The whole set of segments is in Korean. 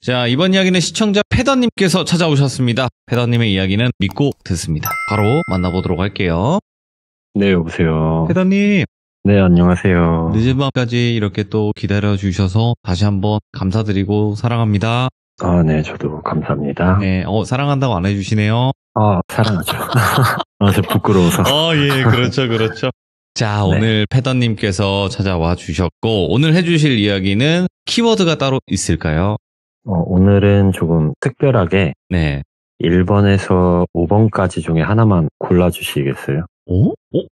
자, 이번 이야기는 시청자 패더님께서 찾아오셨습니다. 패더님의 이야기는 믿고 듣습니다. 바로 만나보도록 할게요. 네, 여보세요. 패더님, 네, 안녕하세요. 늦은 밤까지 이렇게 또 기다려주셔서 다시 한번 감사드리고 사랑합니다. 아, 네, 저도 감사합니다. 네, 사랑한다고 안 해주시네요. 아, 사랑하죠. 아, 저 부끄러워서. 예, 그렇죠, 그렇죠. 자, 네. 오늘 패더님께서 찾아와 주셨고, 오늘 해주실 이야기는 키워드가 따로 있을까요? 오늘은 조금 특별하게 네. 1번에서 5번까지 중에 하나만 골라주시겠어요?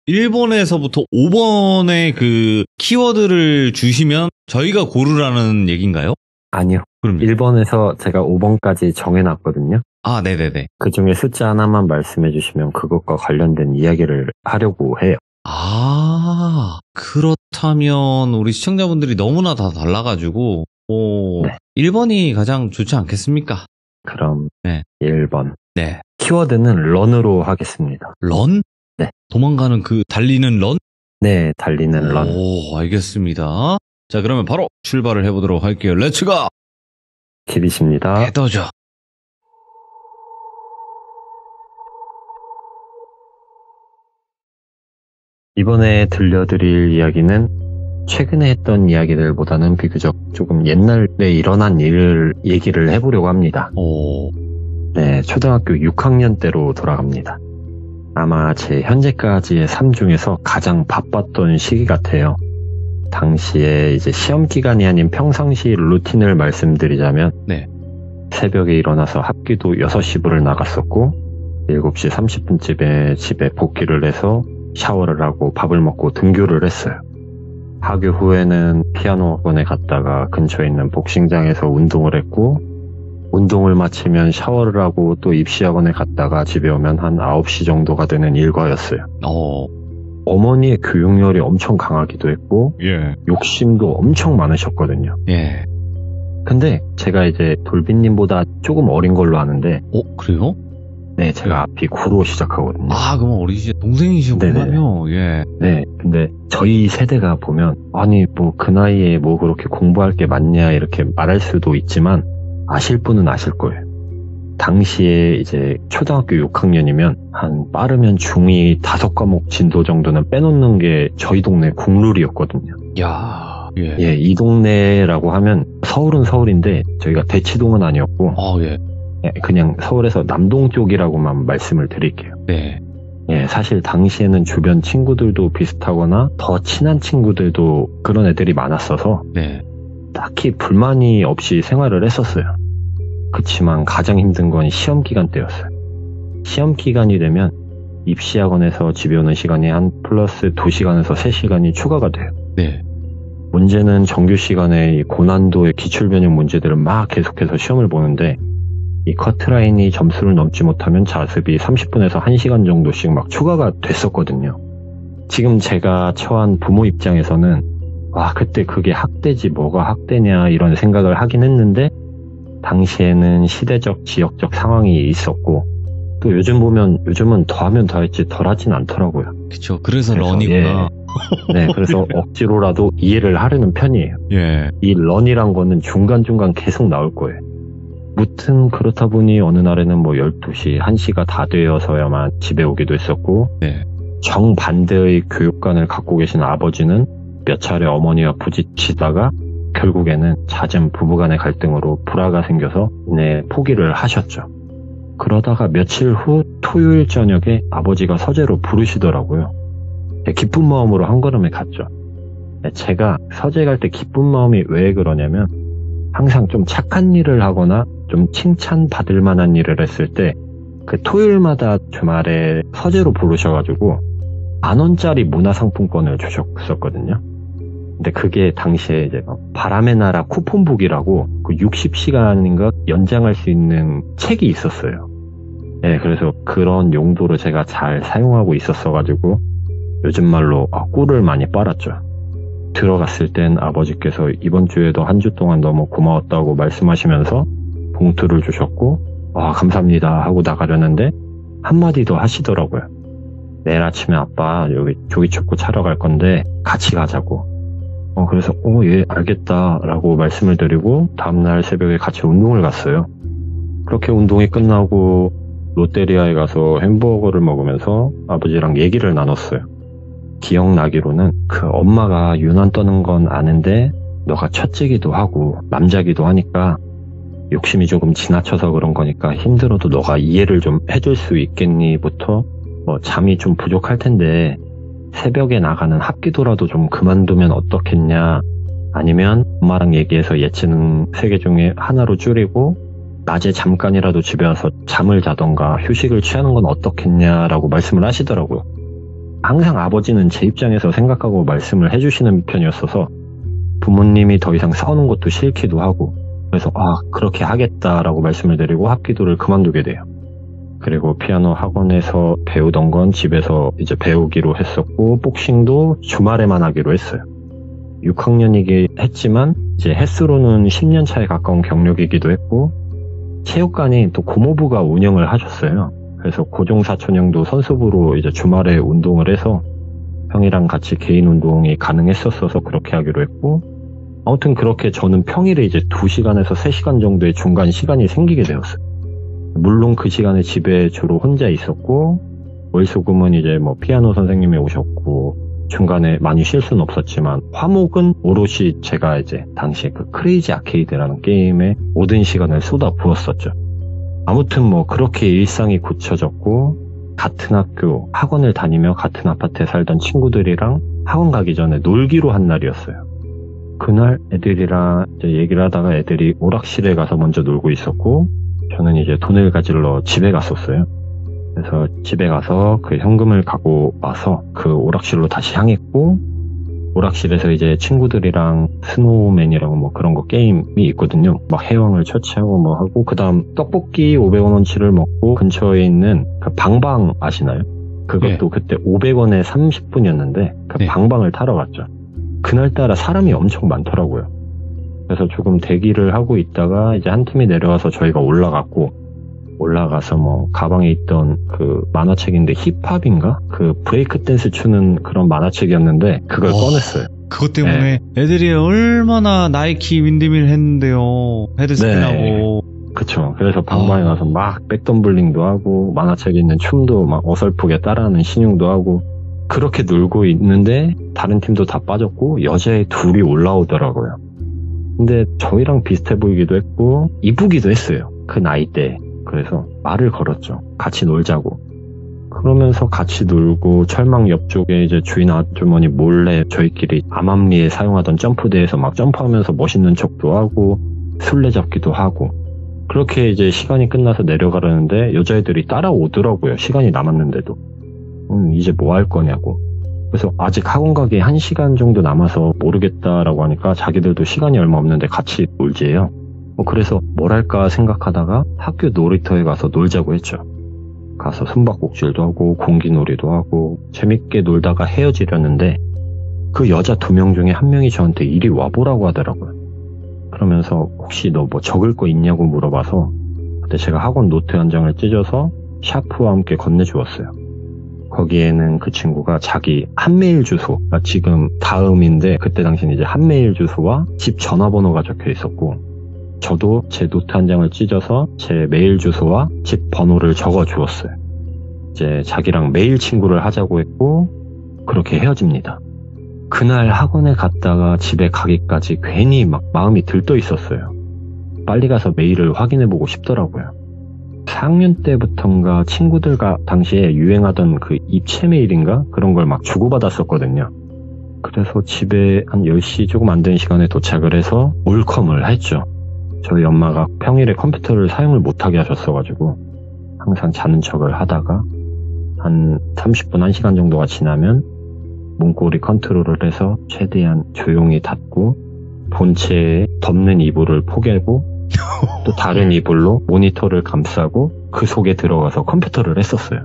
1번에서부터 5번의 그 키워드를 주시면 저희가 고르라는 얘기인가요? 아니요. 그럼 1번에서 제가 5번까지 정해놨거든요. 아, 네네네. 그 중에 숫자 하나만 말씀해 주시면 그것과 관련된 이야기를 하려고 해요. 아, 그렇다면 우리 시청자분들이 너무나 다 달라가지고, 네. 1번이 가장 좋지 않겠습니까? 그럼 네. 1번. 네. 키워드는 런으로 하겠습니다. 런? 네. 도망가는 그 달리는 런? 네, 달리는 런. 오, 알겠습니다. 자, 그러면 바로 출발을 해보도록 할게요. 렛츠고! 기리십니다. 해더죠. 이번에 들려드릴 이야기는 최근에 했던 이야기들보다는 비교적 조금 옛날에 일어난 일을 얘기를 해보려고 합니다. 오, 네, 초등학교 6학년 때로 돌아갑니다. 아마 제 현재까지의 삶 중에서 가장 바빴던 시기 같아요. 당시에 이제 시험 기간이 아닌 평상시 루틴을 말씀드리자면 네. 새벽에 일어나서 합기도 6시부를 나갔었고 7시 30분쯤에 집에 복귀를 해서 샤워를 하고 밥을 먹고 등교를 했어요. 하교 후에는 피아노 학원에 갔다가 근처에 있는 복싱장에서 운동을 했고 운동을 마치면 샤워를 하고 또 입시학원에 갔다가 집에 오면 한 9시 정도가 되는 일과였어요. 어머니의 교육열이 엄청 강하기도 했고 예. 욕심도 엄청 많으셨거든요. 예. 근데 제가 이제 돌빈님보다 조금 어린 걸로 아는데 그래요? 네, 제가 앞이 9로 시작하거든요. 아, 그럼 어리시 동생이시군요. 예. 네, 근데 저희 세대가 보면 아니 뭐 그 나이에 뭐 그렇게 공부할 게 많냐 이렇게 말할 수도 있지만 아실 분은 아실 거예요. 당시에 이제 초등학교 6학년이면 한 빠르면 중2 5과목 진도 정도는 빼놓는 게 저희 동네 국룰이었거든요. 야, 예. 예, 이 동네라고 하면 서울은 서울인데 저희가 대치동은 아니었고 예. 예, 그냥 서울에서 남동 쪽이라고만 말씀을 드릴게요. 네. 예, 사실 당시에는 주변 친구들도 비슷하거나 더 친한 친구들도 그런 애들이 많았어서 네. 딱히 불만이 없이 생활을 했었어요. 그치만 가장 힘든 건 시험 기간 때였어요. 시험 기간이 되면 입시학원에서 집에 오는 시간이 한 플러스 2시간에서 3시간이 추가가 돼요. 네. 문제는 정규 시간에 이 고난도의 기출변형 문제들을 막 계속해서 시험을 보는데 이 커트라인이 점수를 넘지 못하면 자습이 30분에서 1시간 정도씩 막 추가가 됐었거든요. 지금 제가 처한 부모 입장에서는 와, 그때 그게 학대지 뭐가 학대냐 이런 생각을 하긴 했는데 당시에는 시대적 지역적 상황이 있었고 또 요즘 보면 요즘은 더하면 더했지 덜하진 않더라고요. 그쵸. 그래서 런이구나. 예, 네, 그래서 억지로라도 이해를 하려는 편이에요. 예. 이 런이란 거는 중간중간 계속 나올 거예요. 무튼 그렇다 보니 어느 날에는 뭐 12시, 1시가 다 되어서야만 집에 오기도 했었고 네. 정반대의 교육관을 갖고 계신 아버지는 몇 차례 어머니와 부딪히다가 결국에는 잦은 부부간의 갈등으로 불화가 생겨서 포기를 하셨죠. 그러다가 며칠 후 토요일 저녁에 아버지가 서재로 부르시더라고요. 기쁜 마음으로 한 걸음에 갔죠. 제가 서재 갈 때 기쁜 마음이 왜 그러냐면 항상 좀 착한 일을 하거나 좀 칭찬받을 만한 일을 했을 때 그 토요일마다 주말에 서재로 부르셔가지고 10,000원짜리 문화상품권을 주셨었거든요. 근데 그게 당시에 이제 바람의 나라 쿠폰북이라고 그 60시간인가 연장할 수 있는 책이 있었어요. 네, 그래서 그런 용도로 제가 잘 사용하고 있었어가지고 요즘 말로 꿀을 많이 빨았죠. 들어갔을 땐 아버지께서 이번 주에도 한 주 동안 너무 고마웠다고 말씀하시면서 봉투를 주셨고 감사합니다 하고 나가려는데 한마디 더 하시더라고요. 내일 아침에 아빠 여기 조기축구 차러 갈 건데 같이 가자고. 그래서 예, 알겠다라고 말씀을 드리고 다음날 새벽에 같이 운동을 갔어요. 그렇게 운동이 끝나고 롯데리아에 가서 햄버거를 먹으면서 아버지랑 얘기를 나눴어요. 기억나기로는 그 엄마가 유난 떠는 건 아는데 너가 첫째기도 하고 남자기도 하니까 욕심이 조금 지나쳐서 그런 거니까 힘들어도 너가 이해를 좀 해줄 수 있겠니?부터 잠이 좀 부족할 텐데 새벽에 나가는 합기도라도 좀 그만두면 어떻겠냐, 아니면 엄마랑 얘기해서 예체능 3개 중에 하나로 줄이고 낮에 잠깐이라도 집에 와서 잠을 자던가 휴식을 취하는 건 어떻겠냐라고 말씀을 하시더라고요. 항상 아버지는 제 입장에서 생각하고 말씀을 해주시는 편이었어서 부모님이 더 이상 싸우는 것도 싫기도 하고, 그래서 그렇게 하겠다라고 말씀을 드리고 합기도를 그만두게 돼요. 그리고 피아노 학원에서 배우던 건 집에서 이제 배우기로 했었고, 복싱도 주말에만 하기로 했어요. 6학년이긴 했지만 이제 횟수로는 10년 차에 가까운 경력이기도 했고, 체육관이 또 고모부가 운영을 하셨어요. 그래서 고종사촌 형도 선수부로 이제 주말에 운동을 해서 형이랑 같이 개인 운동이 가능했었어서 그렇게 하기로 했고, 아무튼 그렇게 저는 평일에 이제 2시간에서 3시간 정도의 중간 시간이 생기게 되었어요. 물론 그 시간에 집에 주로 혼자 있었고, 월수금은 이제 피아노 선생님이 오셨고, 중간에 많이 쉴 수는 없었지만, 화목은 오롯이 제가 이제 당시에 그 크레이지 아케이드라는 게임에 모든 시간을 쏟아 부었었죠. 아무튼 그렇게 일상이 굳혀졌고, 같은 학교, 학원을 다니며 같은 아파트에 살던 친구들이랑 학원 가기 전에 놀기로 한 날이었어요. 그날 애들이랑 이제 얘기를 하다가 애들이 오락실에 가서 먼저 놀고 있었고, 저는 이제 돈을 가지러 집에 갔었어요. 그래서 집에 가서 그 현금을 갖고 와서 그 오락실로 다시 향했고, 오락실에서 이제 친구들이랑 스노우맨이라고 그런 거 게임이 있거든요. 해왕을 처치하고 하고, 그 다음 떡볶이 500원어치를 먹고 근처에 있는 그 방방 아시나요? 그것도 그때 500원에 30분이었는데 그 네. 방방을 타러 갔죠. 그날따라 사람이 엄청 많더라고요. 그래서 조금 대기를 하고 있다가 이제 한 팀이 내려와서 저희가 올라가서 가방에 있던 그 만화책인데 힙합인가? 그 브레이크 댄스 추는 그런 만화책이었는데 그걸 꺼냈어요. 그것 때문에 애들이 얼마나 나이키 윈드밀 했는데요. 헤드스핀하고. 그쵸. 그래서 방방에 가서 백덤블링도 하고 만화책에 있는 춤도 어설프게 따라하는 신용도 하고 그렇게 놀고 있는데 다른 팀도 다 빠졌고 여자애 둘이 올라오더라고요. 근데 저희랑 비슷해 보이기도 했고 이쁘기도 했어요. 그 나이 때. 그래서 말을 걸었죠. 같이 놀자고. 그러면서 같이 놀고 철망 옆쪽에 이제 주인 아주머니 몰래 저희끼리 암암리에 사용하던 점프대에서 점프하면서 멋있는 척도 하고 술래잡기도 하고, 그렇게 이제 시간이 끝나서 내려가려는데 여자애들이 따라오더라고요. 시간이 남았는데도. 이제 뭐 할 거냐고. 그래서 아직 학원 가기 1시간 정도 남아서 모르겠다라고 하니까 자기들도 시간이 얼마 없는데 같이 놀지예요. 그래서 뭘 할까 생각하다가 학교 놀이터에 가서 놀자고 했죠. 가서 숨바꼭질도 하고 공기놀이도 하고 재밌게 놀다가 헤어지려는데 그 여자 2명 중에 1명이 저한테 이리 와보라고 하더라고요. 그러면서 혹시 너 적을 거 있냐고 물어봐서 그때 제가 학원 노트 한 장을 찢어서 샤프와 함께 건네주었어요. 거기에는 그 친구가 자기 한메일 주소, 지금 다음인데 그때 당시는 이제 한메일 주소와 집 전화번호가 적혀 있었고, 저도 제 노트 한 장을 찢어서 제 메일 주소와 집 번호를 적어 주었어요. 이제 자기랑 메일 친구를 하자고 했고 그렇게 헤어집니다. 그날 학원에 갔다가 집에 가기까지 괜히 마음이 들떠 있었어요. 빨리 가서 메일을 확인해보고 싶더라고요. 4학년 때부터인가 친구들과 당시에 유행하던 그 입체 메일인가? 그런 걸 주고받았었거든요. 그래서 집에 한 10시 조금 안 된 시간에 도착을 해서 올컴을 했죠. 저희 엄마가 평일에 컴퓨터를 사용을 못하게 하셨어가지고 항상 자는 척을 하다가 한 30분, 1시간 정도가 지나면 문고리 컨트롤을 해서 최대한 조용히 닫고 본체에 덮는 이불을 포개고 또 다른 이불로 모니터를 감싸고 그 속에 들어가서 컴퓨터를 했었어요.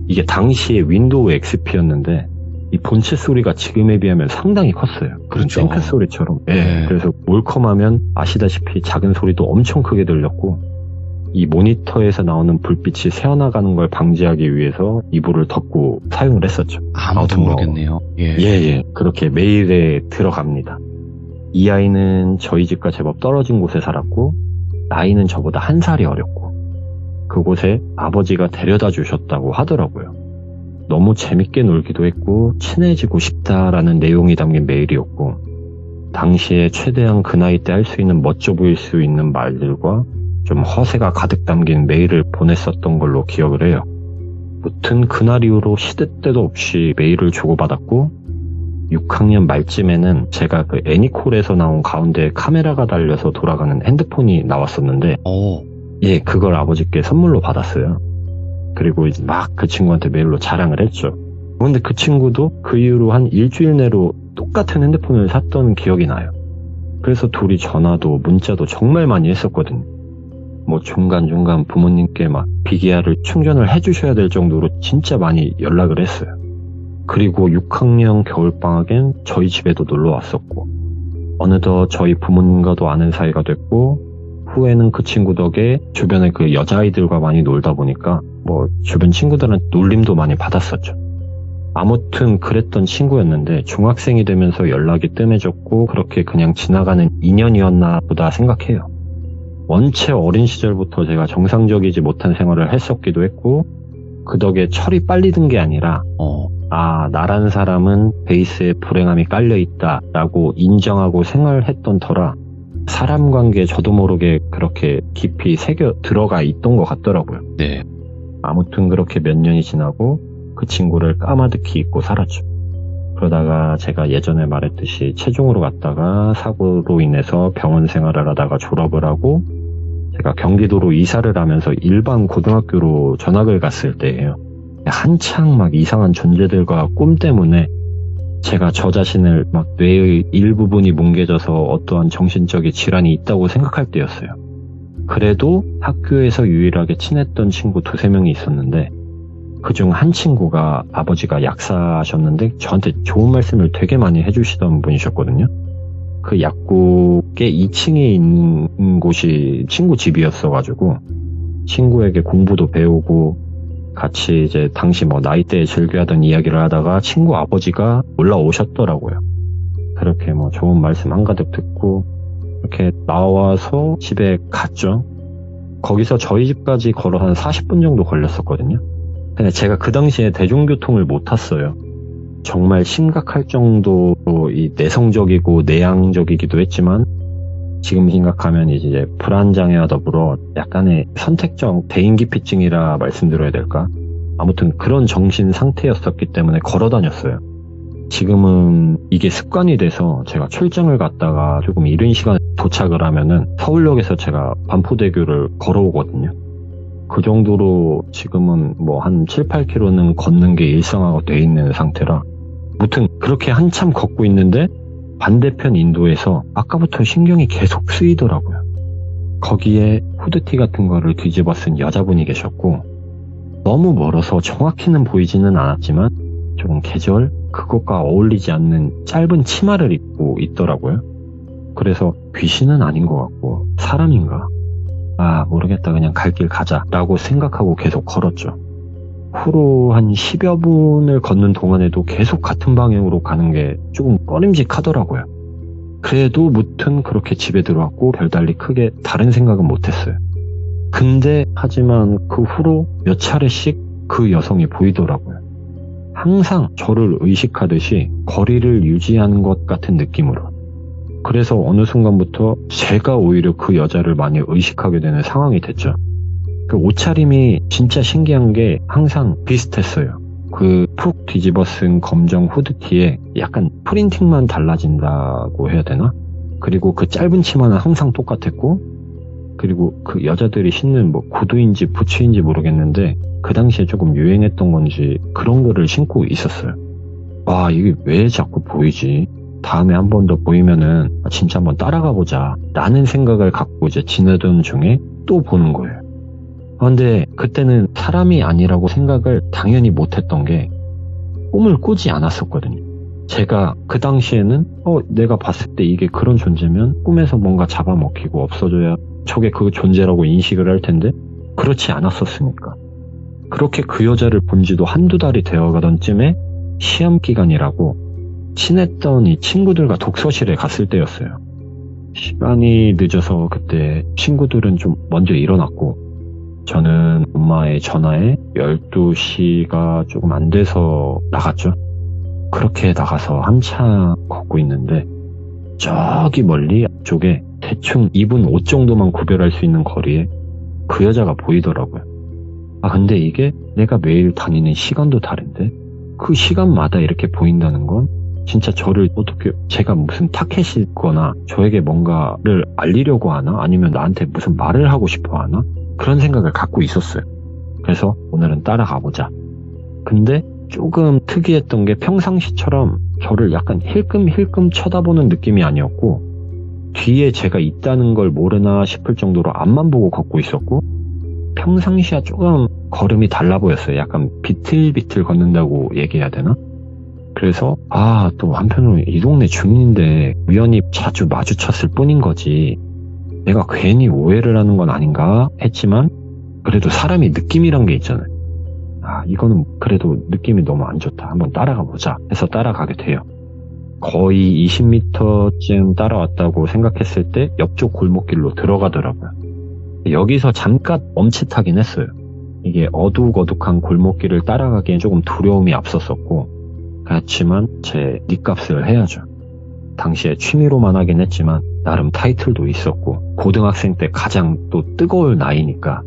이게 당시에 윈도우 XP였는데 이 본체 소리가 지금에 비하면 상당히 컸어요. 그렇죠. 탱크 소리처럼. 네. 그래서 올컴하면 아시다시피 작은 소리도 엄청 크게 들렸고 이 모니터에서 나오는 불빛이 새어나가는 걸 방지하기 위해서 이불을 덮고 사용을 했었죠. 아무도 모르겠네요. 예. 그렇게 메일에 들어갑니다. 이 아이는 저희 집과 제법 떨어진 곳에 살았고 나이는 저보다 1살이 어렸고 그곳에 아버지가 데려다 주셨다고 하더라고요. 너무 재밌게 놀기도 했고 친해지고 싶다라는 내용이 담긴 메일이었고 당시에 최대한 그 나이 때 할 수 있는 멋져 보일 수 있는 말들과 좀 허세가 가득 담긴 메일을 보냈었던 걸로 기억을 해요. 무튼 그날 이후로 시대 때도 없이 메일을 주고받았고 6학년 말쯤에는 제가 그 애니콜에서 나온 가운데 카메라가 달려서 돌아가는 핸드폰이 나왔었는데 예, 그걸 아버지께 선물로 받았어요. 그리고 이제 막 그 친구한테 메일로 자랑을 했죠. 근데 그 친구도 그 이후로 한 일주일 내로 똑같은 핸드폰을 샀던 기억이 나요. 그래서 둘이 전화도 문자도 정말 많이 했었거든요. 뭐 중간중간 부모님께 막 비기아를 충전을 해주셔야 될 정도로 진짜 많이 연락을 했어요. 그리고 6학년 겨울방학엔 저희 집에도 놀러 왔었고 어느덧 저희 부모님과도 아는 사이가 됐고 후에는 그 친구 덕에 주변에 그 여자아이들과 많이 놀다 보니까 뭐 주변 친구들은 놀림도 많이 받았었죠. 아무튼 그랬던 친구였는데 중학생이 되면서 연락이 뜸해졌고 그렇게 그냥 지나가는 인연이었나 보다 생각해요. 원체 어린 시절부터 제가 정상적이지 못한 생활을 했었기도 했고 그 덕에 철이 빨리 든 게 아니라 나라는 사람은 베이스에 불행함이 깔려있다 라고 인정하고 생활했던 터라 사람 관계에 저도 모르게 그렇게 깊이 새겨 들어가 있던 것 같더라고요. 네. 아무튼 그렇게 몇 년이 지나고 그 친구를 까마득히 잊고 살았죠. 그러다가 제가 예전에 말했듯이 체중으로 갔다가 사고로 인해서 병원 생활을 하다가 졸업을 하고 제가 경기도로 이사를 하면서 일반 고등학교로 전학을 갔을 때예요. 한창 막 이상한 존재들과 꿈 때문에 제가 저 자신을 막 뇌의 일부분이 뭉개져서 어떠한 정신적인 질환이 있다고 생각할 때였어요. 그래도 학교에서 유일하게 친했던 친구 2-3명이 있었는데 그중 한 친구가 아버지가 약사하셨는데 저한테 좋은 말씀을 되게 많이 해주시던 분이셨거든요. 그 약국의 2층에 있는 곳이 친구 집이었어가지고 친구에게 공부도 배우고 같이 이제 당시 뭐 나이대에 즐겨하던 이야기를 하다가 친구 아버지가 올라오셨더라고요. 그렇게 뭐 좋은 말씀 한가득 듣고 이렇게 나와서 집에 갔죠. 거기서 저희 집까지 걸어 한 40분 정도 걸렸었거든요. 근데 제가 그 당시에 대중교통을 못 탔어요. 정말 심각할 정도로 이 내성적이고 내향적이기도 했지만 지금 생각하면 이제 불안장애와 더불어 약간의 선택적 대인기피증이라 말씀드려야 될까? 아무튼 그런 정신 상태였었기 때문에 걸어 다녔어요. 지금은 이게 습관이 돼서 제가 출장을 갔다가 조금 이른 시간에 도착을 하면은 서울역에서 제가 반포대교를 걸어오거든요. 그 정도로 지금은 뭐 한 7-8km는 걷는 게 일상화가 돼 있는 상태라 무튼 그렇게 한참 걷고 있는데 반대편 인도에서 아까부터 신경이 계속 쓰이더라고요. 거기에 후드티 같은 거를 뒤집어 쓴 여자분이 계셨고 너무 멀어서 정확히는 보이지는 않았지만 조금 계절 그것과 어울리지 않는 짧은 치마를 입고 있더라고요. 그래서 귀신은 아닌 것 같고 사람인가? 모르겠다 그냥 갈 길 가자 라고 생각하고 계속 걸었죠. 후로 한 10여 분을 걷는 동안에도 계속 같은 방향으로 가는 게 조금 꺼림직하더라고요. 그래도 무튼 그렇게 집에 들어왔고 별달리 크게 다른 생각은 못했어요. 근데 하지만 그 후로 몇 차례씩 그 여성이 보이더라고요. 항상 저를 의식하듯이 거리를 유지하는 것 같은 느낌으로. 그래서 어느 순간부터 제가 오히려 그 여자를 많이 의식하게 되는 상황이 됐죠. 그 옷차림이 진짜 신기한 게 항상 비슷했어요. 그 푹 뒤집어 쓴 검정 후드티에 약간 프린팅만 달라진다고 해야 되나? 그리고 그 짧은 치마는 항상 똑같았고 그리고 그 여자들이 신는 뭐 구두인지 부츠인지 모르겠는데 그 당시에 조금 유행했던 건지 그런 거를 신고 있었어요. 이게 왜 자꾸 보이지? 다음에 한 번 더 보이면은 진짜 한번 따라가 보자 라는 생각을 갖고 이제 지내던 중에 또 보는 거예요. 근데 그때는 사람이 아니라고 생각을 당연히 못했던 게 꿈을 꾸지 않았었거든요. 제가 그 당시에는 내가 봤을 때 이게 그런 존재면 꿈에서 뭔가 잡아먹히고 없어져야 저게 그 존재라고 인식을 할 텐데 그렇지 않았었으니까. 그렇게 그 여자를 본 지도 한두 달이 되어가던 쯤에 시험 기간이라고 친했던 이 친구들과 독서실에 갔을 때였어요. 시간이 늦어서 그때 친구들은 좀 먼저 일어났고 저는 엄마의 전화에 12시가 조금 안 돼서 나갔죠. 그렇게 나가서 한참 걷고 있는데 저기 멀리 앞쪽에 대충 입은 옷 정도만 구별할 수 있는 거리에 그 여자가 보이더라고요. 근데 이게 내가 매일 다니는 시간도 다른데 그 시간마다 이렇게 보인다는 건 진짜 저를 어떻게 제가 무슨 타켓이거나 저에게 뭔가를 알리려고 하나 아니면 나한테 무슨 말을 하고 싶어 하나 그런 생각을 갖고 있었어요. 그래서 오늘은 따라가보자. 근데 조금 특이했던 게 평상시처럼 저를 약간 힐끔힐끔 쳐다보는 느낌이 아니었고 뒤에 제가 있다는 걸 모르나 싶을 정도로 앞만 보고 걷고 있었고 평상시와 조금 걸음이 달라 보였어요. 약간 비틀비틀 걷는다고 얘기해야 되나? 그래서 또 한편으로 이 동네 주민인데 우연히 자주 마주쳤을 뿐인 거지 내가 괜히 오해를 하는 건 아닌가 했지만 그래도 사람이 느낌이란 게 있잖아요. 이거는 그래도 느낌이 너무 안 좋다. 한번 따라가 보자 해서 따라가게 돼요. 거의 20m쯤 따라왔다고 생각했을 때 옆쪽 골목길로 들어가더라고요. 여기서 잠깐 멈칫하긴 했어요. 이게 어둑어둑한 골목길을 따라가기엔 조금 두려움이 앞섰었고 그렇지만 제 닉값을 해야죠. 당시에 취미로만 하긴 했지만 나름 타이틀도 있었고 고등학생 때 가장 또 뜨거울 나이니까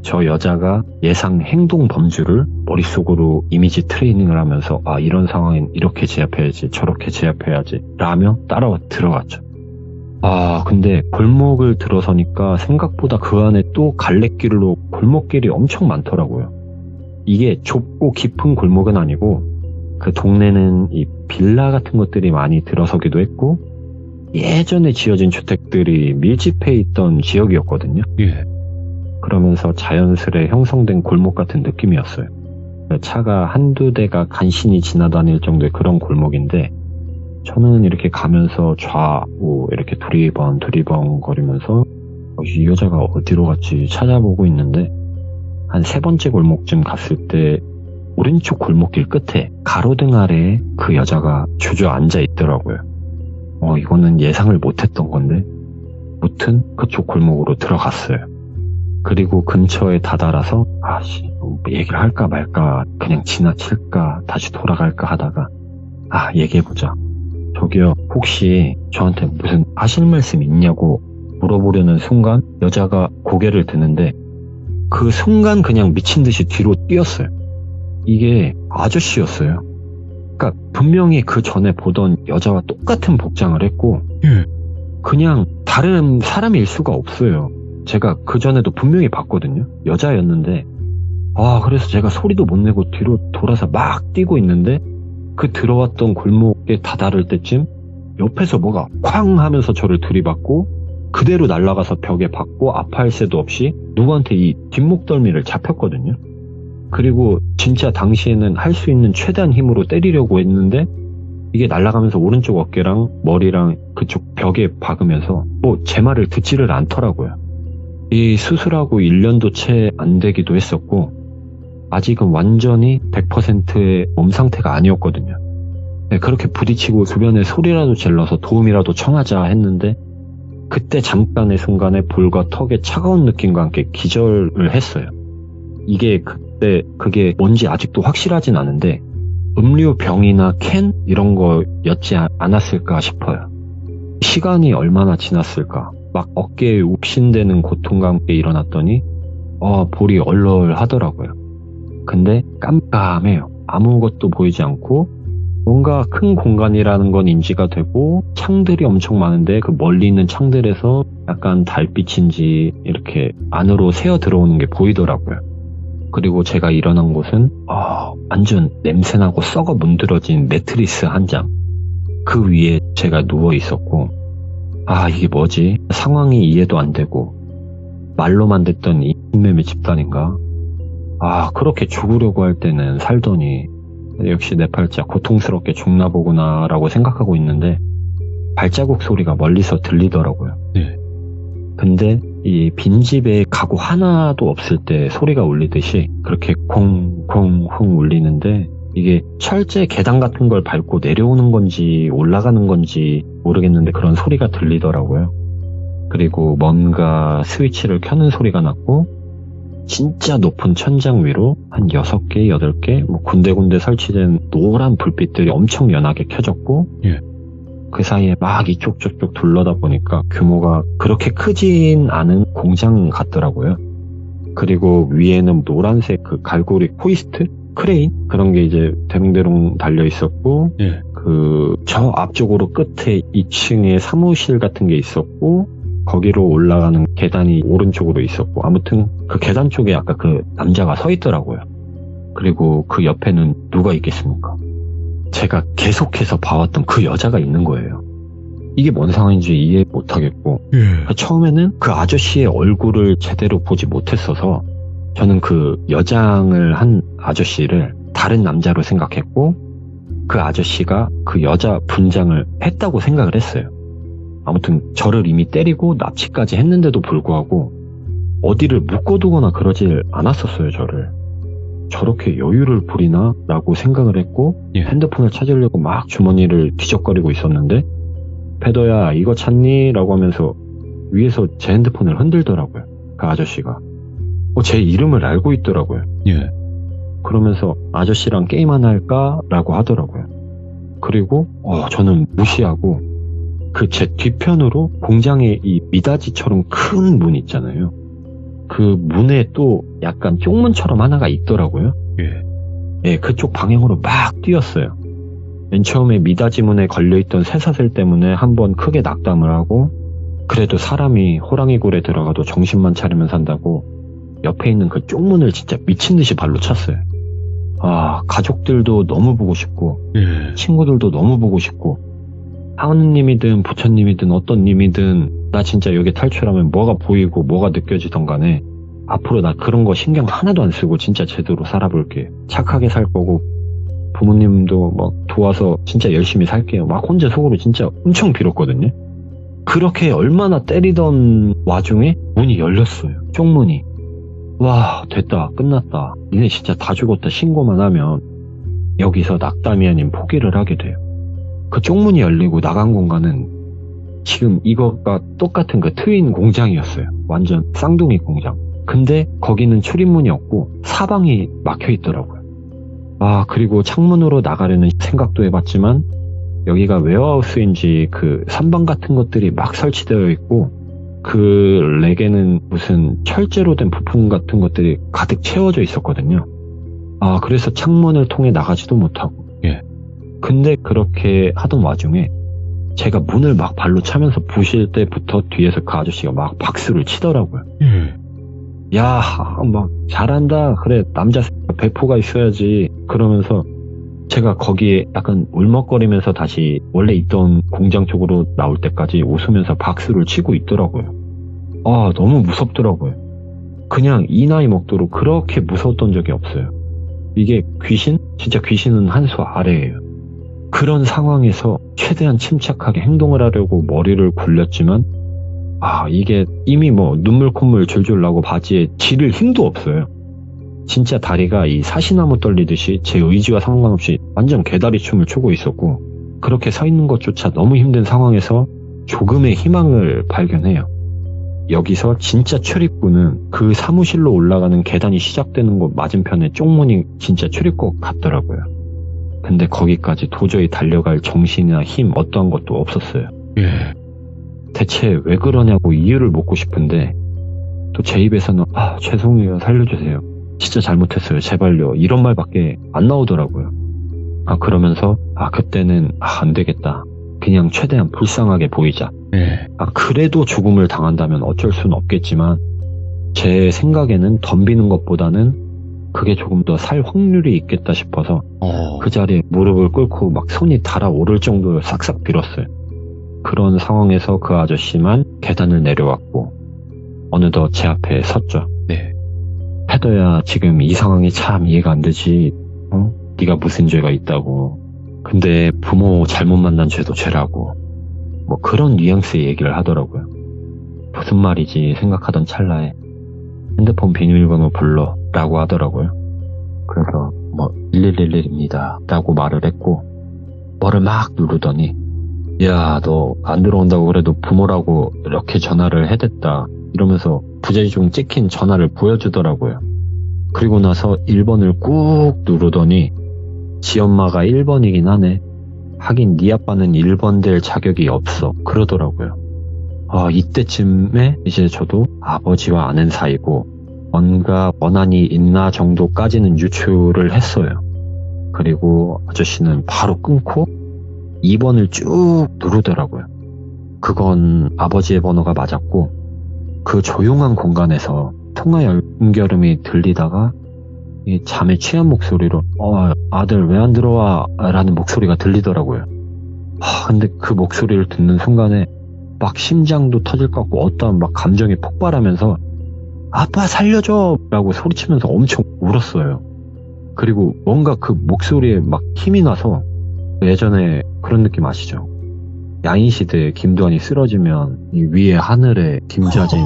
저 여자가 예상 행동 범주를 머릿속으로 이미지 트레이닝을 하면서 이런 상황엔 이렇게 제압해야지 저렇게 제압해야지 라며 따라 들어갔죠. 근데 골목을 들어서니까 생각보다 그 안에 또 갈래길로 골목길이 엄청 많더라고요. 이게 좁고 깊은 골목은 아니고 그 동네는 이 빌라 같은 것들이 많이 들어서기도 했고 예전에 지어진 주택들이 밀집해 있던 지역이었거든요. 예. 그러면서 자연스레 형성된 골목 같은 느낌이었어요. 차가 한두 대가 간신히 지나다닐 정도의 그런 골목인데 저는 이렇게 가면서 좌우 이렇게 두리번 거리면서 이 여자가 어디로 갔지 찾아보고 있는데 한 세 번째 골목쯤 갔을 때 오른쪽 골목길 끝에 가로등 아래에 그 여자가 주저앉아 있더라고요. 이거는 예상을 못했던 건데 무튼 그쪽 골목으로 들어갔어요. 그리고 근처에 다다라서 얘기를 할까 말까 그냥 지나칠까 다시 돌아갈까 하다가 얘기해보자. 저기요 혹시 저한테 무슨 하실 말씀 있냐고 물어보려는 순간 여자가 고개를 드는데 그 순간 그냥 미친 듯이 뒤로 뛰었어요. 이게 아저씨였어요. 그러니까 분명히 그 전에 보던 여자와 똑같은 복장을 했고 그냥 다른 사람일 수가 없어요. 제가 그 전에도 분명히 봤거든요. 여자였는데 그래서 제가 소리도 못 내고 뒤로 돌아서 막 뛰고 있는데 그 들어왔던 골목에 다다를 때쯤 옆에서 뭐가 쾅 하면서 저를 들이받고 그대로 날아가서 벽에 박고 아파할 새도 없이 누구한테 이 뒷목덜미를 잡혔거든요. 그리고 진짜 당시에는 할 수 있는 최대한 힘으로 때리려고 했는데 이게 날아가면서 오른쪽 어깨랑 머리랑 그쪽 벽에 박으면서 제 말을 듣지를 않더라고요. 이 수술하고 1년도 채 안 되기도 했었고 아직은 완전히 100%의 몸 상태가 아니었거든요. 그렇게 부딪히고 주변에 소리라도 질러서 도움이라도 청하자 했는데 그때 잠깐의 순간에 볼과 턱에 차가운 느낌과 함께 기절을 했어요. 이게 그때 그게 뭔지 아직도 확실하진 않은데 음료병이나 캔 이런 거였지 않았을까 싶어요. 시간이 얼마나 지났을까 막 어깨에 욱신대는 고통과 함께 일어났더니 볼이 얼얼하더라고요. 근데 깜깜해요. 아무것도 보이지 않고 뭔가 큰 공간이라는 건 인지가 되고 창들이 엄청 많은데 그 멀리 있는 창들에서 약간 달빛인지 이렇게 안으로 새어 들어오는 게 보이더라고요. 그리고 제가 일어난 곳은 완전 냄새나고 썩어 문드러진 매트리스 한 장. 그 위에 제가 누워 있었고 이게 뭐지? 상황이 이해도 안 되고 말로만 듣던 인신매매 집단인가? 그렇게 죽으려고 할 때는 살더니 역시 내 팔자 고통스럽게 죽나 보구나 라고 생각하고 있는데 발자국 소리가 멀리서 들리더라고요. 네. 근데 이 빈집에 가구 하나도 없을 때 소리가 울리듯이 그렇게 콩콩콩 울리는데, 이게 철제 계단 같은 걸 밟고 내려오는 건지 올라가는 건지 모르겠는데 그런 소리가 들리더라고요. 그리고 뭔가 스위치를 켜는 소리가 났고, 진짜 높은 천장 위로 한 6개, 8개 뭐 군데군데 설치된 노란 불빛들이 엄청 연하게 켜졌고, 예. 그 사이에 막 이쪽 저쪽 둘러다 보니까 규모가 그렇게 크진 않은 공장 같더라고요. 그리고 위에는 노란색 그 갈고리 호이스트? 크레인? 그런 게 이제 대롱대롱 달려 있었고, 예. 저 앞쪽으로 끝에 2층에 사무실 같은 게 있었고, 거기로 올라가는 계단이 오른쪽으로 있었고, 아무튼 그 계단 쪽에 아까 그 남자가 서 있더라고요. 그리고 그 옆에는 누가 있겠습니까? 제가 계속해서 봐왔던 그 여자가 있는 거예요. 이게 뭔 상황인지 이해 못하겠고, 처음에는 그 아저씨의 얼굴을 제대로 보지 못했어서 저는 그 여장을 한 아저씨를 다른 남자로 생각했고, 그 아저씨가 그 여자 분장을 했다고 생각을 했어요. 아무튼 저를 이미 때리고 납치까지 했는데도 불구하고 어디를 묶어두거나 그러질 않았었어요. 저를. 저렇게 여유를 부리나? 라고 생각을 했고, 예. 핸드폰을 찾으려고 막 주머니를 뒤적거리고 있었는데, 페더야 이거 찾니? 라고 하면서 위에서 제 핸드폰을 흔들더라고요. 그 아저씨가. 제 이름을 알고 있더라고요. 예. 그러면서 아저씨랑 게임 하나 할까? 라고 하더라고요. 그리고 저는 무시하고 그 제 뒤편으로 공장에 이 미닫이처럼 큰 문 있잖아요. 그 문에 또 약간 쪽문처럼 하나가 있더라고요. 예. 예, 그쪽 방향으로 막 뛰었어요. 맨 처음에 미닫이 문에 걸려있던 쇠사슬 때문에 한번 크게 낙담을 하고, 그래도 사람이 호랑이 굴에 들어가도 정신만 차리면 산다고 옆에 있는 그 쪽문을 진짜 미친 듯이 발로 찼어요. 가족들도 너무 보고 싶고, 예. 친구들도 너무 보고 싶고, 하느님이든 부처님이든 어떤 님이든 나 진짜 여기 탈출하면 뭐가 보이고 뭐가 느껴지던 간에 앞으로 나 그런 거 신경 하나도 안 쓰고 진짜 제대로 살아볼게. 착하게 살 거고, 부모님도 막 도와서 진짜 열심히 살게요. 막 혼자 속으로 진짜 엄청 빌었거든요. 그렇게 얼마나 때리던 와중에 문이 열렸어요. 쪽문이. 와, 됐다, 끝났다, 니네 진짜 다 죽었다 신고만 하면 여기서 낙담이 아닌 포기를 하게 돼요. 그 쪽문이 열리고 나간 공간은 지금 이거가 똑같은 그 트윈 공장이었어요. 완전 쌍둥이 공장. 근데 거기는 출입문이 없고 사방이 막혀 있더라고요. 그리고 창문으로 나가려는 생각도 해봤지만 여기가 웨어하우스인지 그 선반 같은 것들이 막 설치되어 있고, 그 렉에는 무슨 철제로 된 부품 같은 것들이 가득 채워져 있었거든요. 그래서 창문을 통해 나가지도 못하고. 예. 근데 그렇게 하던 와중에 제가 문을 막 발로 차면서 부실 때부터 뒤에서 그 아저씨가 막 박수를 치더라고요. 야, 막 잘한다. 그래, 남자 배포가 있어야지. 그러면서 제가 거기에 약간 울먹거리면서 다시 원래 있던 공장 쪽으로 나올 때까지 웃으면서 박수를 치고 있더라고요. 너무 무섭더라고요. 그냥 이 나이 먹도록 그렇게 무서웠던 적이 없어요. 이게 귀신? 진짜 귀신은 한 수 아래예요. 그런 상황에서 최대한 침착하게 행동을 하려고 머리를 굴렸지만 이게 이미 뭐 눈물 콧물 줄줄 나고 바지에 지를 힘도 없어요. 진짜 다리가 이 사시나무 떨리듯이 제 의지와 상관없이 완전 개다리 춤을 추고 있었고, 그렇게 서 있는 것조차 너무 힘든 상황에서 조금의 희망을 발견해요. 여기서 진짜 출입구는 그 사무실로 올라가는 계단이 시작되는 곳 맞은편에 쪽문이 진짜 출입구 같더라고요. 근데 거기까지 도저히 달려갈 정신이나 힘 어떠한 것도 없었어요. 예. 대체 왜 그러냐고 이유를 묻고 싶은데 또 제 입에서는 죄송해요, 살려주세요, 진짜 잘못했어요, 제발요, 이런 말밖에 안 나오더라고요. 그러면서 그때는 안 되겠다, 그냥 최대한 불쌍하게 보이자. 예. 그래도 죽음을 당한다면 어쩔 수는 없겠지만 제 생각에는 덤비는 것보다는 그게 조금 더 살 확률이 있겠다 싶어서 그 자리에 무릎을 꿇고 막 손이 달아오를 정도로 싹싹 빌었어요. 그런 상황에서 그 아저씨만 계단을 내려왔고 어느덧 제 앞에 섰죠. 네. 페더야, 지금 이 상황이 참 이해가 안 되지. 네가 무슨 죄가 있다고. 근데 부모 잘못 만난 죄도 죄라고. 뭐 그런 뉘앙스의 얘기를 하더라고요. 무슨 말이지 생각하던 찰나에 핸드폰 비밀번호 불러 라고 하더라고요. 그래서 1111입니다 라고 말을 했고 뭐를 막 누르더니 야, 너 안 들어온다고 그래도 부모라고 이렇게 전화를 해댔다 이러면서 부재중 찍힌 전화를 보여주더라고요. 그리고 나서 1번을 꾹 누르더니 지 엄마가 1번이긴 하네. 하긴 네 아빠는 1번 될 자격이 없어 그러더라고요. 이때쯤에 이제 저도 아버지와 아는 사이고 뭔가 원한이 있나 정도까지는 유추를 했어요. 그리고 아저씨는 바로 끊고 2번을 쭉 누르더라고요. 그건 아버지의 번호가 맞았고 그 조용한 공간에서 통화 연결음이 들리다가 이 잠에 취한 목소리로 아들 왜 안 들어와? 라는 목소리가 들리더라고요. 근데 그 목소리를 듣는 순간에 막 심장도 터질 것 같고 어떠한 막 감정이 폭발하면서 아빠 살려줘! 라고 소리치면서 엄청 울었어요. 그리고 뭔가 그 목소리에 막 힘이 나서 예전에 그런 느낌 아시죠? 야인시대에 김두한이 쓰러지면 이 위에 하늘에 김자진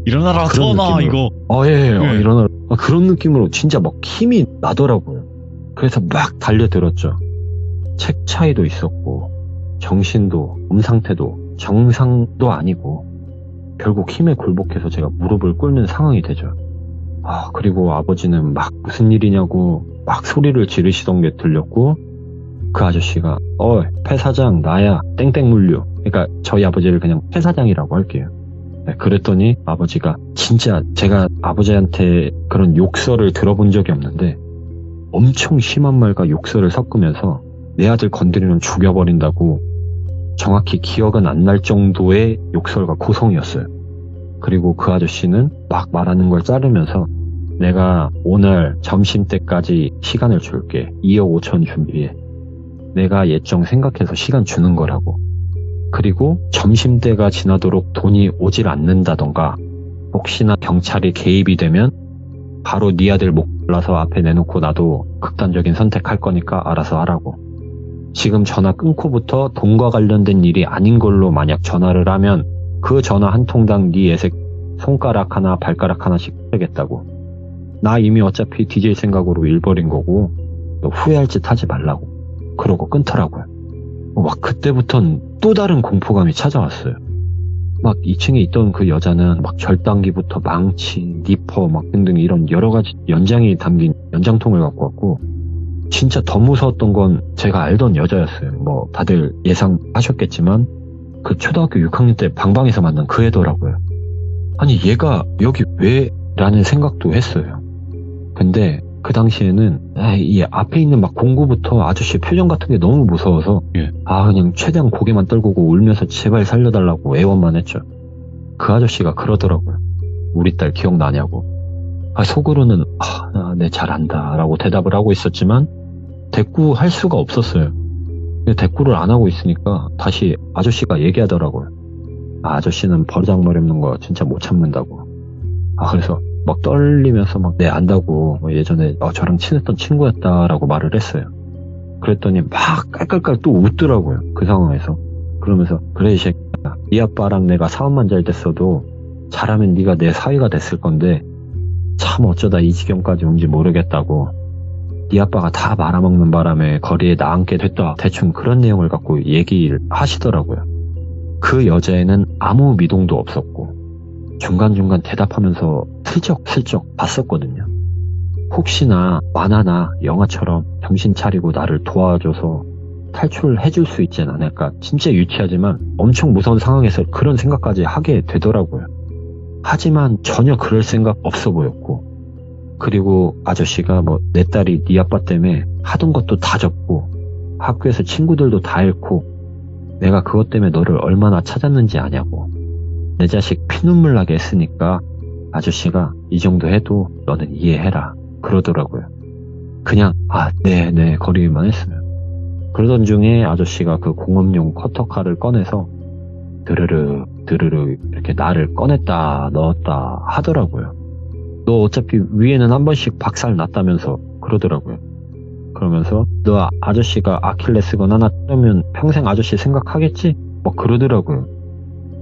일어나라 그런 전하 느낌으로. 이거. 네. 일어나라. 그런 느낌으로 진짜 막 힘이 나더라고요. 그래서 막 달려들었죠. 책 차이도 있었고 정신도 상태도 정상도 아니고 결국 힘에 굴복해서 제가 무릎을 꿇는 상황이 되죠. 그리고 아버지는 막 무슨 일이냐고 막 소리를 지르시던 게 들렸고 그 아저씨가 폐사장 나야 땡땡물류. 그러니까 저희 아버지를 그냥 폐사장이라고 할게요. 네, 그랬더니 아버지가 진짜 제가 아버지한테 그런 욕설을 들어본 적이 없는데 엄청 심한 말과 욕설을 섞으면서 내 아들 건드리면 죽여버린다고 정확히 기억은 안 날 정도의 욕설과 고성이었어요. 그리고 그 아저씨는 막 말하는 걸 자르면서 내가 오늘 점심때까지 시간을 줄게. 2억 5천 준비해. 내가 예정 생각해서 시간 주는 거라고. 그리고 점심때가 지나도록 돈이 오질 않는다던가 혹시나 경찰이 개입이 되면 바로 네 아들 목 골라서 앞에 내놓고 나도 극단적인 선택할 거니까 알아서 하라고. 지금 전화 끊고부터 돈과 관련된 일이 아닌 걸로 만약 전화를 하면 그 전화 한 통당 네 애색 손가락 하나 발가락 하나씩 빼겠다고. 나 이미 어차피 뒤질 생각으로 일버린 거고 너 후회할 짓 하지 말라고. 그러고 끊더라고요. 막 그때부터는 또 다른 공포감이 찾아왔어요. 막 2층에 있던 그 여자는 막 절단기부터 망치, 니퍼 막 등등 이런 여러 가지 연장이 담긴 연장통을 갖고 왔고 진짜 더 무서웠던 건 제가 알던 여자였어요. 다들 예상하셨겠지만 그 초등학교 6학년 때 방방에서 만난 그 애더라고요. 아니 얘가 여기 왜? 라는 생각도 했어요. 근데 그 당시에는 이 앞에 있는 막 공구부터 아저씨 표정 같은 게 너무 무서워서 그냥 최대한 고개만 떨구고 울면서 제발 살려달라고 애원만 했죠. 그 아저씨가 그러더라고요. 우리 딸 기억나냐고. 속으로는 네 잘 안다 라고 대답을 하고 있었지만 대꾸할 수가 없었어요. 대꾸를 안 하고 있으니까 다시 아저씨가 얘기하더라고요. 아저씨는 버르장머리 없는 거 진짜 못 참는다고. 그래서 막 떨리면서 막 네 안다고 예전에 저랑 친했던 친구였다라고 말을 했어요. 그랬더니 막 깔깔깔 또 웃더라고요. 그 상황에서. 그러면서 그래 이 새끼야. 네 아빠랑 내가 사업만 잘 됐어도 잘하면 네가 내 사위가 됐을 건데 참 어쩌다 이 지경까지 온지 모르겠다고. 네 아빠가 다 말아먹는 바람에 거리에 나앉게 됐다. 대충 그런 내용을 갖고 얘기를 하시더라고요. 그 여자애는 아무 미동도 없었고 중간중간 대답하면서 슬쩍슬쩍 봤었거든요. 혹시나 만화나 영화처럼 정신 차리고 나를 도와줘서 탈출을 해줄 수 있지 않을까. 진짜 유치하지만 엄청 무서운 상황에서 그런 생각까지 하게 되더라고요. 하지만 전혀 그럴 생각 없어 보였고 그리고 아저씨가 내 딸이 네 아빠 때문에 하던 것도 다 접고 학교에서 친구들도 다 잃고 내가 그것 때문에 너를 얼마나 찾았는지 아냐고. 내 자식 피눈물 나게 했으니까 아저씨가 이 정도 해도 너는 이해해라 그러더라고요. 그냥 네 거리기만 했어요. 그러던 중에 아저씨가 그 공업용 커터칼을 꺼내서 드르르 이렇게 나를 꺼냈다 넣었다 하더라고요. 너 어차피 위에는 한 번씩 박살 났다면서 그러더라고요. 그러면서 너 아저씨가 아킬레스건 하나 떼면 평생 아저씨 생각하겠지? 그러더라고요.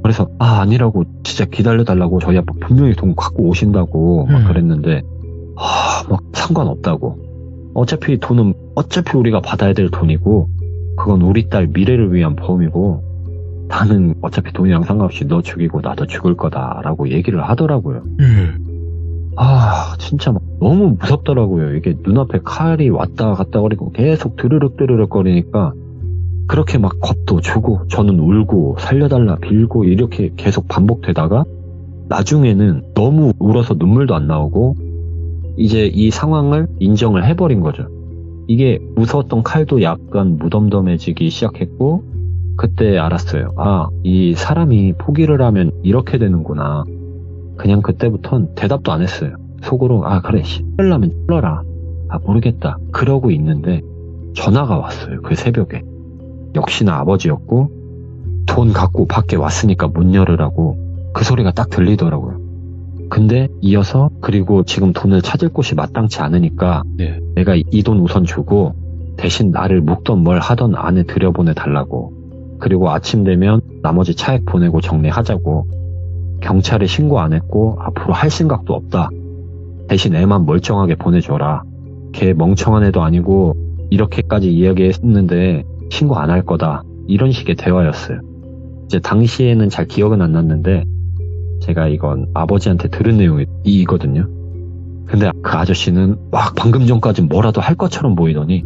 그래서 아니라고 진짜 기다려달라고 저희 아빠 분명히 돈 갖고 오신다고 막 그랬는데 막 상관없다고. 어차피 돈은 어차피 우리가 받아야 될 돈이고 그건 우리 딸 미래를 위한 보험이고 나는 어차피 돈이랑 상관없이 너 죽이고 나도 죽을 거다라고 얘기를 하더라고요. 진짜 막 너무 무섭더라고요. 이게 눈앞에 칼이 왔다 갔다 거리고 계속 드르륵 거리니까 그렇게 막 겁도 주고 저는 울고 살려달라 빌고 이렇게 계속 반복되다가 나중에는 너무 울어서 눈물도 안 나오고 이제 이 상황을 인정을 해버린 거죠. 이게 무서웠던 칼도 약간 무덤덤해지기 시작했고 그때 알았어요. 이 사람이 포기를 하면 이렇게 되는구나. 그냥 그때부턴 대답도 안 했어요. 속으로 그래 X라면 X라 모르겠다 그러고 있는데 전화가 왔어요. 그 새벽에. 역시나 아버지였고 돈 갖고 밖에 왔으니까 문 열으라고 그 소리가 딱 들리더라고요. 근데 이어서 그리고 지금 돈을 찾을 곳이 마땅치 않으니까 내가 이 돈 우선 주고 대신 나를 묵던 뭘 하던 안에 들여보내달라고 그리고 아침 되면 나머지 차액 보내고 정리하자고 경찰에 신고 안 했고 앞으로 할 생각도 없다. 대신 애만 멀쩡하게 보내줘라. 걔 멍청한 애도 아니고 이렇게까지 이야기했는데 신고 안 할 거다. 이런 식의 대화였어요. 이제 당시에는 잘 기억은 안 났는데 제가 이건 아버지한테 들은 내용이거든요. 근데 그 아저씨는 막 방금 전까지 뭐라도 할 것처럼 보이더니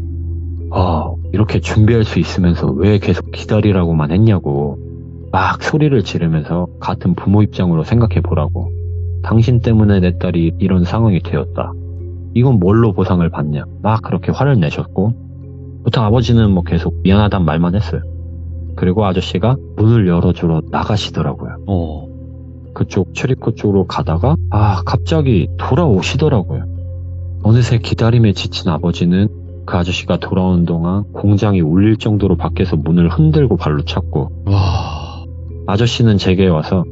이렇게 준비할 수 있으면서 왜 계속 기다리라고만 했냐고 막 소리를 지르면서 같은 부모 입장으로 생각해 보라고. 당신 때문에 내 딸이 이런 상황이 되었다. 이건 뭘로 보상을 받냐. 막 그렇게 화를 내셨고 보통 아버지는 뭐 계속 미안하단 말만 했어요. 그리고 아저씨가 문을 열어주러 나가시더라고요. 그쪽 출입구 쪽으로 가다가 갑자기 돌아오시더라고요. 어느새 기다림에 지친 아버지는 그 아저씨가 돌아오는 동안 공장이 울릴 정도로 밖에서 문을 흔들고 발로 찼고 아저씨는 제게 와서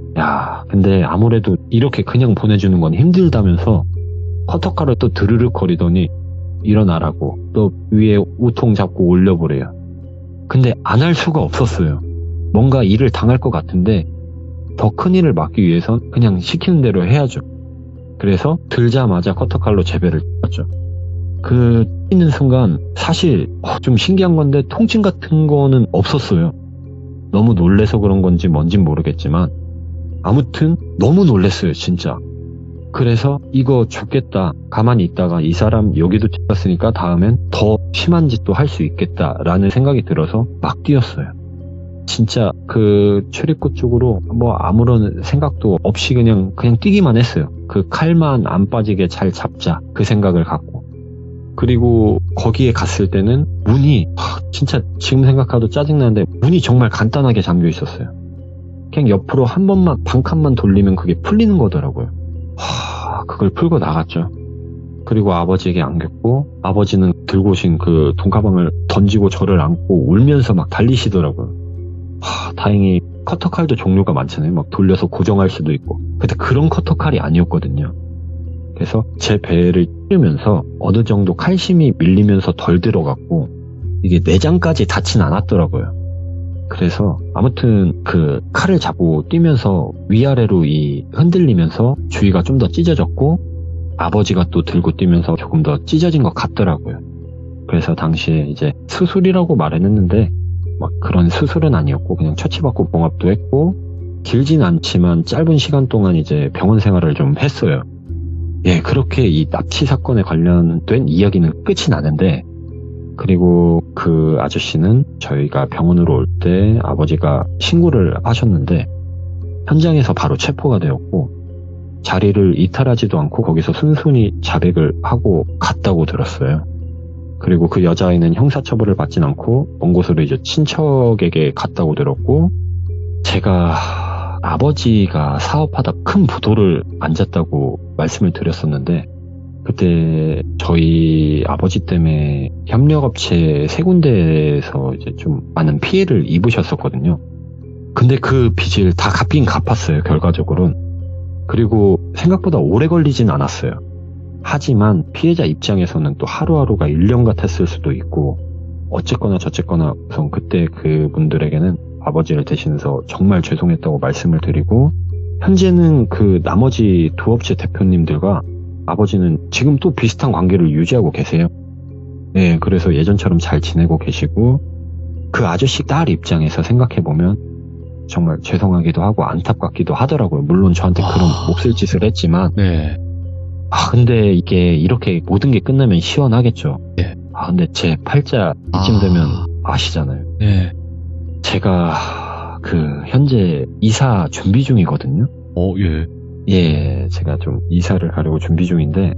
근데 아무래도 이렇게 그냥 보내주는 건 힘들다면서 커터칼을 또 드르륵 거리더니 일어나라고 또 위에 우통 잡고 올려보래요. 근데 안 할 수가 없었어요. 뭔가 일을 당할 것 같은데 더 큰 일을 막기 위해선 그냥 시키는 대로 해야죠. 그래서 들자마자 커터칼로 제배를 쳤죠. 그 뛰는 순간 사실 좀 신기한 건데 통증 같은 거는 없었어요. 너무 놀래서 그런 건지 뭔진 모르겠지만 아무튼 너무 놀랬어요 진짜. 그래서 이거 죽겠다. 가만히 있다가 이 사람 여기도 찍었으니까 다음엔 더 심한 짓도 할 수 있겠다라는 생각이 들어서 막 뛰었어요. 진짜 그 출입구 쪽으로 뭐 아무런 생각도 없이 그냥 뛰기만 했어요. 그 칼만 안 빠지게 잘 잡자 그 생각을 갖고. 그리고 거기에 갔을 때는 문이 진짜 지금 생각해도 짜증나는데 문이 정말 간단하게 잠겨 있었어요. 그냥 옆으로 한 번만 반칸만 돌리면 그게 풀리는 거더라고요. 그걸 풀고 나갔죠. 그리고 아버지에게 안겼고 아버지는 들고 오신 그 돈가방을 던지고 저를 안고 울면서 막 달리시더라고요. 다행히 커터칼도 종류가 많잖아요. 막 돌려서 고정할 수도 있고. 근데 그런 커터칼이 아니었거든요. 그래서 제 배를 찌르면서 어느 정도 칼심이 밀리면서 덜 들어갔고 이게 내장까지 닿진 않았더라고요. 그래서 아무튼 그 칼을 잡고 뛰면서 위아래로 흔들리면서 주위가 좀 더 찢어졌고 아버지가 또 들고 뛰면서 조금 더 찢어진 것 같더라고요. 그래서 당시에 이제 수술이라고 말했는데 막 그런 수술은 아니었고 그냥 처치받고 봉합도 했고 길진 않지만 짧은 시간 동안 이제 병원 생활을 좀 했어요. 그렇게 이 납치 사건에 관련된 이야기는 끝이 나는데 그리고 그 아저씨는 저희가 병원으로 올 때 아버지가 신고를 하셨는데 현장에서 바로 체포가 되었고 자리를 이탈하지도 않고 거기서 순순히 자백을 하고 갔다고 들었어요. 그리고 그 여자아이는 형사처벌을 받진 않고 먼 곳으로 이제 친척에게 갔다고 들었고 제가 아버지가 사업하다 큰 부도를 앉았다고 말씀을 드렸었는데 그때 저희 아버지 때문에 협력업체 3군데에서 이제 좀 많은 피해를 입으셨었거든요. 근데 그 빚을 다 갚긴 갚았어요, 결과적으로는. 그리고 생각보다 오래 걸리진 않았어요. 하지만 피해자 입장에서는 또 하루하루가 1년 같았을 수도 있고 어쨌거나 저쨌거나 우선 그때 그분들에게는 아버지를 대신해서 정말 죄송했다고 말씀을 드리고, 현재는 그 나머지 두 업체 대표님들과 아버지는 지금 또 비슷한 관계를 유지하고 계세요. 네, 그래서 예전처럼 잘 지내고 계시고, 그 아저씨 딸 입장에서 생각해보면 정말 죄송하기도 하고 안타깝기도 하더라고요. 물론 저한테 그런 몹쓸 짓을 했지만, 네. 근데 이게 이렇게 모든 게 끝나면 시원하겠죠. 네. 근데 제 팔자 이쯤 되면 아시잖아요. 네. 제가 현재 이사 준비 중이거든요. 예. 예, 제가 좀 이사를 가려고 준비 중인데,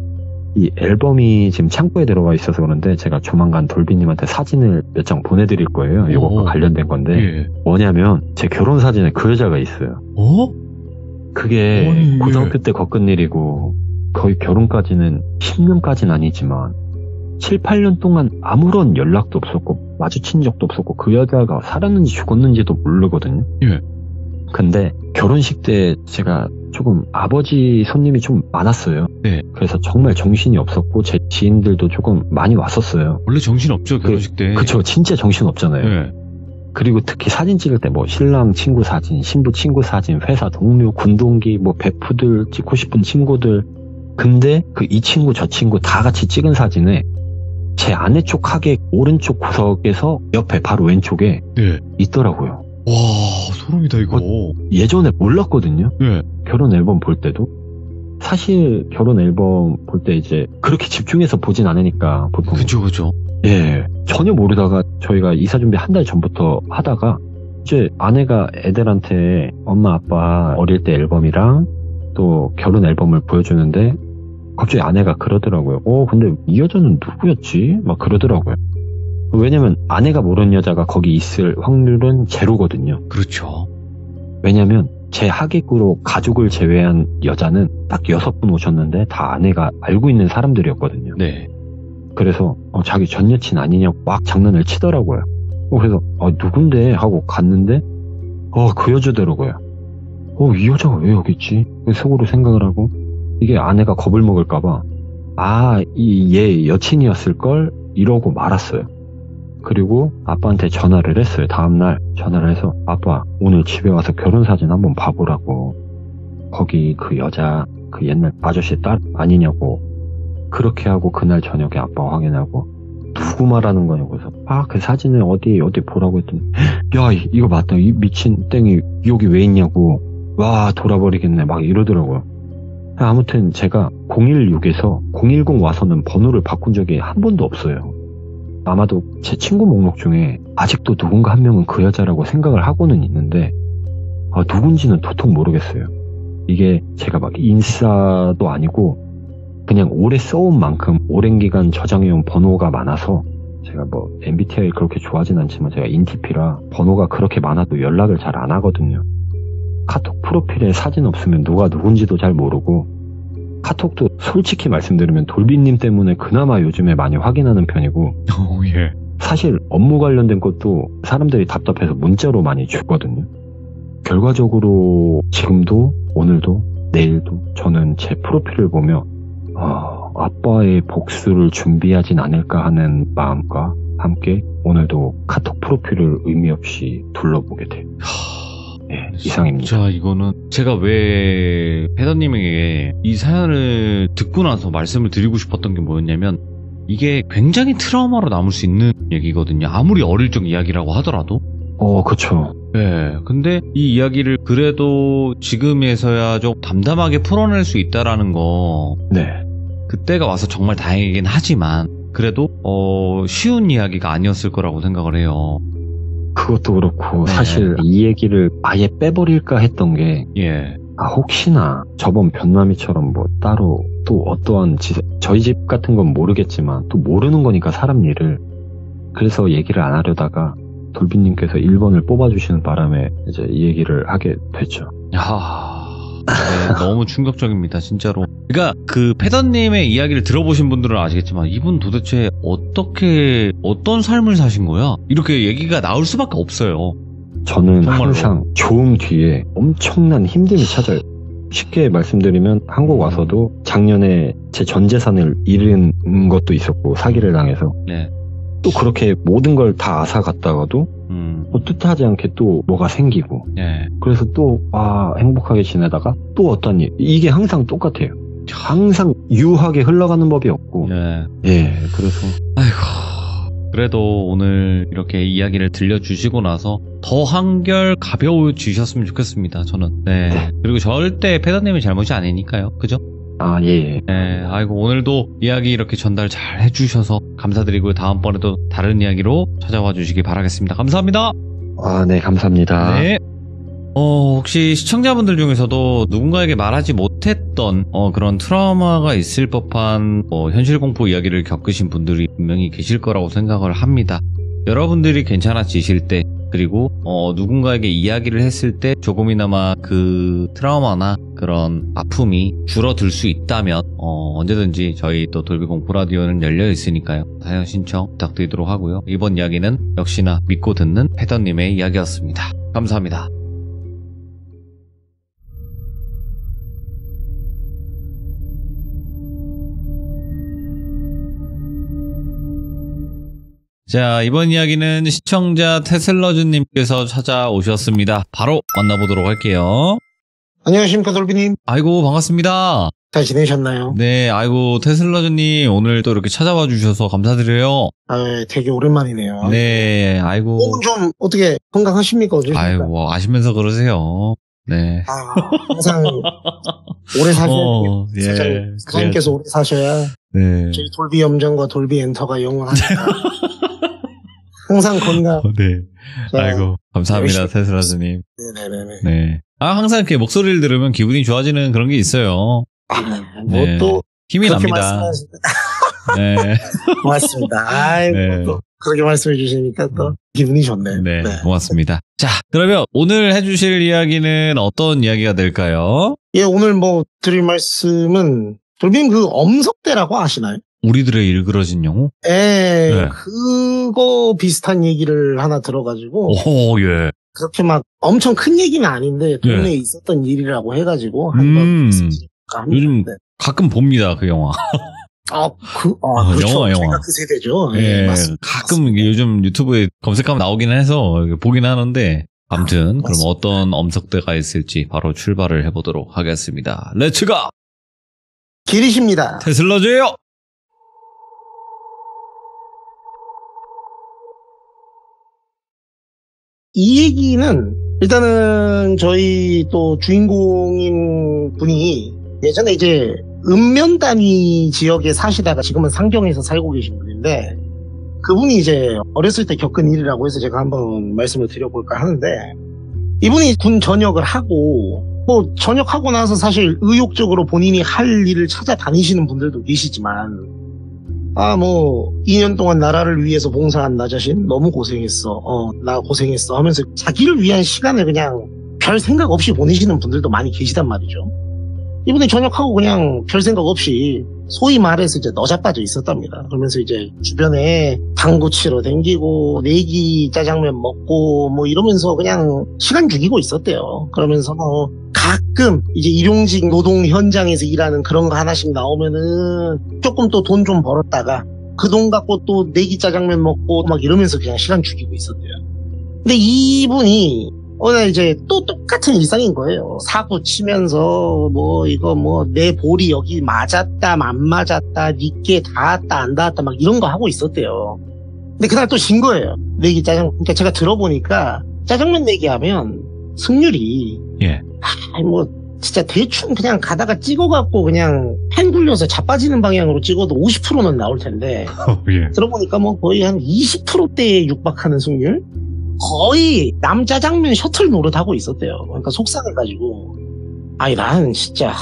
이 앨범이 지금 창고에 들어가 있어서 그런데 제가 조만간 돌비님한테 사진을 몇 장 보내드릴 거예요. 이거과 관련된 건데, 예. 뭐냐면 제 결혼 사진에 그 여자가 있어요. 그게 고등학교 때 겪은 일이고 거의 결혼까지는 10년까지는 아니지만 7, 8년 동안 아무런 연락도 없었고 마주친 적도 없었고 그 여자가 살았는지 죽었는지도 모르거든요. 예. 근데 결혼식 때 제가 조금 아버지 손님이 좀 많았어요. 네. 그래서 정말 정신이 없었고 제 지인들도 조금 많이 왔었어요. 원래 정신 없죠, 결혼식 때. 그쵸, 진짜 정신 없잖아요. 네. 그리고 특히 사진 찍을 때 뭐 신랑 친구 사진, 신부 친구 사진, 회사 동료, 군동기, 뭐 베프들, 찍고 싶은 친구들. 근데 이 친구 저 친구 다 같이 찍은 사진에 제 아내 쪽 하객 오른쪽 구석에서 옆에 바로 왼쪽에 네. 있더라고요. 와, 소름이다 이거. 예전에 몰랐거든요. 네. 결혼 앨범 볼 때도. 사실 결혼 앨범 볼 때 이제 그렇게 집중해서 보진 않으니까 보통. 그죠. 예, 전혀 모르다가 저희가 이사 준비 한 달 전부터 하다가 이제 아내가 애들한테 엄마 아빠 어릴 때 앨범이랑 또 결혼 앨범을 보여주는데 갑자기 아내가 그러더라고요. 근데 이 여자는 누구였지? 막 그러더라고요. 왜냐면 아내가 모르는 여자가 거기 있을 확률은 제로거든요. 그렇죠. 왜냐면 제 하객으로 가족을 제외한 여자는 딱 6분 오셨는데 다 아내가 알고 있는 사람들이었거든요. 네. 그래서 자기 전 여친 아니냐고 막 장난을 치더라고요. 그래서 누군데 하고 갔는데 그 여자더라고요. 이 여자가 왜 여기 있지? 속으로 생각을 하고 이게 아내가 겁을 먹을까봐 얘 여친이었을걸? 이러고 말았어요. 그리고 아빠한테 전화를 했어요. 다음날 전화를 해서 아빠 오늘 집에 와서 결혼사진 한번 봐보라고. 거기 그 여자 그 옛날 아저씨 딸 아니냐고. 그렇게 하고 그날 저녁에 아빠 확인하고 누구 말하는 거냐고 해서 그 사진을 어디 보라고 했더니 야 이거 맞다. 이 미친 땡이 여기 왜 있냐고. 와 돌아버리겠네 막 이러더라고요. 아무튼 제가 016에서 010 와서는 번호를 바꾼 적이 한 번도 없어요. 아마도 제 친구 목록 중에 아직도 누군가 한 명은 그 여자라고 생각을 하고는 있는데 누군지는 도통 모르겠어요. 이게 제가 막 인싸도 아니고 그냥 오래 써온 만큼 오랜 기간 저장해온 번호가 많아서 제가 뭐 MBTI 그렇게 좋아하진 않지만 제가 인티피라 번호가 그렇게 많아도 연락을 잘 안 하거든요. 카톡 프로필에 사진 없으면 누가 누군지도 잘 모르고 카톡도 솔직히 말씀드리면 돌비님 때문에 그나마 요즘에 많이 확인하는 편이고 예. 사실 업무 관련된 것도 사람들이 답답해서 문자로 많이 주거든요. 결과적으로 지금도 오늘도 내일도 저는 제 프로필을 보며 아빠의 복수를 준비하진 않을까 하는 마음과 함께 오늘도 카톡 프로필을 의미 없이 둘러보게 돼요. 네, 이상입니다. 자, 이거는 제가 왜 패더님에게 이 사연을 듣고 나서 말씀을 드리고 싶었던 게 뭐였냐면 이게 굉장히 트라우마로 남을 수 있는 얘기거든요. 아무리 어릴 적 이야기라고 하더라도. 그쵸. 네. 근데 이 이야기를 그래도 지금에서야 좀 담담하게 풀어낼 수 있다라는 거. 네. 그때가 와서 정말 다행이긴 하지만 그래도 쉬운 이야기가 아니었을 거라고 생각을 해요. 그것도 그렇고 네. 사실 이 얘기를 아예 빼버릴까 했던 게 예. 혹시나 저번 변남이처럼 뭐 따로 또 어떠한 저희 집 같은 건 모르겠지만 또 모르는 거니까 사람 일을 그래서 얘기를 안 하려다가 돌비님께서 1번을 뽑아주시는 바람에 이제 이 얘기를 하게 됐죠. 네, 너무 충격적입니다, 진짜로. 그러니까 그 패더님의 이야기를 들어보신 분들은 아시겠지만 이분 도대체 어떤 삶을 사신 거야? 이렇게 얘기가 나올 수밖에 없어요. 저는 정말로. 항상 좋음 뒤에 엄청난 힘듦이 찾아요. 쉽게 말씀드리면 한국 와서도 작년에 제 전 재산을 잃은 것도 있었고 사기를 당해서 네. 또 그렇게 모든 걸 다 앗아갔다가도 뜻하지 않게 또 뭐가 생기고 예. 그래서 또 행복하게 지내다가 또 어떤 일 이게 항상 똑같아요. 항상 유하게 흘러가는 법이 없고 예. 그래서 아이고 그래도 오늘 이렇게 이야기를 들려주시고 나서 더 한결 가벼워지셨으면 좋겠습니다. 저는 네. 그리고 절대 패더님의 잘못이 아니니까요. 그죠? 예. 네, 아이고 오늘도 이야기 이렇게 전달 잘 해주셔서 감사드리고요. 다음번에도 다른 이야기로 찾아와 주시기 바라겠습니다. 감사합니다. 네, 감사합니다. 네. 혹시 시청자분들 중에서도 누군가에게 말하지 못했던 그런 트라우마가 있을 법한 현실 공포 이야기를 겪으신 분들이 분명히 계실 거라고 생각을 합니다. 여러분들이 괜찮아지실 때 그리고 누군가에게 이야기를 했을 때 조금이나마 그 트라우마나 그런 아픔이 줄어들 수 있다면 언제든지 저희 또 돌비 공포 라디오는 열려 있으니까요. 사연 신청 부탁드리도록 하고요. 이번 이야기는 역시나 믿고 듣는 패더님의 이야기였습니다. 감사합니다. 자, 이번 이야기는 시청자 테슬러즈님께서 찾아오셨습니다. 바로 만나보도록 할게요. 안녕하십니까, 돌비님. 아이고, 반갑습니다. 잘 지내셨나요? 네, 아이고, 테슬러즈님 오늘 또 이렇게 찾아와 주셔서 감사드려요. 되게 오랜만이네요. 네, 아이고. 몸은 좀 어떻게 건강하십니까? 어떠십니까? 아이고, 아시면서 그러세요. 네. 항상 오래 사셔야 예. 사장님께서 오래 사셔야 네. 저희 돌비 염정과 돌비 엔터가 영원하니까. 항상 건강. 네. 자, 아이고, 감사합니다, 테슬러즈님. 네네네. 네. 항상 이렇게 목소리를 들으면 기분이 좋아지는 그런 게 있어요. 네. 또 힘이 그렇게 납니다. 말씀하시니까. 네. 고맙습니다. 아이고, 네. 또 그렇게 말씀해 주시니까 또 기분이 좋네요. 네, 고맙습니다. 자, 그러면 오늘 해주실 이야기는 어떤 이야기가 될까요? 예, 오늘 드릴 말씀은 돌비님 그 엄석대라고 아시나요? 우리들의 일그러진 영웅? 네. 그거 비슷한 얘기를 하나 들어가지고. 오, 예. 그렇게 막 엄청 큰 얘기는 아닌데, 동네에 있었던 일이라고 해가지고, 한번 요즘 가끔 봅니다, 그 영화. 그렇죠. 영화. 제가 그 세대죠. 예, 맞습니다. 가끔 맞습니다. 요즘 유튜브에 검색하면 나오긴 해서 보긴 하는데, 아무튼, 그럼 어떤 엄석대가 있을지 바로 출발을 해보도록 하겠습니다. 렛츠가! 길이십니다. 테슬러즈예요! 이 얘기는 일단은 저희 또 주인공인 분이 예전에 이제 읍면단위 지역에 사시다가 지금은 상경에서 살고 계신 분인데 그분이 이제 어렸을 때 겪은 일이라고 해서 제가 한번 말씀을 드려볼까 하는데 이분이 군 전역을 하고 전역하고 나서 사실 의욕적으로 본인이 할 일을 찾아다니시는 분들도 계시지만 2년 동안 나라를 위해서 봉사한 나 자신 너무 고생했어. 나 고생했어 하면서 자기를 위한 시간을 그냥 별 생각 없이 보내시는 분들도 많이 계시단 말이죠. 이분이 전역하고 그냥 별 생각 없이 소위 말해서 이제 너자빠져 있었답니다. 그러면서 이제 주변에 당구 치러 댕기고 내기 짜장면 먹고 이러면서 그냥 시간 죽이고 있었대요. 그러면서 가끔 이제 일용직 노동 현장에서 일하는 그런 거 하나씩 나오면은 조금 또 돈 좀 벌었다가 그 돈 갖고 또 내기 짜장면 먹고 막 이러면서 그냥 시간 죽이고 있었대요. 근데 이분이 이제 또 똑같은 일상인 거예요. 사고 치면서 내 볼이 여기 맞았다 안 맞았다 니께 닿았다 안 닿았다 막 이런 거 하고 있었대요. 근데 그날 또 진 거예요. 내기 짜장면. 그러니까 제가 들어보니까 짜장면 내기 하면 승률이 진짜 대충 그냥 가다가 찍어갖고 그냥 펜 굴려서 자빠지는 방향으로 찍어도 50%는 나올 텐데 들어보니까 거의 한 20%대에 육박하는 승률? 거의 남짜장면 셔틀 노릇하고 있었대요. 그러니까 속상해가지고 나는 진짜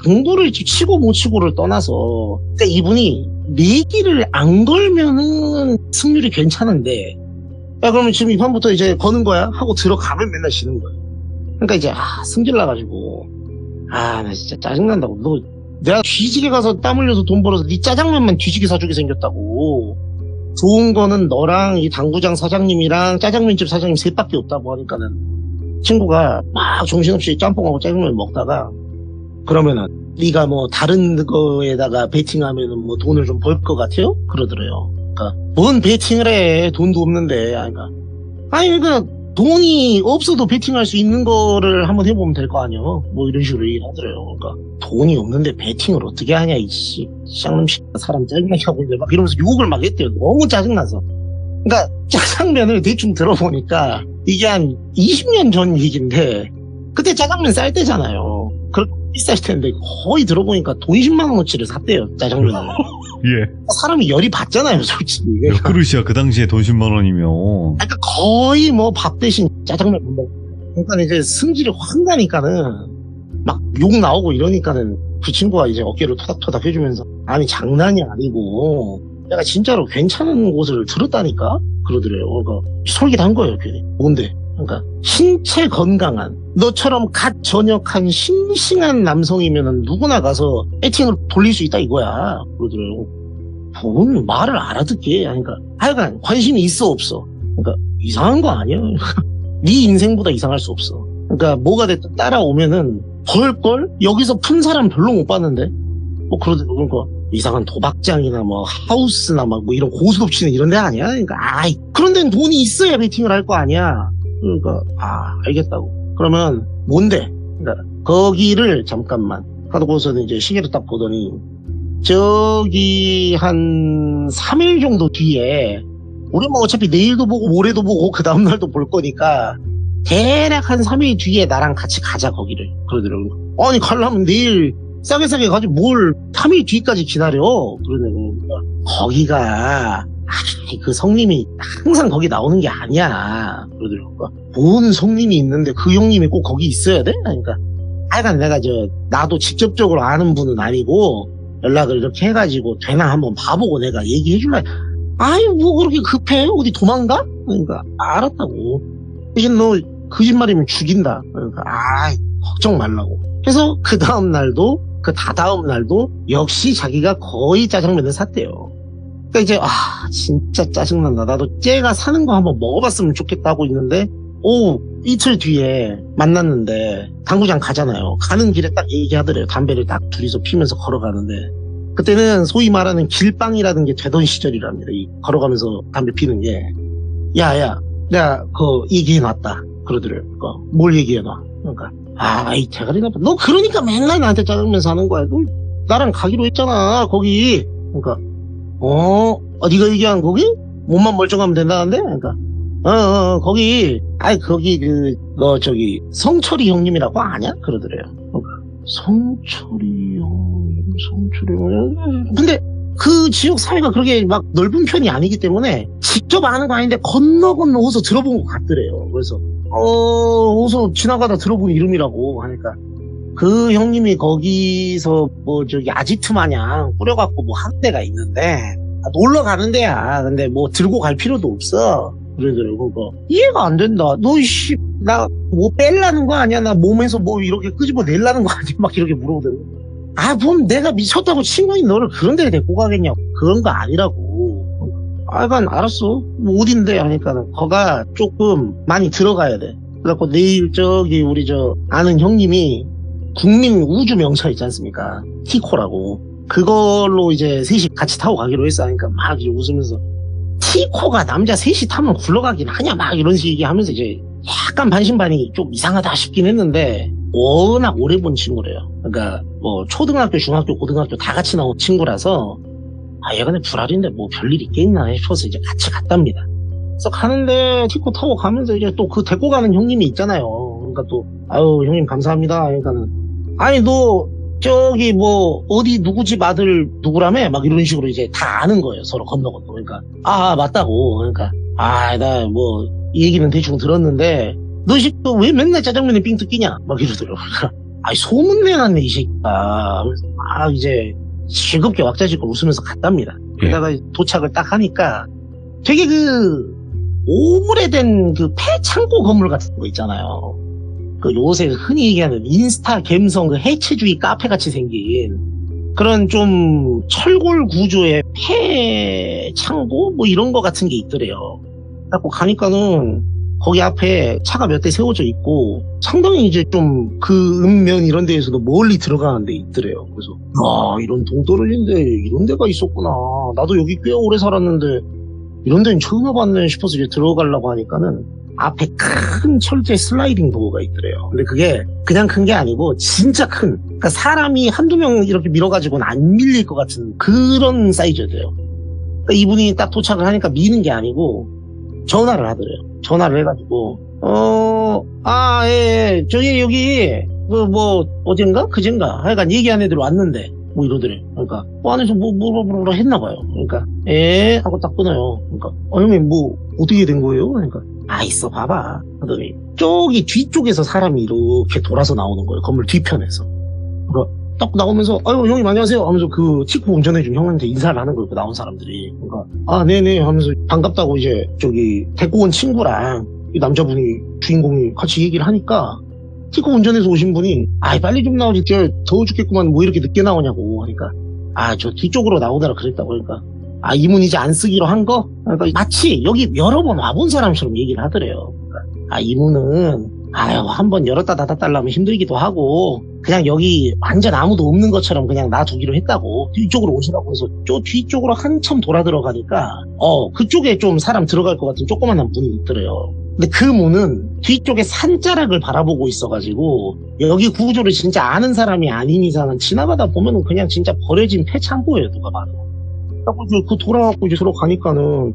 당구를 치고 못 치고를 떠나서 그러니까 이분이 내기를 안 걸면은 승률이 괜찮은데 그러면 지금 이 판부터 이제 거는 거야 하고 들어가면 맨날 지는 거야. 그러니까 이제 승질 나가지고 나 진짜 짜증난다고. 내가 뒤지게 가서 땀 흘려서 돈 벌어서 네 짜장면만 뒤지게 사주게 생겼다고. 좋은 거는 너랑 이 당구장 사장님이랑 짜장면집 사장님 셋밖에 없다고 하니까는 친구가 막 정신없이 짬뽕하고 짜장면 먹다가 그러면은 네가 다른 거에다가 베팅하면은 돈을 좀 벌 것 같아요? 그러더래요. 그러니까 뭔 베팅을 해? 돈도 없는데. 그러니까 아니, 그러니까 돈이 없어도 베팅할 수 있는 거를 한번 해보면 될 거 아니에요. 뭐 이런 식으로 얘기를 하더래요. 그러니까 돈이 없는데 베팅을 어떻게 하냐, 이씨. 쌍놈 사람 짜증나게 하고 있네. 막 이러면서 욕을 막 했대요. 너무 짜증나서. 그러니까 짜장면을 대충 들어보니까 이게 한 20년 전 얘기인데 그때 짜장면 쌀 때잖아요. 그렇게 비쌌을 텐데 거의 들어보니까 돈 10만 원어치를 샀대요, 짜장면을. 예. 사람이 열이 받잖아요, 솔직히. 몇 그릇이야, 그 당시에 돈 10만 원이면. 그러니까 거의 뭐 밥 대신 짜장면 먹고. 그러니까 이제 승질이 확 나니까는 막 욕 나오고 이러니까는 그 친구가 이제 어깨를 토닥토닥 해주면서 아니 장난이 아니고 내가 진짜로 괜찮은 곳을 들었다니까 그러더래요. 그러니까 솔깃한 거예요, 괜히. 뭔데? 그러니까 신체 건강한 너처럼 갓 전역한 싱싱한 남성이면은 누구나 가서 배팅을 돌릴 수 있다 이거야 그러더래요. 뭔 말을 알아듣게 그러니까 하여간 관심이 있어 없어. 그러니까 이상한 거 아니야. 네 인생보다 이상할 수 없어. 그러니까 뭐가 됐든 따라오면은 벌걸 여기서 푼 사람 별로 못 봤는데 뭐 그러더라고. 그러니까 이상한 도박장이나 뭐 하우스나 막 뭐 이런 고스톱치는 이런 데 아니야. 그러니까 아이 그런 데는 돈이 있어야 베팅을 할 거 아니야. 그러니까 알겠다고. 그러면 뭔데? 그러니까 거기를 잠깐만 하고서는 이제 시계를 딱 보더니 저기 한 3일 정도 뒤에 우리 뭐 어차피 내일도 보고 모레도 보고 그 다음날도 볼 거니까 대략 한 3일 뒤에 나랑 같이 가자 거기를 그러더라고요. 아니 가려면 내일 싸게 가지 뭘 3일 뒤까지 기다려. 그러더라고요. 거기가 그 성님이 항상 거기 나오는 게 아니야. 그러더라고요. 뭔 성님이 있는데 그 형님이 꼭 거기 있어야 돼? 그러니까 하여간 내가 나도 직접적으로 아는 분은 아니고 연락을 이렇게 해가지고 되나 한번 봐보고 내가 얘기해줄래. 아이 뭐 그렇게 급해? 어디 도망가? 그러니까 알았다고. 대신 너 거짓말이면 죽인다. 그러니까 걱정 말라고. 해서 그 다음날도 그 다다음 날도 역시 자기가 거의 짜장면을 샀대요. 그러니까 이제 진짜 짜증난다. 나도 쟤가 사는 거 한번 먹어봤으면 좋겠다 고 있는데 이틀 뒤에 만났는데 당구장 가잖아요. 가는 길에 딱 얘기하더래요. 담배를 딱 둘이서 피면서 걸어가는데 그때는 소위 말하는 길빵이라는 게 되던 시절이랍니다. 이 걸어가면서 담배 피는 게. 야야 내가 그 얘기해놨다 그러더래요. 그러니까 뭘 얘기해놔. 그러니까 이 대가리 나빠. 너 그러니까 맨날 나한테 짜장면 사는 거야. 너 나랑 가기로 했잖아 거기. 그러니까 네가 얘기한 거기? 몸만 멀쩡하면 된다는데? 그러니까 거기 거기 너 저기 성철이 형님이라고 아냐? 그러더래요. 그러니까 성철이 형님. 근데 그 지역 사회가 그렇게 막 넓은 편이 아니기 때문에 직접 아는 거 아닌데 건너서 들어본 것 같더래요. 그래서 어서 지나가다 들어본 이름이라고 하니까 그 형님이 거기서 뭐 저기 아지트 마냥 꾸려갖고 뭐 한 데가 있는데 놀러 가는 데야. 근데 뭐 들고 갈 필요도 없어. 그러더라고. 그거 이해가 안 된다. 너 나 뭐 뺄라는 거 아니야? 나 몸에서 뭐 이렇게 끄집어 내려는 거 아니야? 막 이렇게 물어보더라고. 그럼 내가 미쳤다고 친구인 너를 그런 데에 데리고 가겠냐고. 그런 거 아니라고. 그건 알았어. 뭐 어딘데 하니까는 거가 조금 많이 들어가야 돼. 그래갖고 내일 저기 우리 아는 형님이 국민 우주 명차 있지 않습니까? 티코라고. 그걸로 이제 셋이 같이 타고 가기로 했어. 하니까 막 이제 웃으면서 티코가 남자 셋이 타면 굴러가긴 하냐 막 이런 식으로 얘기하면서 이제 약간 반신반의 좀 이상하다 싶긴 했는데 워낙 오래 본 친구래요. 그러니까 뭐 초등학교, 중학교, 고등학교 다 같이 나온 친구라서 얘가 내 불알인데 뭐 별일 있겠나 싶어서 이제 같이 갔답니다. 그래서 가는데 티코 타고 가면서 이제 또 그 데리고 가는 형님이 있잖아요. 그러니까 또 형님 감사합니다. 그러니까는 너 저기 뭐 어디 누구 집 아들 누구라며 막 이런 식으로 이제 다 아는 거예요. 서로 건너. 그러니까 맞다고. 그러니까 나 뭐 이 얘기는 대충 들었는데 너 이 새끼 왜 맨날 짜장면에 삥 뜯기냐 막 이러더라고. 소문 내놨네 이 새끼가. 이제 즐겁게 왁자지껄 웃으면서 갔답니다. 그러다가 도착을 딱 하니까 되게 오래된 폐창고 건물 같은 거 있잖아요. 요새 흔히 얘기하는 인스타 갬성 해체주의 카페 같이 생긴 그런 좀 철골 구조의 폐창고 뭐 이런 거 같은 게 있더래요. 그래갖고 가니까는 거기 앞에 차가 몇 대 세워져 있고 상당히 이제 좀 그 읍면 이런 데에서도 멀리 들어가는 데 있더래요. 그래서 이런 동떨어진데 이런 데가 있었구나. 나도 여기 꽤 오래 살았는데 이런 데는 처음 와봤네 싶어서 이제 들어가려고 하니까는 앞에 큰 철제 슬라이딩 도어가 있더래요. 근데 그게 그냥 큰 게 아니고 진짜 큰, 그러니까 사람이 한두 명 이렇게 밀어가지고는 안 밀릴 것 같은 그런 사이즈였대요. 그러니까 이분이 딱 도착을 하니까 미는 게 아니고 전화를 하더래요. 전화를 해가지고 예, 저기 여기 어젠가 그젠가 하여간 얘기한 애들 왔는데 뭐 이러더래. 그러니까 안에서 뭐라 했나봐요. 그러니까 하고 딱 끊어요. 그러니까 형님 뭐 어떻게 된 거예요? 그러니까 있어 봐봐 하더니 저기 뒤쪽에서 사람이 이렇게 돌아서 나오는 거예요. 건물 뒤편에서. 그러니까 딱 나오면서 형님 안녕하세요 하면서 그 티코 운전해준 형한테 인사를 하는 거예요. 나온 사람들이. 그러니까 네네 하면서 반갑다고 이제 저기 데리고 온 친구랑 이 남자분이 주인공이 같이 얘기를 하니까 티코 운전해서 오신 분이 빨리 좀 나오지 저 더워 죽겠구만 뭐 이렇게 늦게 나오냐고 하니까 저 뒤쪽으로 나오더라 그랬다고. 그러니까 이문 이제 안 쓰기로 한 거? 그러니까 마치 여기 여러 번 와본 사람처럼 얘기를 하더래요. 그러니까 이문은 한번 열었다 닫았달라면 힘들기도 하고 그냥 여기 완전 아무도 없는 것처럼 그냥 놔두기로 했다고. 뒤쪽으로 오시라고 해서 저 뒤쪽으로 한참 돌아 들어가니까 그쪽에 좀 사람 들어갈 것 같은 조그만한 문이 있더래요. 근데 그 문은 뒤쪽에 산자락을 바라보고 있어가지고 여기 구조를 진짜 아는 사람이 아닌 이상은 지나가다 보면은 그냥 진짜 버려진 폐창고예요. 누가 봐도. 그 돌아가고 이제 들어가니까는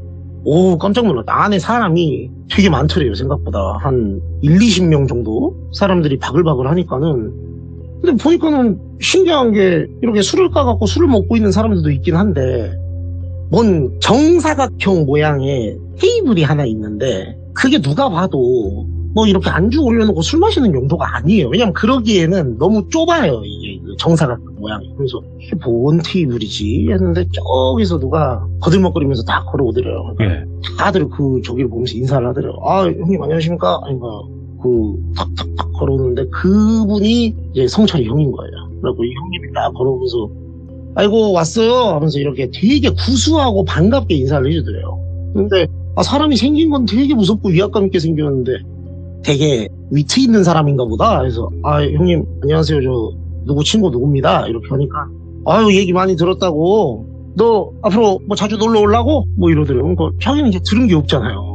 깜짝 놀랐다. 안에 사람이 되게 많더래요. 생각보다 한 20명 정도 사람들이 바글바글 하니까는. 근데 보니까는 신기한 게 이렇게 술을 까갖고 술을 먹고 있는 사람들도 있긴 한데 뭔 정사각형 모양의 테이블이 하나 있는데 그게 누가 봐도 뭐 이렇게 안주 올려놓고 술 마시는 용도가 아니에요. 왜냐면 그러기에는 너무 좁아요. 이게 정사각형 모양이. 그래서 이게 뭔 테이블이지 했는데 저기서 누가 거들먹거리면서 다 걸어오더래요. 그러니까 다들 저기를 보면서 인사를 하더래요. 형님 안녕하십니까? 아닌가 탁탁탁 걸어오는데 그분이 이제 성철이 형인 거예요. 그래서 이 형님이 딱 걸어오면서 아이고 왔어요 하면서 이렇게 되게 구수하고 반갑게 인사를 해주더래요. 근데 사람이 생긴 건 되게 무섭고 위압감 있게 생겼는데 되게 위트 있는 사람인가 보다. 그래서 형님 안녕하세요 저 누구 친구 누구입니다 이렇게 하니까 얘기 많이 들었다고 너 앞으로 뭐 자주 놀러 오려고 뭐 이러더래요. 그러니까 자기는 이제 들은 게 없잖아요.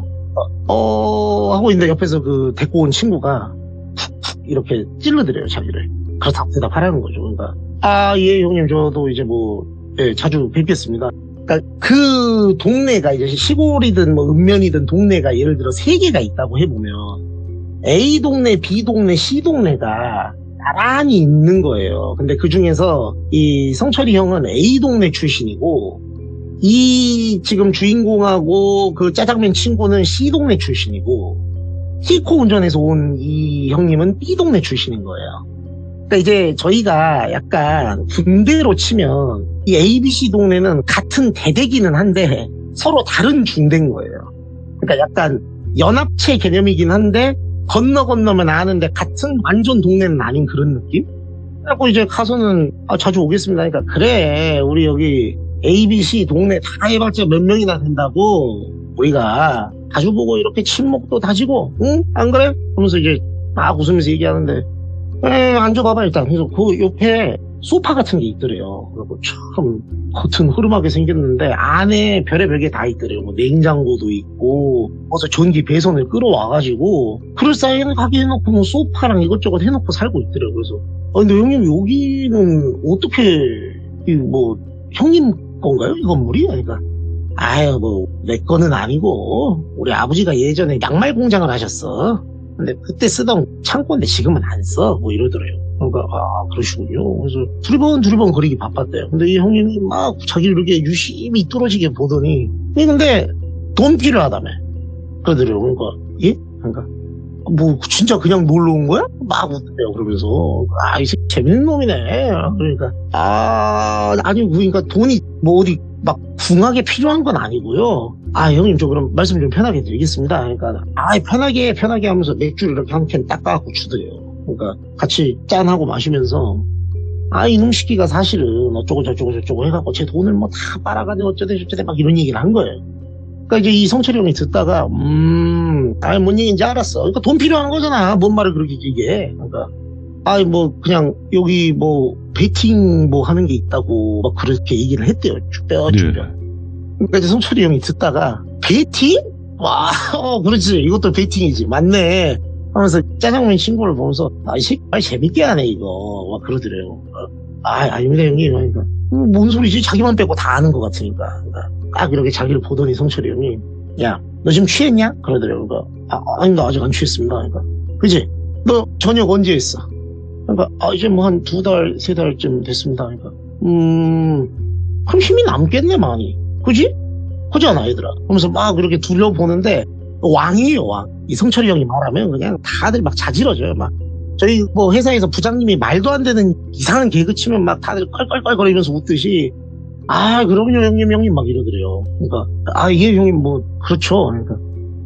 하고 있는데 옆에서 그 데리고 온 친구가 푹푹 이렇게 찔러드려요 자기를. 그렇다고 대답하라는 거죠. 그러니까 예 형님 저도 이제 자주 뵙겠습니다. 그러니까 그 동네가 이제 시골이든 뭐 읍면이든 동네가 예를 들어 3개가 있다고 해보면 A 동네, B 동네, C 동네가 나란히 있는 거예요. 근데 그 중에서 이 성철이 형은 A 동네 출신이고 이 지금 주인공하고 그 짜장면 친구는 C 동네 출신이고 티코 운전해서 온 이 형님은 B 동네 출신인 거예요. 그러니까 이제 저희가 약간 군대로 치면 이 ABC 동네는 같은 대대기는 한데 서로 다른 중대인 거예요. 그러니까 약간 연합체 개념이긴 한데 건너면 아는데 같은 완전 동네는 아닌 그런 느낌? 그래갖고 이제 가서는 자주 오겠습니다. 그러니까 그래 우리 여기 ABC 동네 다 해봤자 몇 명이나 된다고 우리가 자주 보고 이렇게 친목도 다지고 응? 안 그래? 하면서 이제 막 웃으면서 얘기하는데 앉아봐봐 일단. 그래서 그 옆에 소파 같은 게 있더래요. 그리고 참 겉은 흐름하게 생겼는데 안에 별의별 게 다 있더래요. 뭐 냉장고도 있고 어서 전기 배선을 끌어와가지고 그럴싸하게 해놓고 뭐 소파랑 이것저것 해놓고 살고 있더래요. 그래서 근데 형님 여기는 어떻게 형님 건가요? 이 건물이? 그러니까 내 거는 아니고 우리 아버지가 예전에 양말 공장을 하셨어. 근데 그때 쓰던 창고인데 지금은 안 써. 뭐 이러더래요. 그러니까 그러시군요. 그래서 두리번 거리기 바빴대요. 근데 이 형님이 막 자기를 이렇게 유심히 뚫어지게 보더니 근데 돈 필요하다며 그러더래요. 그러니까 예? 그러니까 뭐 진짜 그냥 놀러 온 거야? 막 웃대요. 그러면서 이 새끼 재밌는 놈이네. 그러니까 아니 그러니까 돈이 뭐 어디 막 궁하게 필요한 건 아니고요. 형님 저 그럼 말씀 좀 편하게 드리겠습니다. 그러니까 편하게 하면서 맥주를 이렇게 한 캔 딱 까갖고 주더래요. 그러니까 같이 짠하고 마시면서 이놈 새끼가 사실은 어쩌고 저쩌고 해갖고 제 돈을 뭐 다 빨아가네 어쩌대 막 이런 얘기를 한 거예요. 그러니까 이제 이 성철이 형이 듣다가 뭔 얘기인지 알았어. 그러니까 돈 필요한 거잖아. 뭔 말을 그렇게 길게. 그러니까 그냥 여기 베팅 하는 게 있다고 막 그렇게 얘기를 했대요. 쭈뼛. 그러니까 이제 성철이 형이 듣다가 베팅? 와, 그렇지. 이것도 베이팅이지. 맞네. 하면서 짜장면 친구를 보면서, 이 새끼 말 재밌게 하네, 이거. 막 그러더래요. 아닙니다, 형님. 그러니까. 뭔 소리지? 자기만 빼고 다 아는 것 같으니까. 그러니까 딱 이렇게 자기를 보더니 성철이 형이, 야, 너 지금 취했냐? 그러더래요. 그러니까, 아닙니다. 아직 안 취했습니다. 그러니까, 그지? 너 저녁 언제 했어? 그러니까, 이제 뭐 한 2달, 3달쯤 됐습니다. 그러니까, 그럼 힘이 남겠네, 많이. 그지? 그잖아, 얘들아. 그러면서 막 그렇게 둘러보는데, 왕이에요, 왕. 이 성철이 형이 말하면 그냥 다들 막 자지러져요, 막. 저희 뭐 회사에서 부장님이 말도 안 되는 이상한 개그 치면 막 다들 껄껄껄거리면서 웃듯이, 그럼요, 형님 막 이러더래요. 그러니까, 예, 형님 뭐, 그렇죠. 그러니까,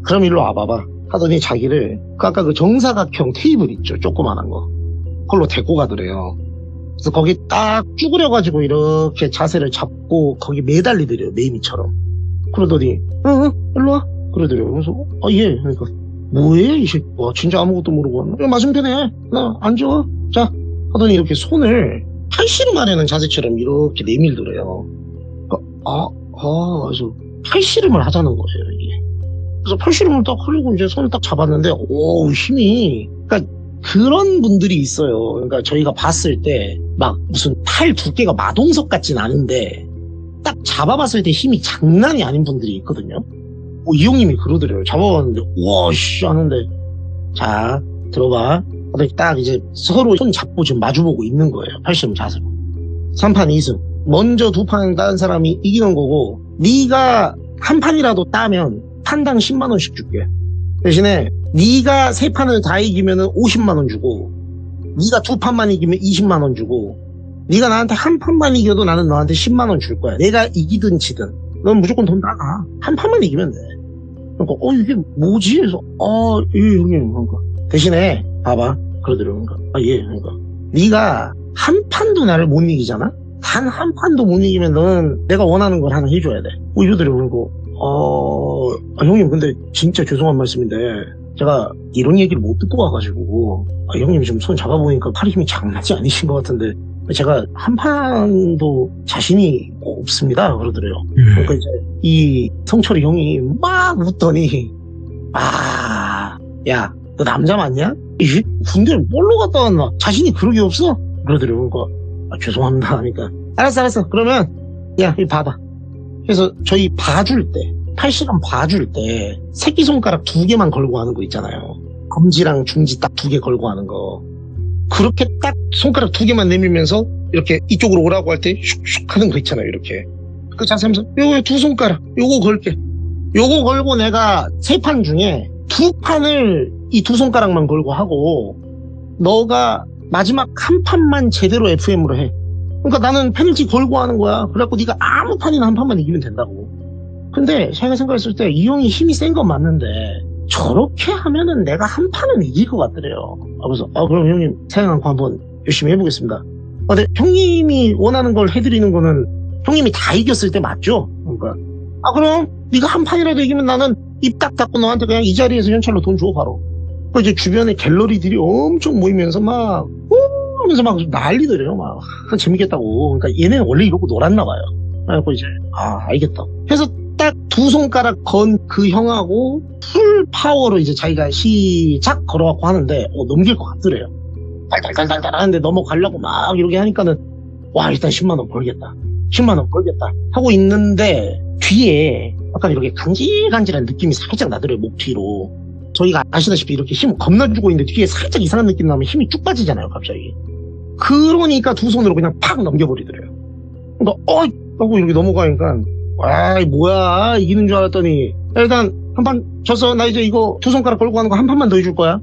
그럼 일로 와봐봐. 하더니 자기를, 아까 그 정사각형 테이블 있죠, 조그만한 거. 그걸로 데리고 가더래요. 그래서 거기 딱 쭈그려가지고 이렇게 자세를 잡고 거기 매달리더래요, 매미처럼. 그러더니, 일로 와. 그러더래요. 그래서, 예. 그러니까, 뭐해, 이 새끼. 와, 진짜 아무것도 모르고 왔나? 맞으면 되네. 나, 앉아. 자. 하더니 이렇게 손을 팔씨름 하려는 자세처럼 이렇게 내밀더래요. 그래서 팔씨름을 하자는 거예요, 이게. 그래서 팔씨름을 딱 하려고 이제 손을 딱 잡았는데, 힘이. 그러니까 그런 분들이 있어요. 그러니까 저희가 봤을 때, 막 무슨 팔 두께가 마동석 같진 않은데, 딱 잡아봤을 때 힘이 장난이 아닌 분들이 있거든요. 이 형님이 그러더래요. 잡아봤는데, 우와, 씨, 하는데, 자, 들어봐. 딱 이제 서로 손 잡고 지금 마주보고 있는 거예요. 팔씨름 자세로. 3판 2승. 먼저 2판 따는 사람이 이기는 거고, 네가 한 판이라도 따면 판당 10만원씩 줄게. 대신에, 네가 3판을 다 이기면은 50만원 주고, 네가 2판만 이기면 20만원 주고, 네가 나한테 한 판만 이겨도 나는 너한테 10만원 줄 거야. 내가 이기든 지든. 넌 무조건 돈 나가. 한 판만 이기면 돼. 그러니까, 이게 뭐지? 그래서, 예, 형님. 그러니까. 대신에, 봐봐. 그러더라고요. 그러니까, 예. 그러니까. 네가 한 판도 나를 못 이기잖아? 단 한 판도 못 이기면 너는 내가 원하는 걸 하나 해줘야 돼. 이러더라고요. 형님, 근데 진짜 죄송한 말씀인데, 제가 이런 얘기를 못 듣고 와가지고, 형님 지금 손 잡아보니까 팔 힘이 장난이 아니신 것 같은데, 제가 한 판도 자신이 없습니다. 그러더래요. 그러니까 이제 이 성철이 형이 막 웃더니, 야, 너 남자 맞냐? 군대를 뭘로 갔다 왔나? 자신이 그러게 없어? 그러더래요. 그러니까, 죄송합니다. 하니까, 알았어. 그러면, 야, 이거 봐봐. 그래서 저희 봐줄 때, 팔씨름 봐줄 때, 새끼손가락 2개만 걸고 하는 거 있잖아요. 검지랑 중지 딱 2개 걸고 하는 거. 그렇게 딱 손가락 2개만 내밀면서 이렇게 이쪽으로 오라고 할 때 슉슉 하는 거 있잖아요. 이렇게 그 자세하면서 요거 2손가락 요거 걸게. 요거 걸고 내가 3판 중에 2판을 이 2손가락만 걸고 하고, 너가 마지막 한 판만 제대로 FM으로 해. 그러니까 나는 페널티 걸고 하는 거야. 그래갖고 네가 아무 판이나 한 판만 이기면 된다고. 근데 제가 생각했을 때 이 형이 힘이 센 건 맞는데, 저렇게 하면은 내가 한 판은 이길 것 같더래요. 그래서 그럼 형님 생각 않고 한번 열심히 해보겠습니다. 근데 형님이 원하는 걸 해드리는 거는 형님이 다 이겼을 때 맞죠? 그러니까 그럼 네가 한 판이라도 이기면 나는 입 딱 닫고 너한테 그냥 이 자리에서 현찰로 돈 줘 바로. 이제 주변에 갤러리들이 엄청 모이면서 막 하면서 막 난리더래요. 막 재밌겠다고. 그러니까 얘네는 원래 이러고 놀았나 봐요. 그래갖고 이제 알겠다. 그래서 딱 2손가락 건 그 형하고 풀 파워로 이제 자기가 시작 걸어갖고 하는데 넘길 것 같더래요. 달달달달 하는데 넘어가려고 막 이렇게 하니까는 일단 10만원 벌겠다. 10만원 벌겠다 하고 있는데 뒤에 약간 이렇게 간질간질한 느낌이 살짝 나더래요. 목 뒤로. 저희가 아시다시피 이렇게 힘 겁나 주고 있는데 뒤에 살짝 이상한 느낌 나면 힘이 쭉 빠지잖아요, 갑자기. 그러니까 2손으로 그냥 팍 넘겨버리더래요. 그러니까 하고 이렇게 넘어가니까 뭐야, 이기는 줄 알았더니, 일단 한 판 졌어. 나 이제 이거 2손가락 걸고 하는 거 한 판만 더 해줄 거야.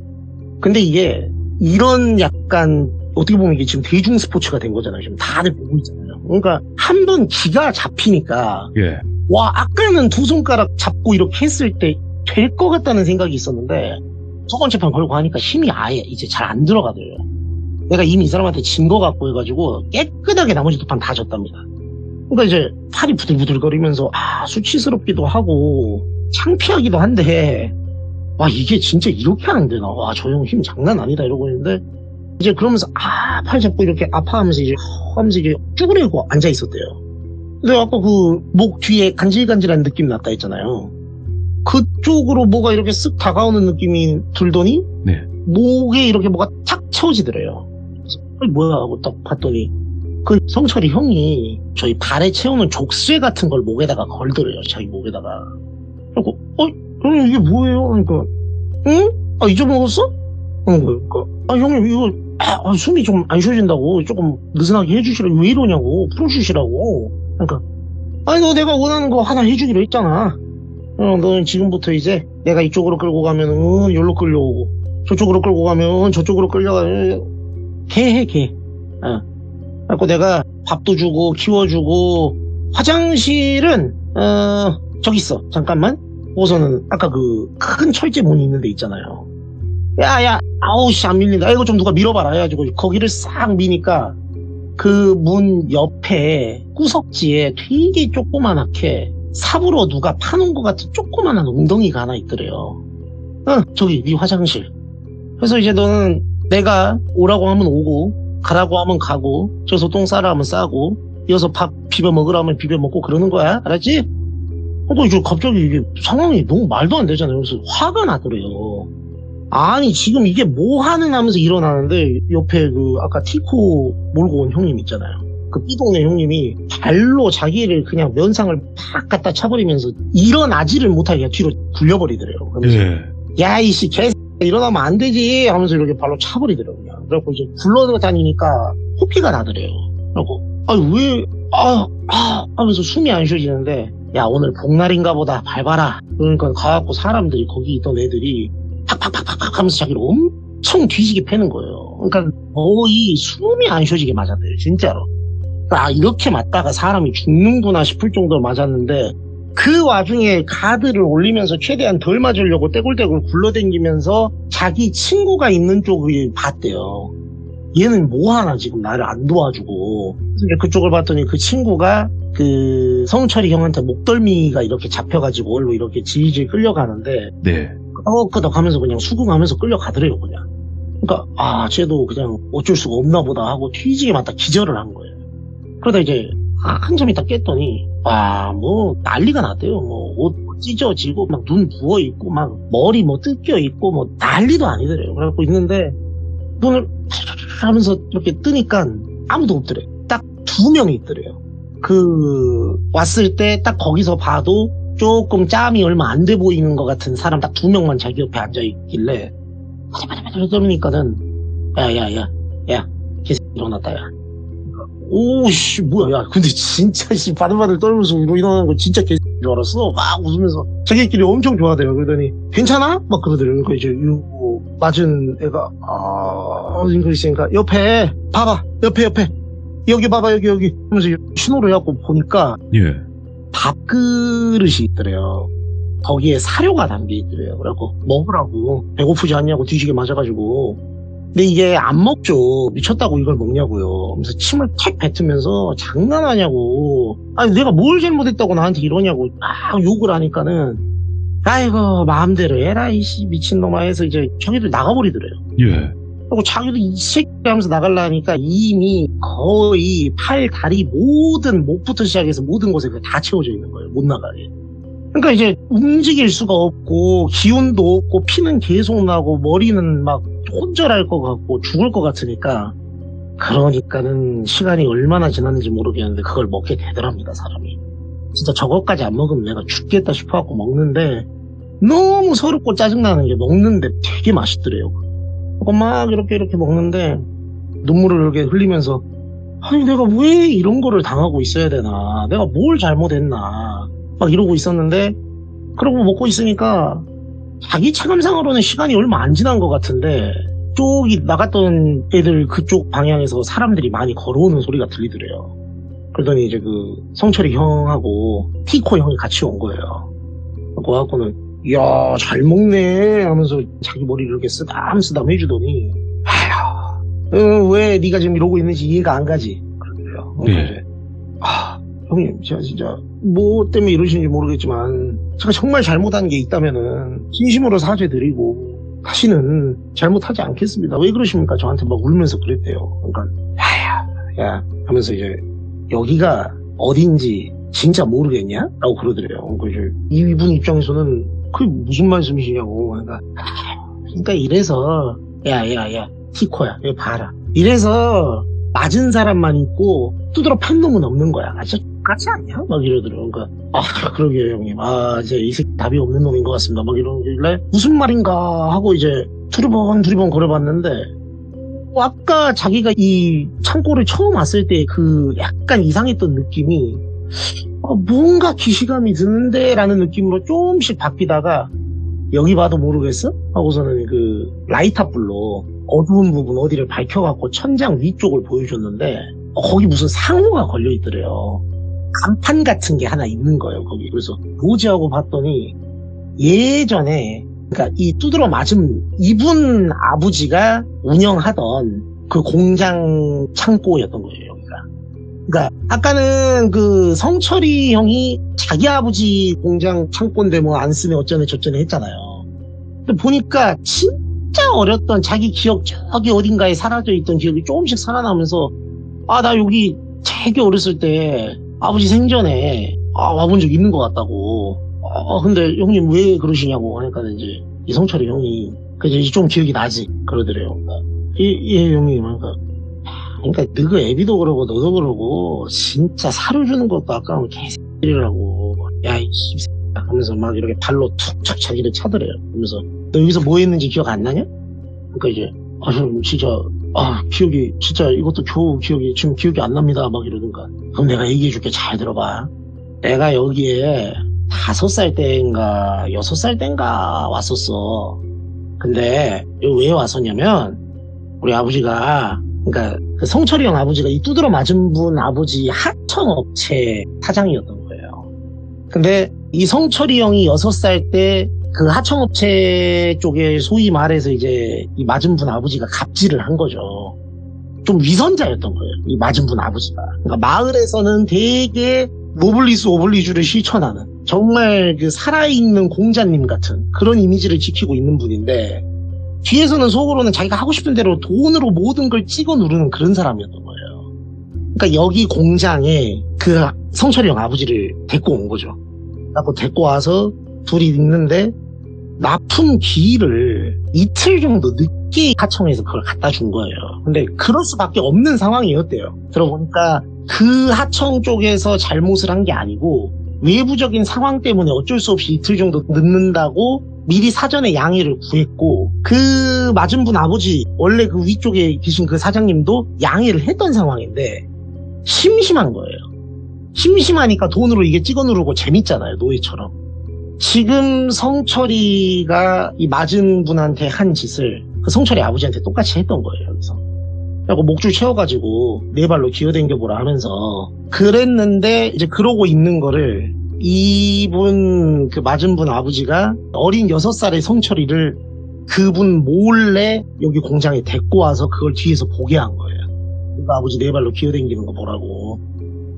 근데 이게 이런 약간 어떻게 보면 이게 지금 대중 스포츠가 된 거잖아요. 지금 다들 보고 있잖아요. 그러니까 한 번 기가 잡히니까, 아까는 2손가락 잡고 이렇게 했을 때 될 것 같다는 생각이 있었는데, 2번째 판 걸고 하니까 힘이 아예 이제 잘 안 들어가더래요. 내가 이미 이 사람한테 진 거 같고 해가지고 깨끗하게 나머지 2판 다 졌답니다. 그러니까 이제 팔이 부들부들거리면서 수치스럽기도 하고 창피하기도 한데, 이게 진짜 이렇게 하는 데나, 저 형 힘 장난 아니다 이러고 있는데, 이제 그러면서 팔 잡고 이렇게 아파하면서 이제 하면서 이제 쭈그리고 앉아 있었대요. 근데 아까 그 목 뒤에 간질간질한 느낌 났다 했잖아요. 그쪽으로 뭐가 이렇게 쓱 다가오는 느낌이 들더니 네. 목에 이렇게 뭐가 탁 채워지더래요. 그래서 뭐야 하고 딱 봤더니 그 성철이 형이 저희 발에 채우는 족쇄 같은 걸 목에다가 걸더래요. 자기 목에다가. 그리고 형님 이게 뭐예요? 그러니까 응? 잊어먹었어? 그러니까 형님 이거 숨이 좀 안 쉬어진다고 조금 느슨하게 해주시라고. 왜 이러냐고 풀어주시라고. 그러니까 너 내가 원하는 거 하나 해주기로 했잖아. 너는 지금부터 이제 내가 이쪽으로 끌고 가면은 여기로 끌려오고 저쪽으로 끌고 가면 저쪽으로 끌려가요. 개. 그래갖고 내가 밥도 주고 키워주고 화장실은 저기 있어. 잠깐만. 우선은 아까 그 큰 철제 문이 있는 데 있잖아요. 야 아우씨 안 밀린다. 이거 좀 누가 밀어봐라 해가지고 거기를 싹 미니까 그 문 옆에 구석지에 되게 조그만하게 삽으로 누가 파는 것 같은 조그만한 웅덩이가 하나 있더래요. 저기 네 화장실. 그래서 이제 너는 내가 오라고 하면 오고 가라고 하면 가고 저기서 똥 싸라 하면 싸고 이어서 밥 비벼 먹으라 하면 비벼 먹고 그러는 거야. 알았지? 이제 갑자기 이게 상황이 너무 말도 안 되잖아요. 그래서 화가 나더래요. 아니 지금 이게 뭐 하는 하면서 일어나는데 옆에 그 아까 티코 몰고 온 형님 있잖아요. 그 삐동네 형님이 발로 자기를 그냥 면상을 팍 갖다 차버리면서 일어나지를 못하게 뒤로 굴려버리더래요. 그러면서 야 이씨 개 일어나면 안 되지 하면서 이렇게 발로 차버리더래요. 그냥. 그래갖고 이제 굴러다니니까 호피가 나더래요. 그래갖고 왜 하면서 숨이 안 쉬어지는데 야 오늘 복날인가 보다 밟아라. 그러니까 가갖고 사람들이 거기 있던 애들이 팍팍팍팍 하면서 자기를 엄청 뒤지게 패는 거예요. 그러니까 거의 숨이 안 쉬어지게 맞았대요. 진짜로. 이렇게 맞다가 사람이 죽는구나 싶을 정도로 맞았는데 그 와중에 가드를 올리면서 최대한 덜 맞으려고 떼굴떼굴 굴러다니면서 자기 친구가 있는 쪽을 봤대요. 얘는 뭐하나 지금 나를 안 도와주고. 그래서 그쪽을 봤더니 그 친구가 그 성철이 형한테 목덜미가 이렇게 잡혀가지고 얼로 이렇게 질질 끌려가는데 네. 끄덕끄덕 하면서 그냥 수긍하면서 끌려가더래요. 그냥. 그러니까 쟤도 그냥 어쩔 수가 없나 보다 하고 뒤지게 맞다 기절을 한 거예요. 그러다 이제 한참 있다 깼더니 뭐 난리가 났대요. 뭐 옷 찢어지고 막 눈 부어있고 막 머리 뭐 뜯겨있고 뭐 난리도 아니더래요. 그래갖고 있는데 눈을 하면서 이렇게 뜨니까 아무도 없더래. 딱 2명이 있더래요. 그 왔을 때 딱 거기서 봐도 조금 짬이 얼마 안 돼 보이는 것 같은 사람 딱 2명만 자기 옆에 앉아있길래 바들바들 떨으니까는 야 개새끼 일어났다 야. 오씨 뭐야 야 근데 진짜 씨 바들바들 떨면서 일어나는 거 진짜 개새끼인 줄 알았어. 막 웃으면서 자기끼리 엄청 좋아하대요. 그러더니 괜찮아? 막 그러더래요. 그러니까 이제 맞은 애가 그러니까 옆에 봐봐 옆에 여기 봐봐 여기 하면서 신호를 해갖고 보니까 밥그릇이 있더래요. 거기에 사료가 담겨있더래요. 그래갖고 먹으라고 배고프지 않냐고 뒤지게 맞아가지고. 근데 이게 안 먹죠. 미쳤다고 이걸 먹냐고요. 그래서 침을 탁 뱉으면서 장난하냐고. 내가 뭘 잘못했다고 나한테 이러냐고 막 욕을 하니까는 아이고 마음대로 해라 이씨 미친놈아 해서 이제 자기들 나가버리더래요. 그리고 자기도 이 새끼 하면서 나가려니까 이미 거의 팔, 다리 모든 목부터 시작해서 모든 곳에 다 채워져 있는 거예요. 못 나가게. 그러니까 이제 움직일 수가 없고 기운도 없고 피는 계속 나고 머리는 막 혼절할 것 같고 죽을 것 같으니까 그러니까는 시간이 얼마나 지났는지 모르겠는데 그걸 먹게 되더랍니다. 사람이. 진짜 저것까지 안 먹으면 내가 죽겠다 싶어갖고 먹는데 너무 서럽고 짜증나는 게 먹는데 되게 맛있더래요. 막 이렇게 먹는데 눈물을 이렇게 흘리면서 아니 내가 왜 이런 거를 당하고 있어야 되나, 내가 뭘 잘못했나 막 이러고 있었는데, 그러고 먹고 있으니까 자기 체감상으로는 시간이 얼마 안 지난 것 같은데 쪽이 나갔던 애들 그쪽 방향에서 사람들이 많이 걸어오는 소리가 들리더래요. 그러더니 이제 그 성철이 형하고 티코 형이 같이 온 거예요. 그래갖고는 야 잘 먹네 하면서 자기 머리를 이렇게 쓰담쓰담 해주더니 왜 네가 지금 이러고 있는지 이해가 안 가지 그러더래요. 네. 형님 제가 진짜 뭐 때문에 이러시는지 모르겠지만 제가 정말 잘못한 게 있다면은 진심으로 사죄드리고 다시는 잘못하지 않겠습니다. 왜 그러십니까? 저한테 막 울면서 그랬대요. 그러니까 야 하면서 이제 여기가 어딘지 진짜 모르겠냐? 라고 그러더래요. 그러니까 이분 입장에서는 그게 무슨 말씀이시냐고. 그러니까 이래서 야 티코야 여기 봐라. 이래서 맞은 사람만 있고 두드러 판 놈은 없는 거야. 아, 진짜 같이 아니야? 막 이러더라고. 그러니까 그러게요 형님. 이제 이 새끼 답이 없는 놈인 것 같습니다. 막 이러길래 무슨 말인가 하고 이제 두리번 걸어봤는데 아까 자기가 이 창고를 처음 왔을 때 그 약간 이상했던 느낌이 뭔가 기시감이 드는데 라는 느낌으로 조금씩 바뀌다가 여기 봐도 모르겠어? 하고서는 그 라이터불로 어두운 부분 어디를 밝혀갖고 천장 위쪽을 보여줬는데 거기 무슨 상호가 걸려있더래요. 간판 같은 게 하나 있는 거예요 거기. 그래서 뭐지 하고 봤더니 예전에 그러니까 이 두드러 맞은 이분 아버지가 운영하던 그 공장 창고였던 거예요 여기가. 그러니까 아까는 그 성철이 형이 자기 아버지 공장 창고인데 뭐 안 쓰네 어쩌네 저쩌네 했잖아요. 근데 보니까 진짜 어렸던 자기 기억 저기 어딘가에 사라져 있던 기억이 조금씩 살아나면서 나 여기 되게 어렸을 때 아버지 생전에 와본 적 있는 것 같다고. 근데 형님 왜 그러시냐고 하니까 이제 이성철이 형이 이제 좀 기억이 나지 그러더래요. 예 형님. 그러니까 너가 애비도 그러고 너도 그러고 진짜 사료 주는 것도 아까운 개새끼라고. 야 이 씨X야 하면서 막 이렇게 발로 툭툭 자기를 차더래요. 그러면서 너 여기서 뭐 했는지 기억 안 나냐? 그러니까 이제 형 진짜 기억이 진짜 이것도 겨우 기억이 지금 기억이 안 납니다 막 이러던가. 그럼 내가 얘기해줄게 잘 들어봐. 내가 여기에 5살 때인가 6살 때인가 왔었어. 근데 여기 왜 왔었냐면 우리 아버지가 그러니까 그 성철이 형 아버지가 이 두드러 맞은 분 아버지 하청업체 사장이었던 거예요. 근데 이 성철이 형이 6살 때 그 하청업체 쪽에 소위 말해서 이제 이 맞은 분 아버지가 갑질을 한 거죠. 좀 위선자였던 거예요. 이 맞은 분 아버지가. 그러니까 마을에서는 되게 노블리스 오블리주를 실천하는 정말 그 살아있는 공자님 같은 그런 이미지를 지키고 있는 분인데 뒤에서는 속으로는 자기가 하고 싶은 대로 돈으로 모든 걸 찍어 누르는 그런 사람이었던 거예요. 그러니까 여기 공장에 그 성철이 형 아버지를 데리고 온 거죠. 데리고 와서 둘이 있는데 납품 기일을 이틀 정도 늦게 하청해서 그걸 갖다 준 거예요. 근데 그럴 수밖에 없는 상황이었대요. 들어보니까 그 하청 쪽에서 잘못을 한 게 아니고 외부적인 상황 때문에 어쩔 수 없이 이틀 정도 늦는다고 미리 사전에 양해를 구했고 그 맞은 분 아버지 원래 그 위쪽에 계신 그 사장님도 양해를 했던 상황인데 심심한 거예요. 심심하니까 돈으로 이게 찍어 누르고 재밌잖아요. 노예처럼. 지금 성철이가 이 맞은 분한테 한 짓을 그 성철이 아버지한테 똑같이 했던 거예요. 여기서. 그래서 목줄 채워가지고 네 발로 기어댕겨보라 하면서 그랬는데 이제 그러고 있는 거를 이분 그 맞은 분 아버지가 어린 6살의 성철이를 그분 몰래 여기 공장에 데리고 와서 그걸 뒤에서 보게 한 거예요. 그러니까 아버지 네 발로 기어댕기는 거 보라고.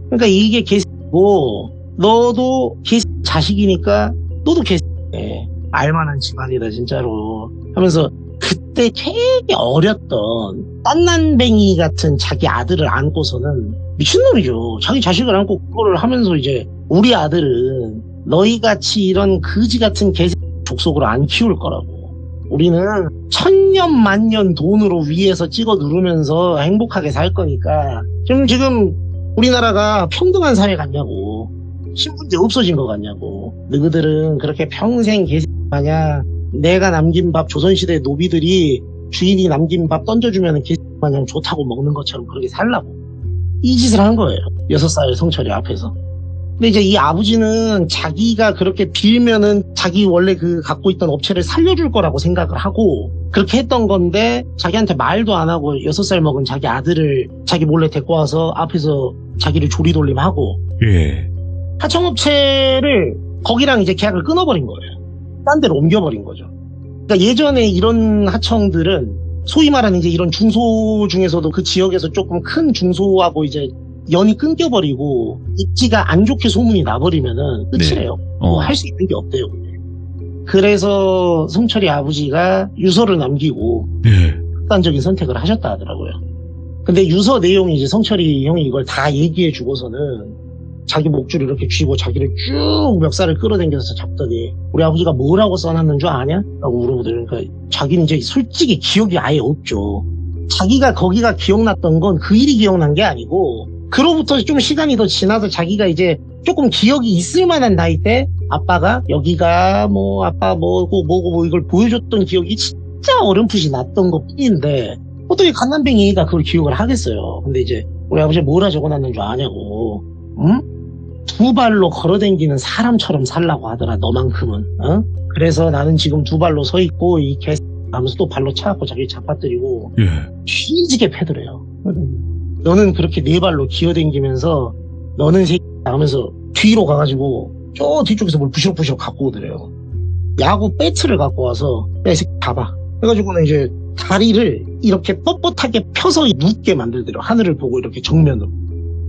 그러니까 이게 개새고 너도 개새 자식이니까 너도 개새네. 알만한 집안이다 진짜로 하면서 그때 되게 어렸던 딴난뱅이 같은 자기 아들을 안고서는 미친놈이죠. 자기 자식을 안고 그거를 하면서 이제 우리 아들은 너희같이 이런 거지 같은 개새 족속으로 안 키울 거라고. 우리는 천년 만년 돈으로 위에서 찍어 누르면서 행복하게 살 거니까 지금 우리나라가 평등한 사회 같냐고. 신분제 없어진 것 같냐고. 너희들은 그렇게 평생 개새 마냥 내가 남긴 밥 조선시대 노비들이 주인이 남긴 밥 던져주면 개새 마냥 좋다고 먹는 것처럼 그렇게 살라고. 이 짓을 한 거예요. 6살 성철이 앞에서. 근데 이제 이 아버지는 자기가 그렇게 빌면은 자기 원래 그 갖고 있던 업체를 살려줄 거라고 생각을 하고 그렇게 했던 건데 자기한테 말도 안 하고 6살 먹은 자기 아들을 자기 몰래 데리고 와서 앞에서 자기를 조리돌림하고 예. 하청업체를 거기랑 이제 계약을 끊어버린 거예요. 딴 데로 옮겨버린 거죠. 그러니까 예전에 이런 하청들은 소위 말하는 이제 이런 중소 중에서도 그 지역에서 조금 큰 중소하고 이제 연이 끊겨버리고 입지가 안 좋게 소문이 나버리면은 끝이래요. 뭐 할 수 있는 게 없대요. 그래서 성철이 아버지가 유서를 남기고 극단적인 선택을 하셨다 하더라고요. 근데 유서 내용이 이제 성철이 형이 이걸 다 얘기해 주고서는 자기 목줄을 이렇게 쥐고 자기를 쭉 멱살을 끌어당겨서 잡더니 우리 아버지가 뭐라고 써놨는 줄 아냐? 라고 물어보더니 그러니까 자기는 이제 솔직히 기억이 아예 없죠. 자기가 거기가 기억났던 건 그 일이 기억난 게 아니고 그로부터 좀 시간이 더 지나서 자기가 이제 조금 기억이 있을 만한 나이 때 아빠가 여기가 뭐 아빠 뭐고 이걸 보여줬던 기억이 진짜 어렴풋이 났던 것 뿐인데 어떻게 갓난뱅이가 그걸 기억을 하겠어요. 근데 이제 우리 아버지가 뭐라 적어놨는 줄 아냐고. 응? 두 발로 걸어다니는 사람처럼 살라고 하더라 너만큼은. 어? 그래서 나는 지금 두 발로 서 있고 이 개 하면서 또 발로 차갖고 자기 잡아뜨리고 예. 뒤지게 패더래요. 너는 그렇게 네 발로 기어다니면서 너는 새끼 하면서 뒤로 가가지고 저 뒤쪽에서 뭘 부시럭부시럭 갖고 오더래요. 야구 배트를 갖고 와서 야 이 새끼 봐봐. 해가지고는 이제 다리를 이렇게 뻣뻣하게 펴서 눕게 만들더래요. 하늘을 보고 이렇게 정면으로.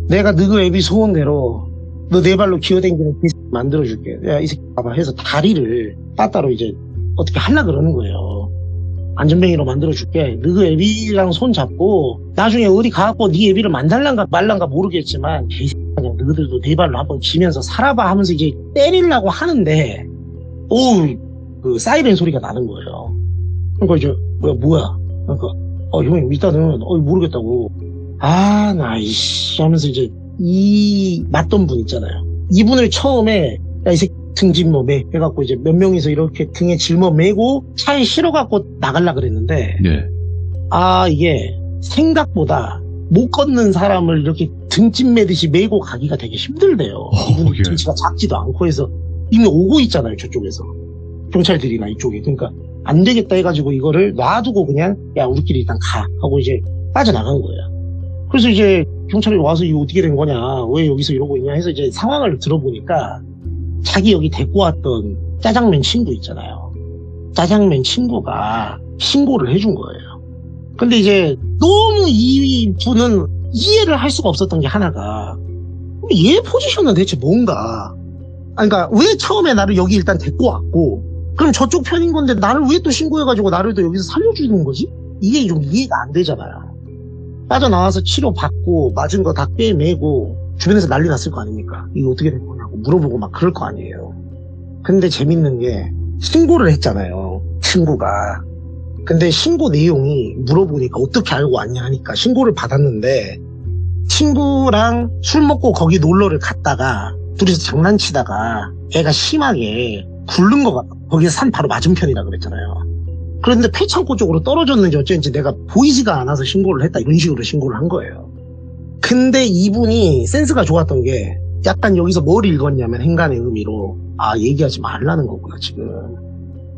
내가 너그 애비 소원대로 너 네 발로 기어다니는 그 새끼 만들어줄게. 야 이 새끼 봐봐 해서 다리를 따따로 이제 어떻게 하려 그러는 거예요. 안전뱅이로 만들어줄게. 너그 애비랑 손 잡고 나중에 어디 가갖고 네 애비를 만달란가 말란가 모르겠지만 그냥 너희들도 네 발로 한번 기면서 살아봐 하면서 이제 때리려고 하는데 그 사이렌 소리가 나는 거예요. 그러니까 이제 뭐야 그러니까 형님 일단은 모르겠다고 나이씨 하면서 이제 이 맞던 분 있잖아요. 이분을 처음에 야 이 새끼 등짐 매 해갖고 이제 몇 명이서 이렇게 등에 짊어 매고 차에 실어갖고 나가려 그랬는데 네. 이게 생각보다 못 걷는 사람을 이렇게 등짐 매듯이 메고 가기가 되게 힘들대요. 이분이 예. 등치가 작지도 않고 해서 이미 오고 있잖아요. 저쪽에서 경찰들이나 이쪽에. 그러니까 안 되겠다 해가지고 이거를 놔두고 그냥 야 우리끼리 일단 가 하고 이제 빠져나간 거예요. 그래서 이제 경찰이 와서 이거 어떻게 된 거냐 왜 여기서 이러고 있냐 해서 이제 상황을 들어보니까 자기 여기 데리고 왔던 짜장면 친구 있잖아요. 짜장면 친구가 신고를 해준 거예요. 근데 이제 너무 이 분은 이해를 할 수가 없었던 게 하나가 얘 포지션은 대체 뭔가. 그러니까 왜 처음에 나를 여기 일단 데리고 왔고 그럼 저쪽 편인 건데 나를 왜 또 신고해가지고 나를 또 여기서 살려주는 거지? 이게 좀 이해가 안 되잖아요. 빠져나와서 치료받고 맞은 거 다 꿰매고 주변에서 난리 났을 거 아닙니까? 이게 어떻게 된 거냐고 물어보고 막 그럴 거 아니에요. 근데 재밌는 게 신고를 했잖아요. 친구가. 근데 신고 내용이 물어보니까 어떻게 알고 왔냐 하니까 신고를 받았는데 친구랑 술 먹고 거기 놀러를 갔다가 둘이서 장난치다가 애가 심하게 굴른 것 같아. 거기서 산 바로 맞은편이라 그랬잖아요. 그런데 폐창고 쪽으로 떨어졌는지 어쩐지 내가 보이지가 않아서 신고를 했다 이런 식으로 신고를 한 거예요. 근데 이분이 센스가 좋았던 게 약간 여기서 뭘 읽었냐면 행간의 의미로 얘기하지 말라는 거구나 지금.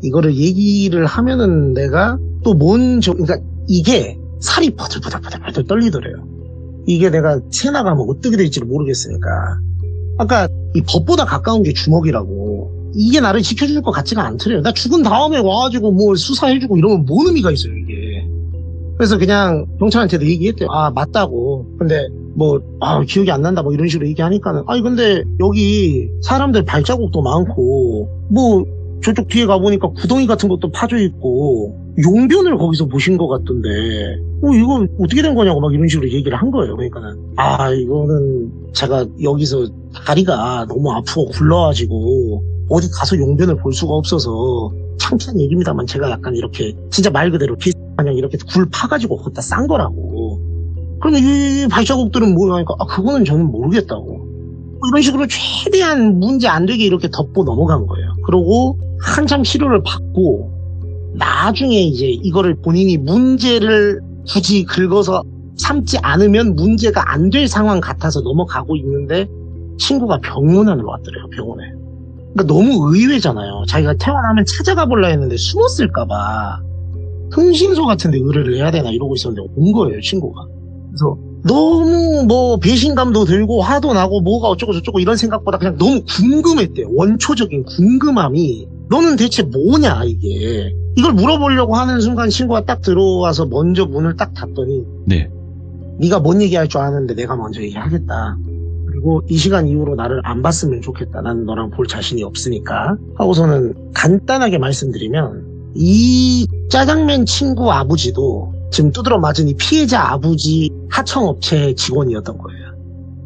이거를 얘기를 하면은 내가 또 그러니까 이게 살이 버들버들 떨리더래요. 이게 내가 새 나가면 어떻게 될지를 모르겠으니까. 아까 이 법보다 가까운 게 주먹이라고. 이게 나를 지켜줄 것 같지가 않더래요. 나 죽은 다음에 와가지고 뭘 수사해주고 이러면 뭔 의미가 있어요 이게. 그래서 그냥 경찰한테도 얘기했대요. 맞다고. 근데 기억이 안 난다 이런 식으로 얘기하니까는 근데 여기 사람들 발자국도 많고 저쪽 뒤에 가보니까 구덩이 같은 것도 파져 있고 용변을 거기서 보신 것 같던데 이거 어떻게 된 거냐고 막 이런 식으로 얘기를 한 거예요. 그러니까는 이거는 제가 여기서 다리가 너무 아프고 굴러가지고 어디 가서 용변을 볼 수가 없어서 창피한 얘기입니다만 제가 약간 이렇게 진짜 말 그대로 그냥 이렇게 굴 파가지고 거기다 싼 거라고. 그러면 이 발자국들은 뭐야 하니까 그거는 저는 모르겠다고. 이런 식으로 최대한 문제 안 되게 이렇게 덮고 넘어간 거예요. 그러고 한참 치료를 받고 나중에 이제 이거를 본인이 문제를 굳이 긁어서 참지 않으면 문제가 안 될 상황 같아서 넘어가고 있는데 친구가 병원안으로 왔더래요. 병원에. 그러니까 너무 의외잖아요. 자기가 태어나면 찾아가 볼라 했는데 숨었을까봐 흥신소 같은데 의뢰를 해야 되나 이러고 있었는데 온 거예요. 친구가. 그래서 너무 배신감도 들고 화도 나고 뭐가 어쩌고 저쩌고 이런 생각보다 그냥 너무 궁금했대요. 원초적인 궁금함이 너는 대체 뭐냐 이게. 이걸 물어보려고 하는 순간 친구가 딱 들어와서 먼저 문을 딱 닫더니 네. 네가 뭔 얘기할 줄 아는데 내가 먼저 얘기하겠다. 그리고 이 시간 이후로 나를 안 봤으면 좋겠다. 난 너랑 볼 자신이 없으니까 하고서는 간단하게 말씀드리면 이 짜장면 친구 아버지도 지금 두드러 맞은 이 피해자 아버지 하청업체 직원이었던 거예요.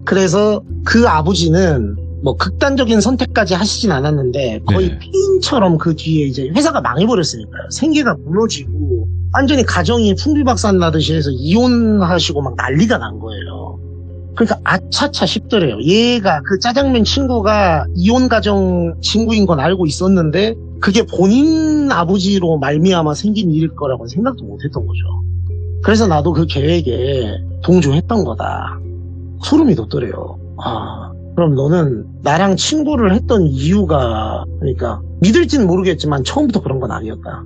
그래서 그 아버지는 뭐 극단적인 선택까지 하시진 않았는데 거의 네. 폐인처럼 그 뒤에 이제 회사가 망해버렸으니까요. 생계가 무너지고 완전히 가정이 풍비박산 나듯이 해서 이혼하시고 막 난리가 난 거예요. 그러니까 아차차 싶더래요. 얘가 그 짜장면 친구가 이혼 가정 친구인 건 알고 있었는데 그게 본인 아버지로 말미암아 생긴 일일 거라고 생각도 못했던 거죠. 그래서 나도 그 계획에 동조했던 거다. 소름이 돋더래요. 그럼 너는 나랑 친구를 했던 이유가, 그러니까 믿을지는 모르겠지만 처음부터 그런 건 아니었다.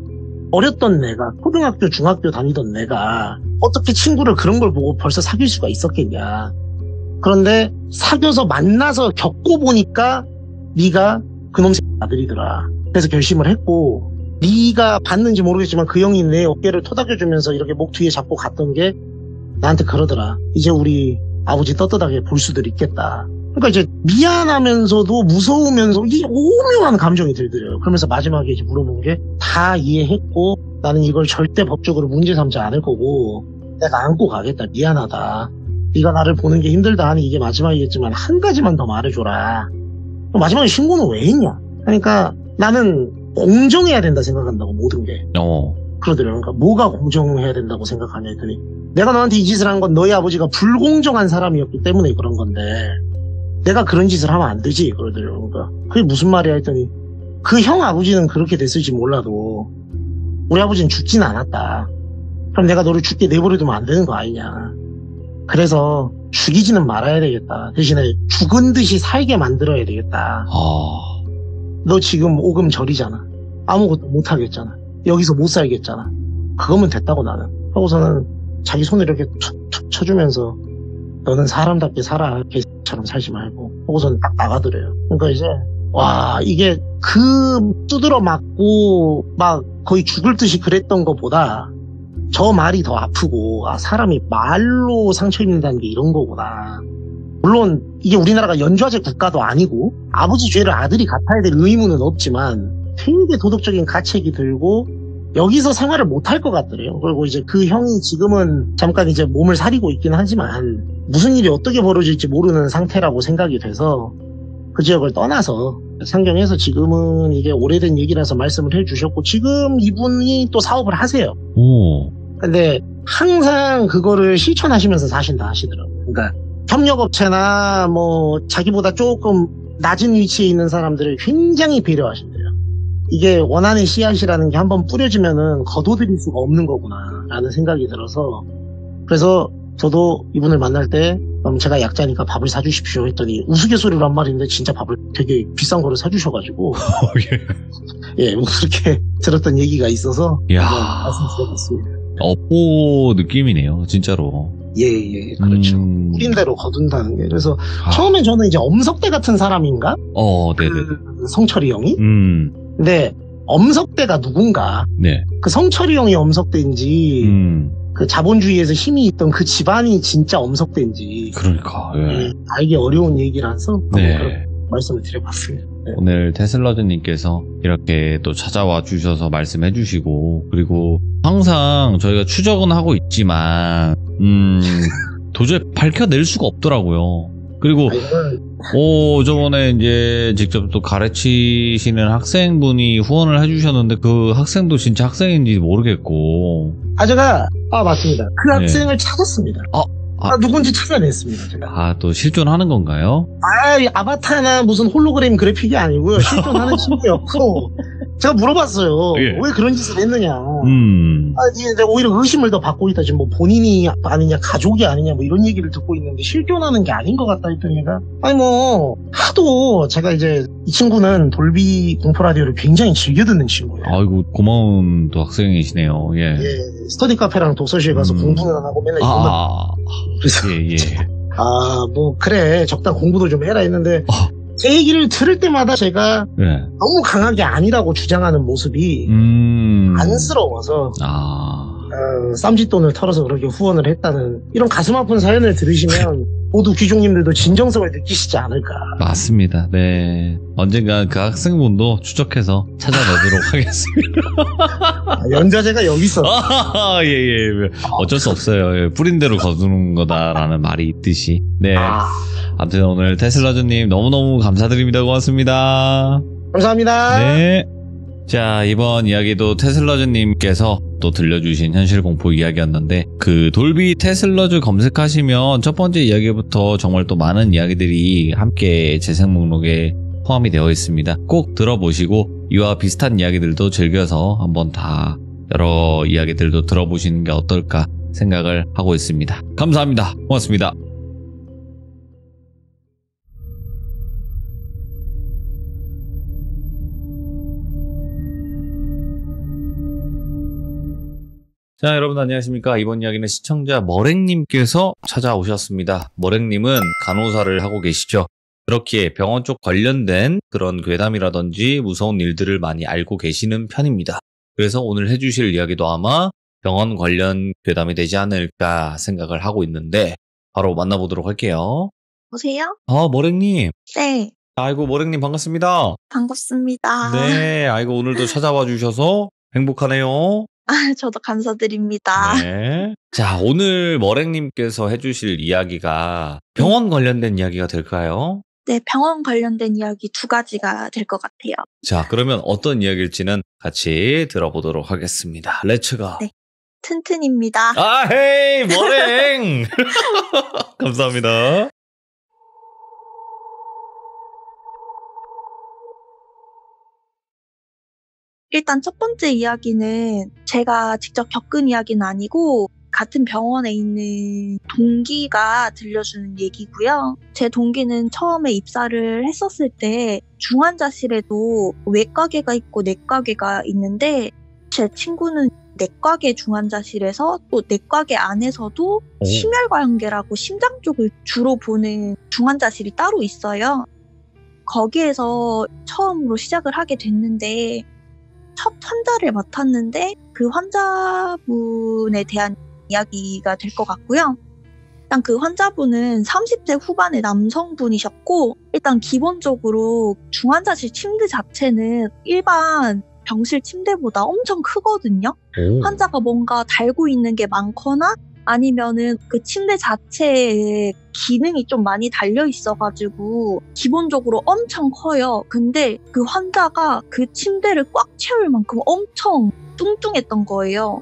어렸던 내가, 초등학교, 중학교 다니던 내가 어떻게 친구를 그런 걸 보고 벌써 사귈 수가 있었겠냐. 그런데 사귀어서 만나서 겪고 보니까 네가 그놈 새끼 아들이더라. 그래서 결심을 했고, 네가 봤는지 모르겠지만 그 형이 내 어깨를 토닥여주면서 이렇게 목 뒤에 잡고 갔던 게 나한테 그러더라. 이제 우리 아버지 떳떳하게 볼 수도 있겠다. 그러니까 이제 미안하면서도 무서우면서 이 오묘한 감정이 들더래요. 그러면서 마지막에 이제 물어본 게 다 이해했고 나는 이걸 절대 법적으로 문제 삼지 않을 거고 내가 안고 가겠다. 미안하다. 네가 나를 보는 게 힘들다 하니 이게 마지막이겠지만 한 가지만 더 말해줘라. 마지막에 신고는 왜 했냐? 그러니까 나는 공정해야 된다 생각한다고 모든 게. 그러더래요. 그러니까 뭐가 공정해야 된다고 생각하냐 했더니 내가 너한테 이 짓을 한 건 너희 아버지가 불공정한 사람이었기 때문에 그런 건데 내가 그런 짓을 하면 안 되지 그러더래요. 그러니까 그게 무슨 말이야 했더니 그 형 아버지는 그렇게 됐을지 몰라도 우리 아버지는 죽지는 않았다. 그럼 내가 너를 죽게 내버려두면 안 되는 거 아니냐. 그래서 죽이지는 말아야 되겠다. 대신에 죽은 듯이 살게 만들어야 되겠다. 너 지금 오금 절이잖아. 아무것도 못 하겠잖아. 여기서 못 살겠잖아. 그거면 됐다고 나는. 하고서는 자기 손을 이렇게 툭툭 쳐주면서 너는 사람답게 살아. 개처럼 살지 말고. 하고서는 딱 나가더래요. 그러니까 이제 와 이게 그 두드러 맞고 막 거의 죽을 듯이 그랬던 것보다 저 말이 더 아프고 사람이 말로 상처 입는다는 게 이런 거구나. 물론 이게 우리나라가 연좌제 국가도 아니고 아버지 죄를 아들이 갚아야 될 의무는 없지만 되게 도덕적인 가책이 들고 여기서 생활을 못할 것 같더래요. 그리고 이제 그 형이 지금은 잠깐 이제 몸을 사리고 있긴 하지만 무슨 일이 어떻게 벌어질지 모르는 상태라고 생각이 돼서 그 지역을 떠나서 상경해서 지금은 이게 오래된 얘기라서 말씀을 해주셨고 지금 이분이 또 사업을 하세요. 근데 항상 그거를 실천하시면서 사신다 하시더라고요. 그러니까 협력업체나 뭐 자기보다 조금 낮은 위치에 있는 사람들을 굉장히 배려하신대요. 이게 원한의 씨앗이라는 게 한번 뿌려지면은 거둬들일 수가 없는 거구나 라는 생각이 들어서 그래서 저도 이분을 만날 때 그럼 제가 약자니까 밥을 사주십시오 했더니 우스갯소리로 한 말인데 진짜 밥을 되게 비싼 거를 사주셔가지고 예, 뭐 그렇게 들었던 얘기가 있어서 말씀드렸습니다. 업보 느낌이네요 진짜로. 예, 그렇죠. 뿌린 대로 거둔다는 게. 그래서 처음엔 저는 이제 엄석대 같은 사람인가? 네네. 그 성철이 형이? 근데 엄석대가 누군가? 네. 그 성철이 형이 엄석대인지 그 자본주의에서 힘이 있던 그 집안이 진짜 엄석대인지 그러니까 예. 알기 어려운 얘기라서 네. 그렇게 말씀을 드려봤습니다. 네. 오늘 테슬러즈님께서 이렇게 또 찾아와 주셔서 말씀해 주시고 그리고 항상 저희가 추적은 하고 있지만 도저히 밝혀낼 수가 없더라고요. 그리고 저번에 이제 직접 또 가르치시는 학생분이 후원을 해주셨는데 그 학생도 진짜 학생인지 모르겠고 제가 맞습니다. 그 학생을 찾았습니다. 누군지 찾아냈습니다. 제가. 또 실존하는 건가요? 아바타나 무슨 홀로그램 그래픽이 아니고요. 실존하는 친구였고 제가 물어봤어요. 예. 왜 그런 짓을 했느냐. 내가 오히려 의심을 더 받고 있다. 지금 뭐 본인이 아니냐, 가족이 아니냐, 뭐 이런 얘기를 듣고 있는데 실존하는 게 아닌 것 같다 했더니 얘가 하도 제가 이제 이 친구는 돌비 공포 라디오를 굉장히 즐겨 듣는 친구예요. 아이고 고마운 또 학생이시네요. 예. 스터디 카페랑 독서실 가서 공부는 안 하고 맨날 그래서 예. 뭐 그래 적당 공부도 좀 해라 했는데 제 얘기를 들을 때마다 제가 너무 강하게 아니라고 주장하는 모습이 안쓰러워서 쌈짓돈을 털어서 그렇게 후원을 했다는 이런 가슴 아픈 사연을 들으시면 모두 귀족님들도 진정성을 느끼시지 않을까. 맞습니다. 네. 언젠가 그 학생분도 추적해서 찾아내도록 하겠습니다. 연좌제가 여기 있어. 예. 어쩔 수 없어요. 예, 뿌린 대로 거두는 거다라는 말이 있듯이. 네. 아무튼 오늘 테슬라즈님 너무너무 감사드립니다. 고맙습니다. 감사합니다. 네. 자, 이번 이야기도 테슬러즈님께서 또 들려주신 현실공포 이야기였는데, 그 돌비 테슬러즈 검색하시면 첫 번째 이야기부터 정말 또 많은 이야기들이 함께 재생 목록에 포함이 되어 있습니다. 꼭 들어보시고 이와 비슷한 이야기들도 즐겨서 한번 다 여러 이야기들도 들어보시는 게 어떨까 생각을 하고 있습니다. 감사합니다. 고맙습니다. 자, 여러분 안녕하십니까. 이번 이야기는 시청자 머랭님께서 찾아오셨습니다. 머랭님은 간호사를 하고 계시죠. 그렇기에 병원 쪽 관련된 그런 괴담이라든지 무서운 일들을 많이 알고 계시는 편입니다. 그래서 오늘 해주실 이야기도 아마 병원 관련 괴담이 되지 않을까 생각을 하고 있는데 바로 만나보도록 할게요. 보세요? 머랭님. 네, 아이고, 머랭님 반갑습니다. 반갑습니다. 네, 아이고, 오늘도 찾아와 주셔서 행복하네요. 저도 감사드립니다. 네. 자, 오늘 머랭님께서 해주실 이야기가 병원 관련된 이야기가 될까요? 네, 병원 관련된 이야기 2가지가 될 것 같아요. 자, 그러면 어떤 이야기일지는 같이 들어보도록 하겠습니다. 렛츠고. 네. 튼튼입니다. 헤이, 머랭! 감사합니다. 일단 첫 번째 이야기는 제가 직접 겪은 이야기는 아니고 같은 병원에 있는 동기가 들려주는 얘기고요. 제 동기는 처음에 입사를 했었을 때 중환자실에도 외과계가 있고 내과계가 있는데 제 친구는 내과계 중환자실에서 또 내과계 안에서도 심혈관계라고 심장 쪽을 주로 보는 중환자실이 따로 있어요. 거기에서 처음으로 시작을 하게 됐는데 첫 환자를 맡았는데 그 환자분에 대한 이야기가 될 것 같고요. 일단 그 환자분은 30대 후반의 남성분이셨고 일단 기본적으로 중환자실 침대 자체는 일반 병실 침대보다 엄청 크거든요. 환자가 뭔가 달고 있는 게 많거나 아니면은 그 침대 자체에 기능이 좀 많이 달려 있어가지고 기본적으로 엄청 커요. 근데 그 환자가 그 침대를 꽉 채울 만큼 엄청 뚱뚱했던 거예요.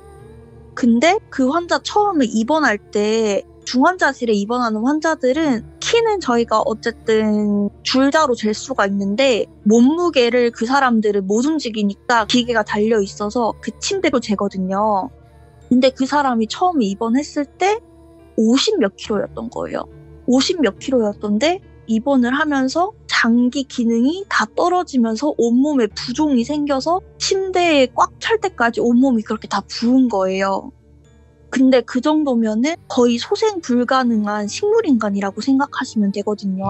근데 그 환자 처음에 입원할 때 중환자실에 입원하는 환자들은 키는 저희가 어쨌든 줄자로 잴 수가 있는데 몸무게를 그 사람들은 못 움직이니까 기계가 달려 있어서 그 침대로 재거든요. 근데 그 사람이 처음에 입원했을 때 50 몇 킬로였던 거예요. 50 몇 킬로였던데 입원을 하면서 장기 기능이 다 떨어지면서 온몸에 부종이 생겨서 침대에 꽉 찰 때까지 온몸이 그렇게 다 부은 거예요. 근데 그 정도면은 거의 소생 불가능한 식물인간이라고 생각하시면 되거든요.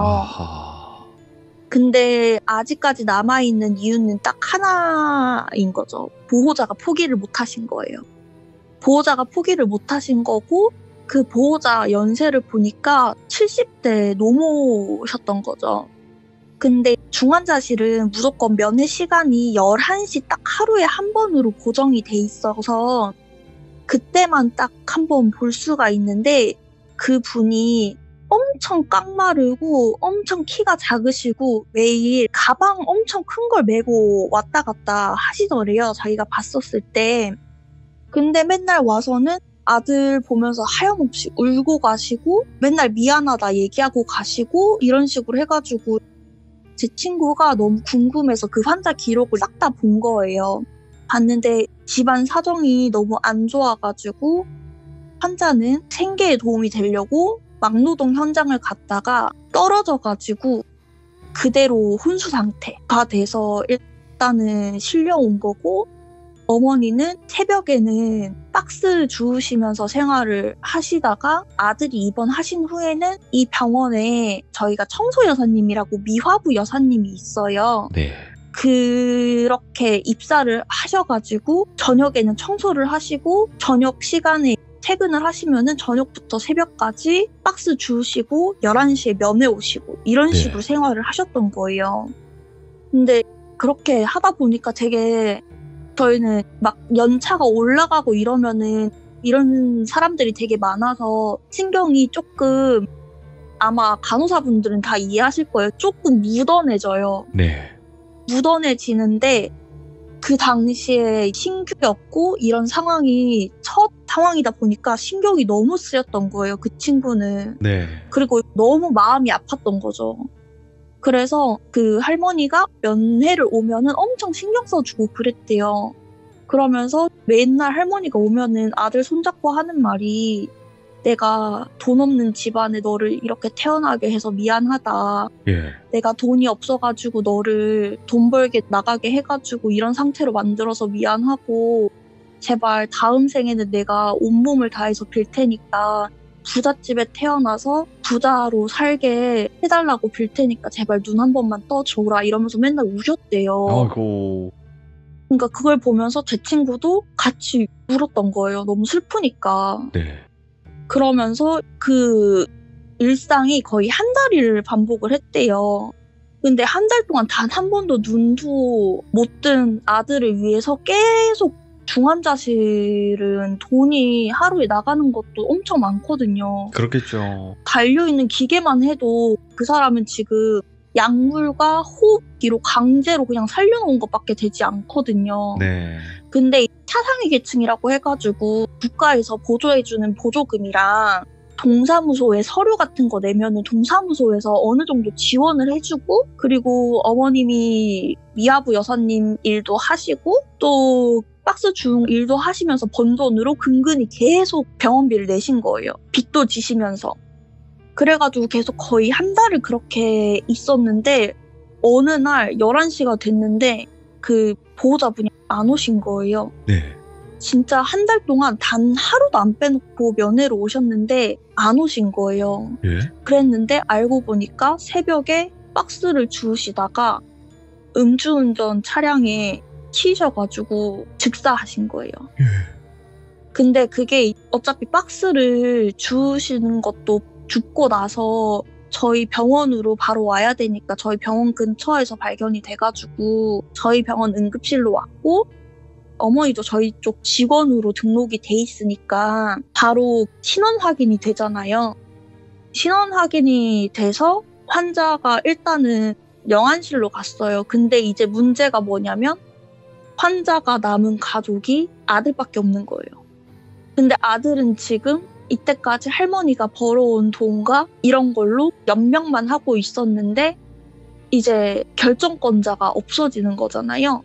근데 아직까지 남아있는 이유는 딱 하나인 거죠. 보호자가 포기를 못 하신 거예요. 보호자가 포기를 못 하신 거고 그 보호자 연세를 보니까 70대 노모셨던 거죠. 근데 중환자실은 무조건 면회 시간이 11시 딱 하루에 한 번으로 고정이 돼 있어서 그때만 딱 한 번 볼 수가 있는데 그 분이 엄청 깡마르고 엄청 키가 작으시고 매일 가방 엄청 큰 걸 메고 왔다 갔다 하시더래요. 자기가 봤었을 때. 근데 맨날 와서는 아들 보면서 하염없이 울고 가시고 맨날 미안하다 얘기하고 가시고 이런 식으로 해가지고 제 친구가 너무 궁금해서 그 환자 기록을 싹 다 본 거예요. 봤는데 집안 사정이 너무 안 좋아가지고 환자는 생계에 도움이 되려고 막노동 현장을 갔다가 떨어져가지고 그대로 혼수 상태가 돼서 일단은 실려온 거고 어머니는 새벽에는 박스 주우시면서 생활을 하시다가 아들이 입원하신 후에는 이 병원에 저희가 청소 여사님이라고 미화부 여사님이 있어요. 네. 그렇게 입사를 하셔가지고 저녁에는 청소를 하시고 저녁 시간에 퇴근을 하시면은 저녁부터 새벽까지 박스 주우시고 11시에 면회 오시고 이런 네. 식으로 생활을 하셨던 거예요. 근데 그렇게 하다 보니까 되게 저희는 막 연차가 올라가고 이러면은 이런 사람들이 되게 많아서 신경이 조금 아마 간호사분들은 다 이해하실 거예요. 조금 묻어내져요. 네. 묻어내지는데 그 당시에 신규였고 이런 상황이 첫 상황이다 보니까 신경이 너무 쓰였던 거예요. 그 친구는. 네. 그리고 너무 마음이 아팠던 거죠. 그래서 그 할머니가 면회를 오면은 엄청 신경 써주고 그랬대요. 그러면서 맨날 할머니가 오면은 아들 손잡고 하는 말이 내가 돈 없는 집안에 너를 이렇게 태어나게 해서 미안하다. 예. 내가 돈이 없어가지고 너를 돈 벌게 나가게 해가지고 이런 상태로 만들어서 미안하고 제발 다음 생에는 내가 온몸을 다해서 빌 테니까 부잣집에 태어나서 부자로 살게 해달라고 빌 테니까 제발 눈 한 번만 떠줘라 이러면서 맨날 우셨대요. 아이고. 그러니까 그걸 보면서 제 친구도 같이 울었던 거예요. 너무 슬프니까. 네. 그러면서 그 일상이 거의 한 달을 반복을 했대요. 근데 한 달 동안 단 한 번도 눈도 못 뜬 아들을 위해서 계속 중환자실은 돈이 하루에 나가는 것도 엄청 많거든요. 그렇겠죠. 달려있는 기계만 해도 그 사람은 지금 약물과 호흡기로 강제로 그냥 살려놓은 것밖에 되지 않거든요. 네. 근데 차상위 계층이라고 해가지고 국가에서 보조해주는 보조금이랑 동사무소에 서류 같은 거 내면은 동사무소에서 어느 정도 지원을 해주고 그리고 어머님이 미아부 여사님 일도 하시고 또 박스 중 일도 하시면서 번 돈으로 근근히 계속 병원비를 내신 거예요. 빚도 지시면서. 그래가지고 계속 거의 한 달을 그렇게 있었는데 어느 날 11시가 됐는데 그 보호자분이 안 오신 거예요. 네. 진짜 한 달 동안 단 하루도 안 빼놓고 면회로 오셨는데 안 오신 거예요. 예. 그랬는데 알고 보니까 새벽에 박스를 주우시다가 음주운전 차량에 치이셔가지고 즉사하신 거예요. 예. 근데 그게 어차피 박스를 주우시는 것도 죽고 나서 저희 병원으로 바로 와야 되니까 저희 병원 근처에서 발견이 돼가지고 저희 병원 응급실로 왔고 어머니도 저희 쪽 직원으로 등록이 돼 있으니까 바로 신원 확인이 되잖아요. 신원 확인이 돼서 환자가 일단은 영안실로 갔어요. 근데 이제 문제가 뭐냐면 환자가 남은 가족이 아들밖에 없는 거예요. 근데 아들은 지금 이때까지 할머니가 벌어온 돈과 이런 걸로 연명만 하고 있었는데 이제 결정권자가 없어지는 거잖아요.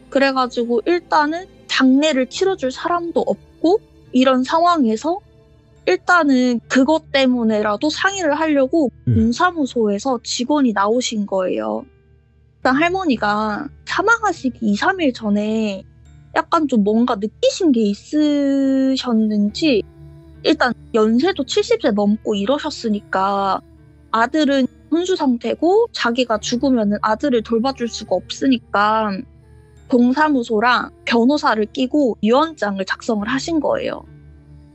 그래가지고 일단은 장례를 치러줄 사람도 없고 이런 상황에서 일단은 그것 때문에라도 상의를 하려고 동사무소에서 직원이 나오신 거예요. 일단 할머니가 사망하시기 2, 3일 전에 약간 좀 뭔가 느끼신 게 있으셨는지 일단 연세도 70세 넘고 이러셨으니까 아들은 혼수 상태고 자기가 죽으면 아들을 돌봐줄 수가 없으니까 동사무소랑 변호사를 끼고 유언장을 작성을 하신 거예요.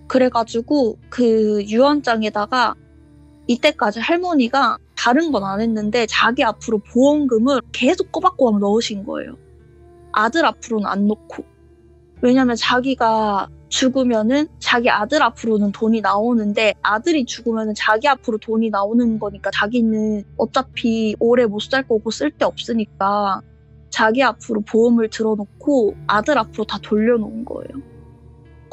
그래가지고 그 유언장에다가 이때까지 할머니가 다른 건 안 했는데 자기 앞으로 보험금을 계속 꼬박꼬박 넣으신 거예요. 아들 앞으로는 안 넣고. 왜냐면 자기가 죽으면은 자기 아들 앞으로는 돈이 나오는데 아들이 죽으면은 자기 앞으로 돈이 나오는 거니까 자기는 어차피 오래 못 살 거고 쓸데 없으니까 자기 앞으로 보험을 들어놓고 아들 앞으로 다 돌려놓은 거예요.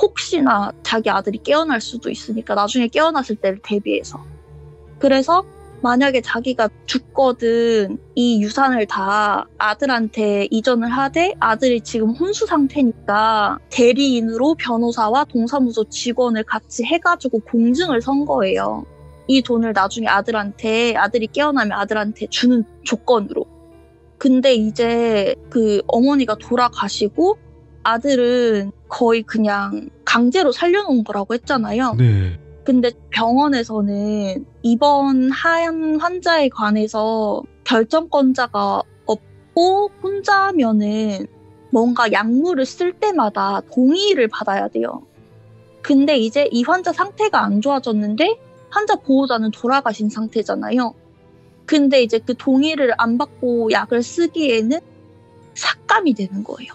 혹시나 자기 아들이 깨어날 수도 있으니까 나중에 깨어났을 때를 대비해서. 그래서 만약에 자기가 죽거든 이 유산을 다 아들한테 이전을 하되 아들이 지금 혼수 상태니까 대리인으로 변호사와 동사무소 직원을 같이 해가지고 공증을 선 거예요. 이 돈을 나중에 아들이 깨어나면 아들한테 주는 조건으로. 근데 이제 그 어머니가 돌아가시고 아들은 거의 그냥 강제로 살려놓은 거라고 했잖아요. 네. 근데 병원에서는 입원한 환자에 관해서 결정권자가 없고 혼자면은 뭔가 약물을 쓸 때마다 동의를 받아야 돼요. 근데 이제 이 환자 상태가 안 좋아졌는데 환자 보호자는 돌아가신 상태잖아요. 근데 이제 그 동의를 안 받고 약을 쓰기에는 삭감이 되는 거예요.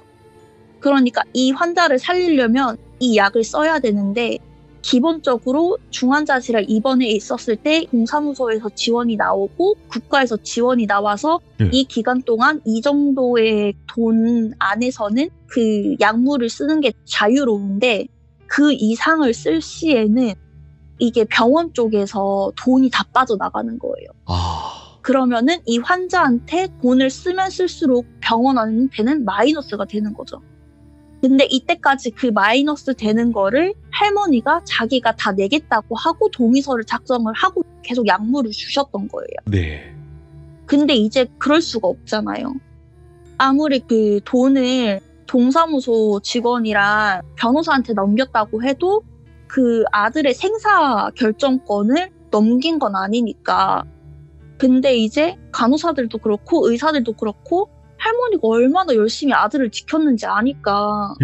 그러니까 이 환자를 살리려면 이 약을 써야 되는데 기본적으로 중환자실에 입원해 있었을 때 동사무소에서 지원이 나오고 국가에서 지원이 나와서 이 기간 동안 이 정도의 돈 안에서는 그 약물을 쓰는 게 자유로운데 그 이상을 쓸 시에는 이게 병원 쪽에서 돈이 다 빠져나가는 거예요. 그러면은 이 환자한테 돈을 쓰면 쓸수록 병원한테는 마이너스가 되는 거죠. 근데 이때까지 그 마이너스 되는 거를 할머니가 자기가 다 내겠다고 하고 동의서를 작성을 하고 계속 약물을 주셨던 거예요. 네. 근데 이제 그럴 수가 없잖아요. 아무리 그 돈을 동사무소 직원이랑 변호사한테 넘겼다고 해도 그 아들의 생사 결정권을 넘긴 건 아니니까. 근데 이제 간호사들도 그렇고 의사들도 그렇고 할머니가 얼마나 열심히 아들을 지켰는지 아니까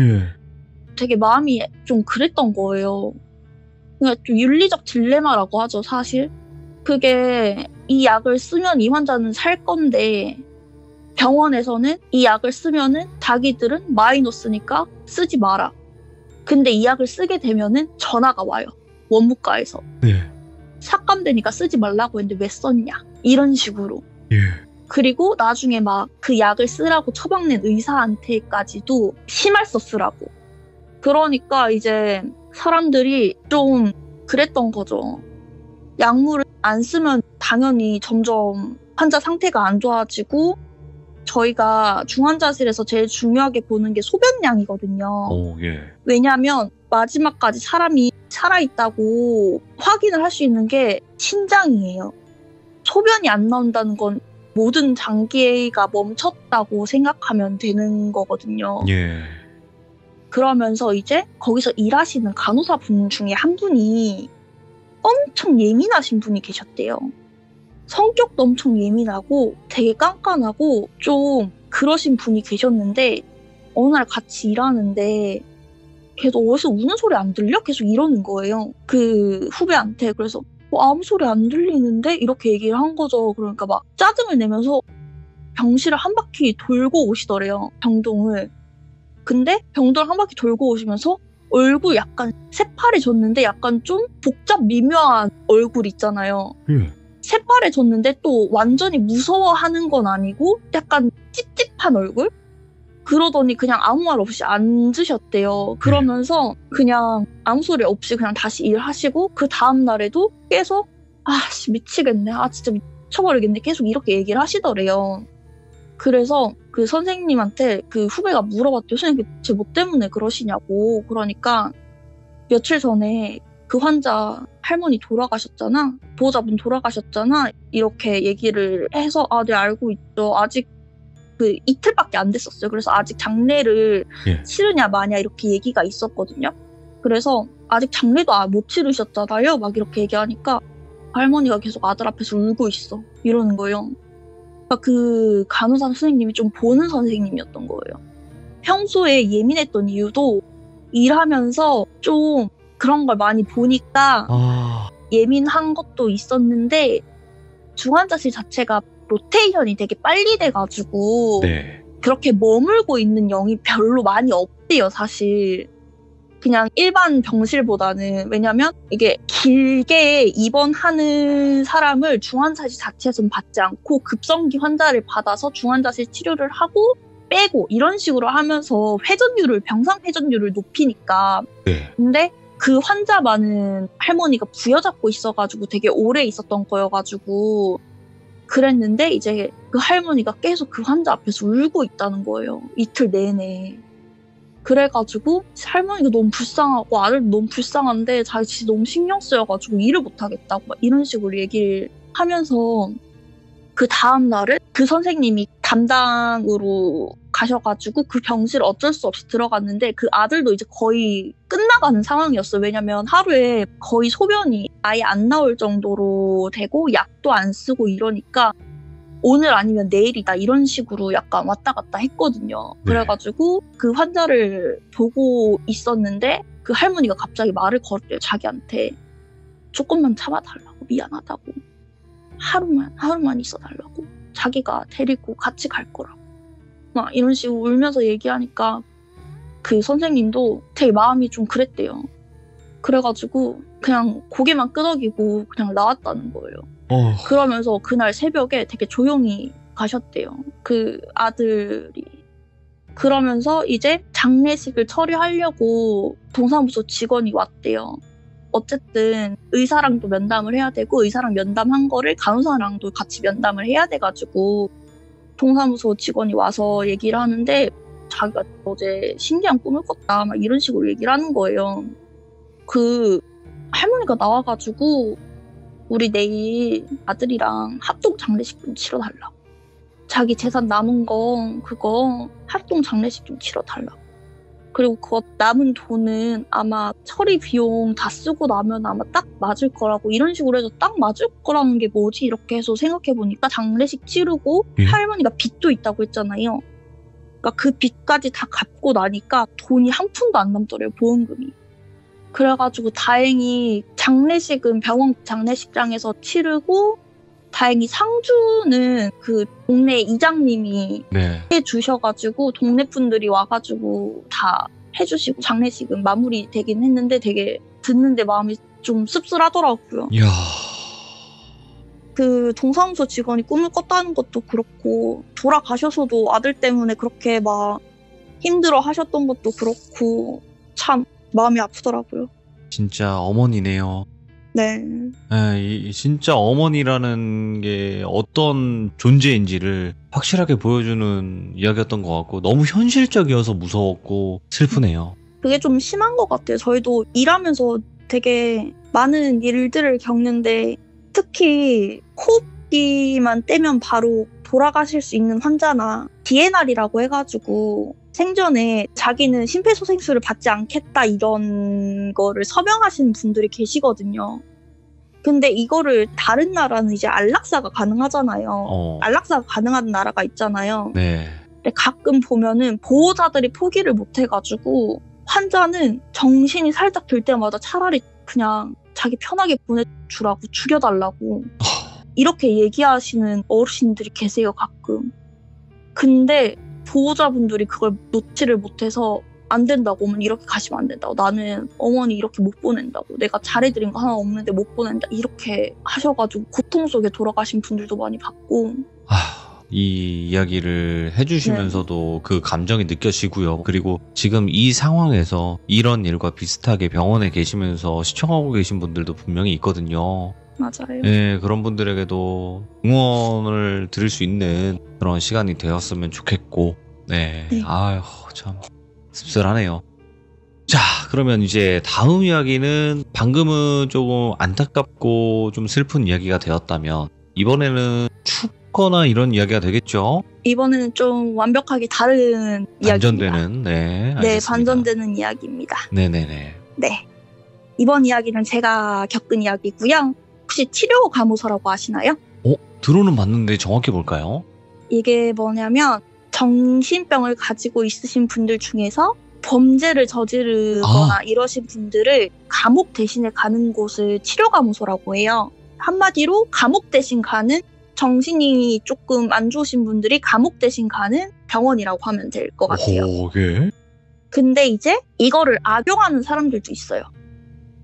되게 마음이 좀 그랬던 거예요. 그냥 좀 윤리적 딜레마라고 하죠, 사실. 그게 이 약을 쓰면 이 환자는 살 건데 병원에서는 이 약을 쓰면은 자기들은 마이너스니까 쓰지 마라. 근데 이 약을 쓰게 되면은 전화가 와요. 원무과에서. 네. 삭감되니까 쓰지 말라고 했는데 왜 썼냐. 이런 식으로. 그리고 나중에 막 그 약을 쓰라고 처방낸 의사한테까지도 심할서 쓰라고. 그러니까 이제 사람들이 좀 그랬던 거죠. 약물을 안 쓰면 당연히 점점 환자 상태가 안 좋아지고 저희가 중환자실에서 제일 중요하게 보는 게 소변량이거든요. 왜냐하면 마지막까지 사람이 살아있다고 확인을 할 수 있는 게 신장이에요. 소변이 안 나온다는 건 모든 장기가 멈췄다고 생각하면 되는 거거든요. 그러면서 이제 거기서 일하시는 간호사분 중에 한 분이 엄청 예민하신 분이 계셨대요. 성격도 엄청 예민하고 되게 깐깐하고 좀 그러신 분이 계셨는데 어느 날 같이 일하는데 계속 어디서 우는 소리 안 들려? 계속 이러는 거예요. 그 후배한테. 그래서 아무 소리 안 들리는데? 이렇게 얘기를 한 거죠. 그러니까 막 짜증을 내면서 병실을 한 바퀴 돌고 오시더래요. 병동을. 근데 병동을 한 바퀴 돌고 오시면서 얼굴 약간 새파래졌는데 약간 좀 복잡 미묘한 얼굴 있잖아요. 새파래졌는데 또 완전히 무서워하는 건 아니고 약간 찝찝한 얼굴? 그러더니 그냥 아무 말 없이 앉으셨대요. 그러면서 그냥 아무 소리 없이 그냥 다시 일하시고 그 다음 날에도 계속 미치겠네. 진짜 미쳐버리겠네. 계속 이렇게 얘기를 하시더래요. 그래서 그 선생님한테 그 후배가 물어봤대요. 선생님 대체 뭐 때문에 그러시냐고. 그러니까 며칠 전에 그 환자 할머니 돌아가셨잖아. 보호자분 돌아가셨잖아. 이렇게 얘기를 해서 네 알고 있죠. 아직 그 이틀밖에 안 됐었어요. 그래서 아직 장례를 치르냐 마냐 이렇게 얘기가 있었거든요. 그래서 아직 장례도 못 치르셨잖아요. 막 이렇게 얘기하니까 할머니가 계속 아들 앞에서 울고 있어. 이러는 거예요. 그러니까 그 간호사 선생님이 좀 보는 선생님이었던 거예요. 평소에 예민했던 이유도 일하면서 좀 그런 걸 많이 보니까 예민한 것도 있었는데 중환자실 자체가 로테이션이 되게 빨리 돼가지고 그렇게 머물고 있는 영이 별로 많이 없대요, 사실. 그냥 일반 병실보다는. 왜냐면 이게 길게 입원하는 사람을 중환자실 자체에서는 받지 않고 급성기 환자를 받아서 중환자실 치료를 하고 빼고 이런 식으로 하면서 병상 회전율을 높이니까. 근데 그 환자만은 할머니가 부여잡고 있어가지고 되게 오래 있었던 거여가지고 그랬는데 이제 그 할머니가 계속 그 환자 앞에서 울고 있다는 거예요. 이틀 내내. 그래가지고 할머니가 너무 불쌍하고 아들도 너무 불쌍한데 자기 진짜 너무 신경 쓰여가지고 일을 못하겠다고 막 이런 식으로 얘기를 하면서 그 다음 날은 그 선생님이 담당으로 가셔가지고 그 병실을 어쩔 수 없이 들어갔는데 그 아들도 이제 거의 끝나가는 상황이었어요. 왜냐면 하루에 거의 소변이 아예 안 나올 정도로 되고 약도 안 쓰고 이러니까 오늘 아니면 내일이다 이런 식으로 약간 왔다 갔다 했거든요. 그래가지고 그 환자를 보고 있었는데 그 할머니가 갑자기 말을 걸어요. 자기한테 조금만 참아달라고, 미안하다고, 하루만 있어달라고, 자기가 데리고 같이 갈 거라고 막 이런 식으로 울면서 얘기하니까 그 선생님도 되게 마음이 좀 그랬대요. 그래가지고 그냥 고개만 끄덕이고 그냥 나왔다는 거예요. 그러면서 그날 새벽에 되게 조용히 가셨대요. 그 아들이. 그러면서 이제 장례식을 처리하려고 동사무소 직원이 왔대요. 어쨌든 의사랑도 면담을 해야 되고 의사랑 면담한 거를 간호사랑도 같이 면담을 해야 돼가지고 동사무소 직원이 와서 얘기를 하는데 자기가 어제 신기한 꿈을 꿨다 막 이런 식으로 얘기를 하는 거예요. 그 할머니가 나와가지고 우리 내일 아들이랑 합동 장례식 좀 치러달라고. 자기 재산 남은 거 그거 합동 장례식 좀 치러달라고. 그리고 그거 남은 돈은 아마 처리 비용 다 쓰고 나면 아마 딱 맞을 거라고 이런 식으로 해서 딱 맞을 거라는 게 뭐지 이렇게 해서 생각해보니까 장례식 치르고 할머니가 빚도 있다고 했잖아요. 그러니까 그 빚까지 다 갚고 나니까 돈이 한 푼도 안 남더래요. 보험금이. 그래가지고 다행히 장례식은 병원 장례식장에서 치르고 다행히 상주는 그 동네 이장님이 해주셔가지고 동네 분들이 와가지고 다 해주시고 장례식은 마무리되긴 했는데 되게 듣는데 마음이 좀 씁쓸하더라고요. 이야. 그 동사무소 직원이 꿈을 꿨다는 것도 그렇고 돌아가셔서도 아들 때문에 그렇게 막 힘들어 하셨던 것도 그렇고 참 마음이 아프더라고요. 진짜 어머니네요. 네. 진짜 어머니라는 게 어떤 존재인지를 확실하게 보여주는 이야기였던 것 같고 너무 현실적이어서 무서웠고 슬프네요. 그게 좀 심한 것 같아요. 저희도 일하면서 되게 많은 일들을 겪는데 특히 호흡기만 떼면 바로 돌아가실 수 있는 환자나 DNR이라고 해가지고 생전에 자기는 심폐소생술을 받지 않겠다 이런 거를 서명하시는 분들이 계시거든요. 근데 이거를 다른 나라는 이제 안락사가 가능하잖아요. 안락사가 가능한 나라가 있잖아요. 네. 근데 가끔 보면은 보호자들이 포기를 못 해가지고 환자는 정신이 살짝 들 때마다 차라리 그냥 자기 편하게 보내주라고 죽여달라고 이렇게 얘기하시는 어르신들이 계세요 가끔. 근데 보호자분들이 그걸 놓지를 못해서 안 된다고, 어머니 이렇게 가시면 안 된다고, 나는 어머니 이렇게 못 보낸다고, 내가 잘해드린 거 하나 없는데 못 보낸다 이렇게 하셔가지고 고통 속에 돌아가신 분들도 많이 봤고. 이 이야기를 해주시면서도 그 감정이 느껴지고요. 그리고 지금 이 상황에서 이런 일과 비슷하게 병원에 계시면서 시청하고 계신 분들도 분명히 있거든요. 맞아요. 네, 그런 분들에게도 응원을 드릴 수 있는 그런 시간이 되었으면 좋겠고, 네. 아휴, 참 씁쓸하네요. 자, 그러면 이제 다음 이야기는 방금은 조금 안타깝고 좀 슬픈 이야기가 되었다면 이번에는 춥거나 이런 이야기가 되겠죠? 이번에는 좀 완벽하게 다른 이야기입니다. 반전되는, 네, 알겠습니다. 네, 반전되는 이야기입니다. 네네네. 네. 이번 이야기는 제가 겪은 이야기고요. 혹시 치료감호소라고 아시나요? 들어는 봤는데 정확히 뭘까요? 이게 뭐냐면 정신병을 가지고 있으신 분들 중에서 범죄를 저지르거나 이러신 분들을 감옥 대신에 가는 곳을 치료감호소라고 해요. 한마디로 감옥 대신 가는, 정신이 조금 안 좋으신 분들이 감옥 대신 가는 병원이라고 하면 될 것 같아요. 근데 이제 이거를 악용하는 사람들도 있어요.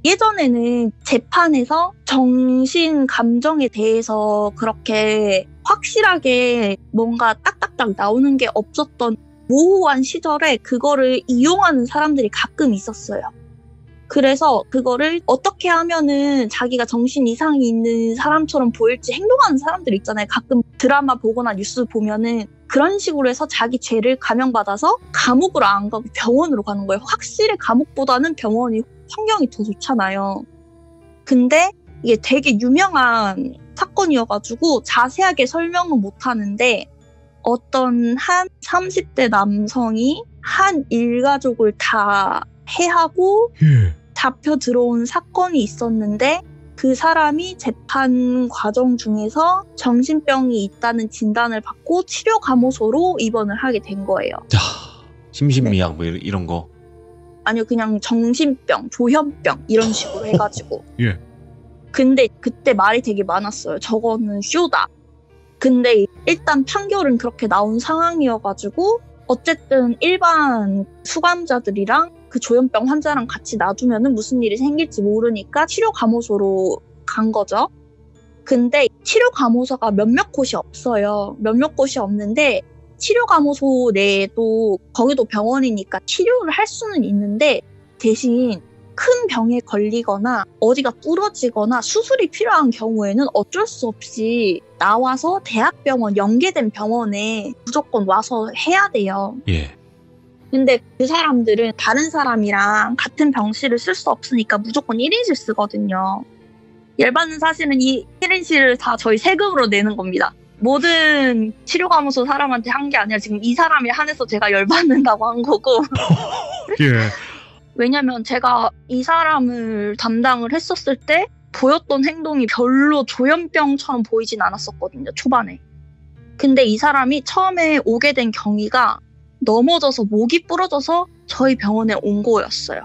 예전에는 재판에서 정신 감정에 대해서 그렇게 확실하게 뭔가 딱딱딱 나오는 게 없었던 모호한 시절에 그거를 이용하는 사람들이 가끔 있었어요. 그래서 그거를 어떻게 하면은 자기가 정신 이상이 있는 사람처럼 보일지 행동하는 사람들 있잖아요. 가끔 드라마 보거나 뉴스 보면은 그런 식으로 해서 자기 죄를 감형받아서 감옥으로 안 가고 병원으로 가는 거예요. 확실히 감옥보다는 병원이 환경이 더 좋잖아요. 근데 이게 되게 유명한 사건이어가지고 자세하게 설명은 못하는데 어떤 한 30대 남성이 한 일가족을 다 해하고 잡혀 들어온 사건이 있었는데 그 사람이 재판 과정 중에서 정신병이 있다는 진단을 받고 치료감호소로 입원을 하게 된 거예요. 심신미약 뭐 이런 거. 아니요 그냥 정신병, 조현병 이런 식으로 해가지고 예. 근데 그때 말이 되게 많았어요. 저거는 쇼다. 근데 일단 판결은 그렇게 나온 상황이어가지고 어쨌든 일반 수감자들이랑 그 조현병 환자랑 같이 놔두면은 무슨 일이 생길지 모르니까 치료감호소로 간 거죠. 근데 치료감호소가 몇몇 곳이 없어요. 몇몇 곳이 없는데 치료감호소 내에도 거기도 병원이니까 치료를 할 수는 있는데 대신 큰 병에 걸리거나 어디가 부러지거나 수술이 필요한 경우에는 어쩔 수 없이 나와서 대학병원, 연계된 병원에 무조건 와서 해야 돼요. 예. 근데 그 사람들은 다른 사람이랑 같은 병실을 쓸 수 없으니까 무조건 1인실 쓰거든요. 열받는 사실은 이 1인실을 다 저희 세금으로 내는 겁니다. 모든 치료감호소 사람한테 한 게 아니라 지금 이 사람이 한해서 제가 열받는다고 한 거고. 예. 왜냐면 제가 이 사람을 담당을 했었을 때 보였던 행동이 별로 조현병처럼 보이진 않았었거든요, 초반에. 근데 이 사람이 처음에 오게 된 경위가 넘어져서 목이 부러져서 저희 병원에 온 거였어요.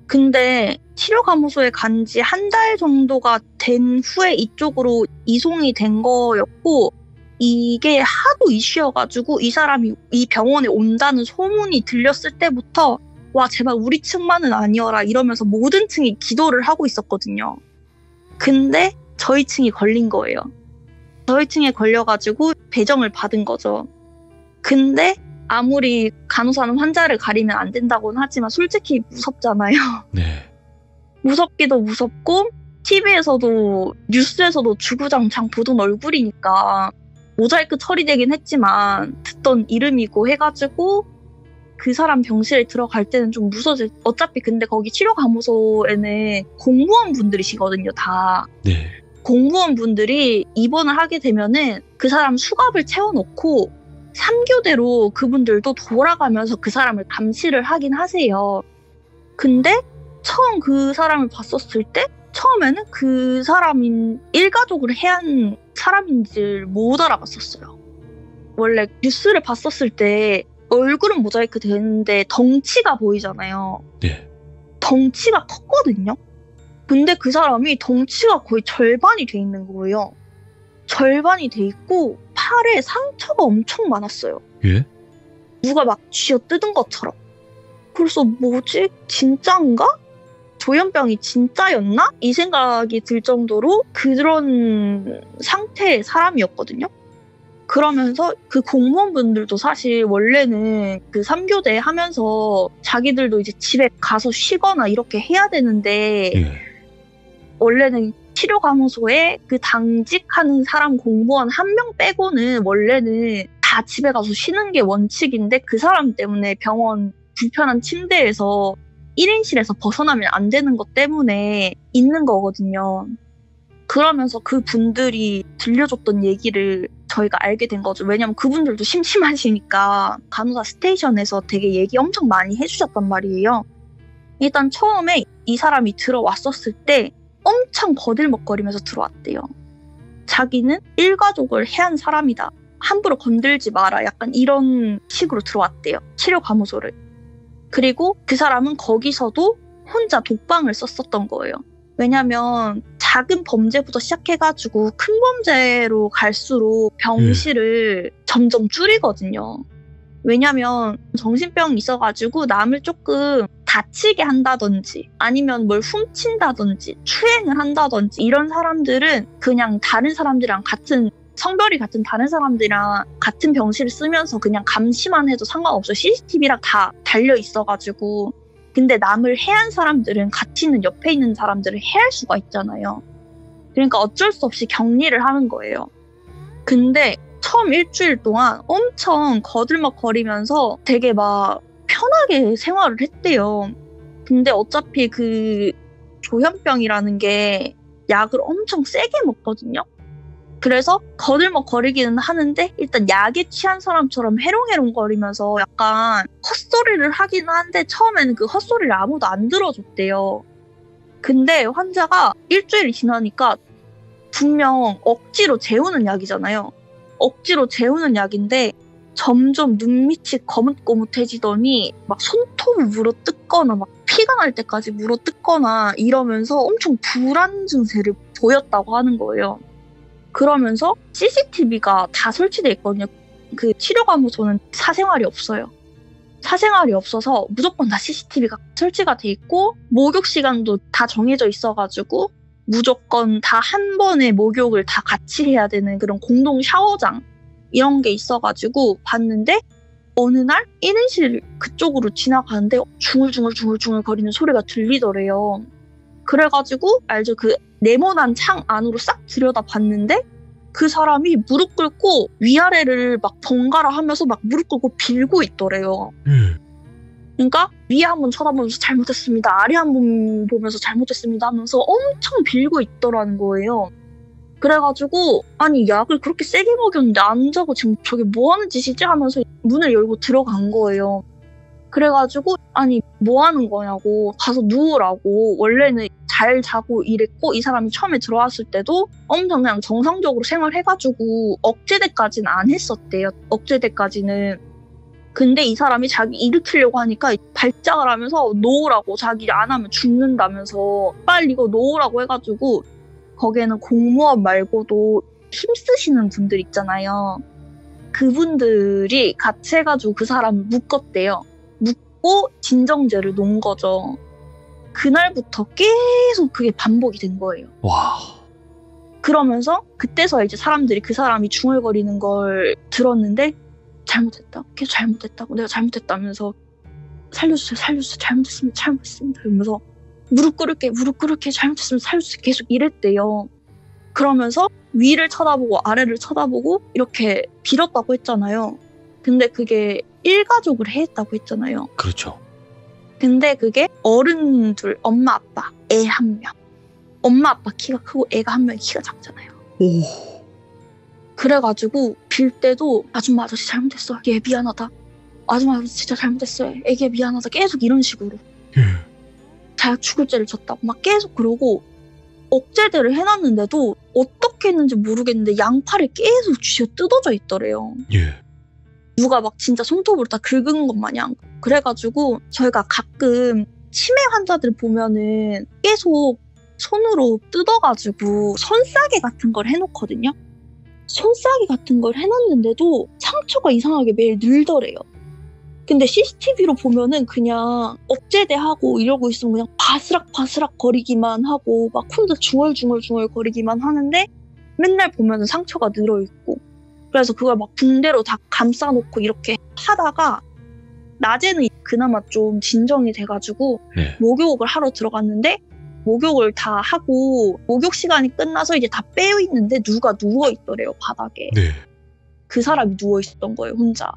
근데 치료감호소에 간 지 한 달 정도가 된 후에 이쪽으로 이송이 된 거였고 이게 하도 이슈여가지고 이 사람이 이 병원에 온다는 소문이 들렸을 때부터 와 제발 우리 층만은 아니어라 이러면서 모든 층이 기도를 하고 있었거든요. 근데 저희 층이 걸린 거예요. 저희 층에 걸려가지고 배정을 받은 거죠. 근데 아무리 간호사는 환자를 가리면 안 된다고는 하지만 솔직히 무섭잖아요. 네. 무섭기도 무섭고 TV에서도 뉴스에서도 주구장창 보던 얼굴이니까 모자이크 처리되긴 했지만 듣던 이름이고 해가지고 그 사람 병실에 들어갈 때는 좀 무서워져. 어차피 근데 거기 치료감호소에는 공무원분들이시거든요, 다. 네. 공무원분들이 입원을 하게 되면은 그 사람 수갑을 채워놓고 3교대로 그분들도 돌아가면서 그 사람을 감시를 하긴 하세요. 근데 처음 그 사람을 봤었을 때 처음에는 그 사람인 일가족을 해한 사람인지를 못 알아봤었어요. 원래 뉴스를 봤었을 때 얼굴은 모자이크 되는데 덩치가 보이잖아요. 네. 덩치가 컸거든요. 근데 그 사람이 덩치가 거의 절반이 돼 있는 거예요. 절반이 돼 있고 팔에 상처가 엄청 많았어요. 예? 누가 막 쥐어뜯은 것처럼. 그래서 뭐지? 진짜인가? 조현병이 진짜였나? 이 생각이 들 정도로 그런 상태의 사람이었거든요. 그러면서 그 공무원분들도 사실 원래는 그 3교대 하면서 자기들도 이제 집에 가서 쉬거나 이렇게 해야 되는데 예. 원래는 치료감호소에 그 당직하는 사람 공무원 한 명 빼고는 원래는 다 집에 가서 쉬는 게 원칙인데 그 사람 때문에 병원 불편한 침대에서 1인실에서 벗어나면 안 되는 것 때문에 있는 거거든요. 그러면서 그 분들이 들려줬던 얘기를 저희가 알게 된 거죠. 왜냐면 그분들도 심심하시니까 간호사 스테이션에서 되게 얘기 엄청 많이 해주셨단 말이에요. 일단 처음에 이 사람이 들어왔었을 때 엄청 거들먹거리면서 들어왔대요. 자기는 일가족을 해한 사람이다. 함부로 건들지 마라. 약간 이런 식으로 들어왔대요. 치료감호소를. 그리고 그 사람은 거기서도 혼자 독방을 썼었던 거예요. 왜냐면 작은 범죄부터 시작해가지고 큰 범죄로 갈수록 병실을 점점 줄이거든요. 왜냐면 정신병이 있어가지고 남을 조금 다치게 한다든지 아니면 뭘 훔친다든지 추행을 한다든지 이런 사람들은 그냥 다른 사람들이랑 같은 성별이 같은 다른 사람들이랑 같은 병실을 쓰면서 그냥 감시만 해도 상관없어요. CCTV랑 다 달려 있어가지고. 근데 남을 해한 사람들은 같이 있는 옆에 있는 사람들을 해할 수가 있잖아요. 그러니까 어쩔 수 없이 격리를 하는 거예요. 근데 처음 일주일 동안 엄청 거들먹거리면서 되게 막 편하게 생활을 했대요. 근데 어차피 그 조현병이라는 게 약을 엄청 세게 먹거든요. 그래서 거들먹거리기는 하는데 일단 약에 취한 사람처럼 해롱해롱거리면서 약간 헛소리를 하긴 한데 처음에는 그 헛소리를 아무도 안 들어줬대요. 근데 환자가 일주일이 지나니까 분명 억지로 재우는 약이잖아요. 억지로 재우는 약인데 점점 눈밑이 거뭇거뭇해지더니 막 손톱을 물어뜯거나 막 피가 날 때까지 물어뜯거나 이러면서 엄청 불안 증세를 보였다고 하는 거예요. 그러면서 CCTV가 다 설치돼 있거든요. 그 치료감호소는 사생활이 없어요. 사생활이 없어서 무조건 다 CCTV가 설치가 돼 있고 목욕 시간도 다 정해져 있어가지고 무조건 다 한 번에 목욕을 다 같이 해야 되는 그런 공동 샤워장 이런 게 있어가지고 봤는데 어느 날 1인실 그쪽으로 지나가는데 중얼중얼 거리는 소리가 들리더래요. 그래가지고 알죠? 그 네모난 창 안으로 싹 들여다 봤는데 그 사람이 무릎 꿇고 위아래를 막 번갈아 하면서 막 무릎 꿇고 빌고 있더래요. 그러니까 위에 한번 쳐다보면서 잘못했습니다. 아래 한번 보면서 잘못했습니다 하면서 엄청 빌고 있더라는 거예요. 그래가지고 아니 약을 그렇게 세게 먹였는데 안 자고 지금 저게 뭐 하는 짓이지 하면서 문을 열고 들어간 거예요. 그래가지고 아니 뭐 하는 거냐고 가서 누우라고 원래는 잘 자고 이랬고 이 사람이 처음에 들어왔을 때도 엄청 그냥 정상적으로 생활해가지고 억제대까지는 안 했었대요. 억제대까지는. 근데 이 사람이 자기 일으키려고 하니까 발작을 하면서 놓으라고 자기 안 하면 죽는다면서 빨리 이거 놓으라고 해가지고 거기에는 공무원 말고도 힘쓰시는 분들 있잖아요. 그분들이 같이 해가지고 그 사람을 묶었대요. 묶고 진정제를 놓은 거죠. 그날부터 계속 그게 반복이 된 거예요. 와. 그러면서 그때서 이제 사람들이 그 사람이 중얼거리는 걸 들었는데 잘못했다. 계속 잘못했다고. 내가 잘못했다면서 살려주세요. 잘못했습니다. 이러면서 무릎 꿇을게. 잘못했으면 살려주세요. 계속 이랬대요. 그러면서 위를 쳐다보고 아래를 쳐다보고 이렇게 빌었다고 했잖아요. 근데 그게 일가족을 해했다고 했잖아요. 그렇죠. 근데 그게 어른 둘, 엄마, 아빠, 애 한 명. 엄마, 아빠 키가 크고 애가 한 명이 키가 작잖아요. 오. 그래가지고 빌 때도 아줌마 아저씨 잘못했어. 얘 미안하다. 아줌마 아저씨 진짜 잘못했어요. 애기 미안하다. 계속 이런 식으로. 자기가 죽을 죄를 졌다고 막 계속 그러고 억제대를 해놨는데도 어떻게 했는지 모르겠는데 양팔에 계속 쥐어 뜯어져 있더래요. 예. 누가 막 진짜 손톱으로 다 긁은 것 마냥. 그래가지고 저희가 가끔 치매 환자들 보면은 계속 손으로 뜯어가지고 손싸개 같은 걸 해놓거든요. 손싸개 같은 걸 해놨는데도 상처가 이상하게 매일 늘더래요. 근데 CCTV로 보면은 그냥 억제대하고 이러고 있으면 그냥 바스락 거리기만 하고 막 혼자 중얼 거리기만 하는데 맨날 보면은 상처가 늘어있고 그래서 그걸 막 붕대로 다 감싸놓고 이렇게 하다가 낮에는 그나마 좀 진정이 돼가지고 네. 목욕을 하러 들어갔는데 목욕을 다 하고 목욕 시간이 끝나서 이제 다 빼어있는데 누가 누워있더래요 바닥에. 네. 그 사람이 누워있었던 거예요 혼자.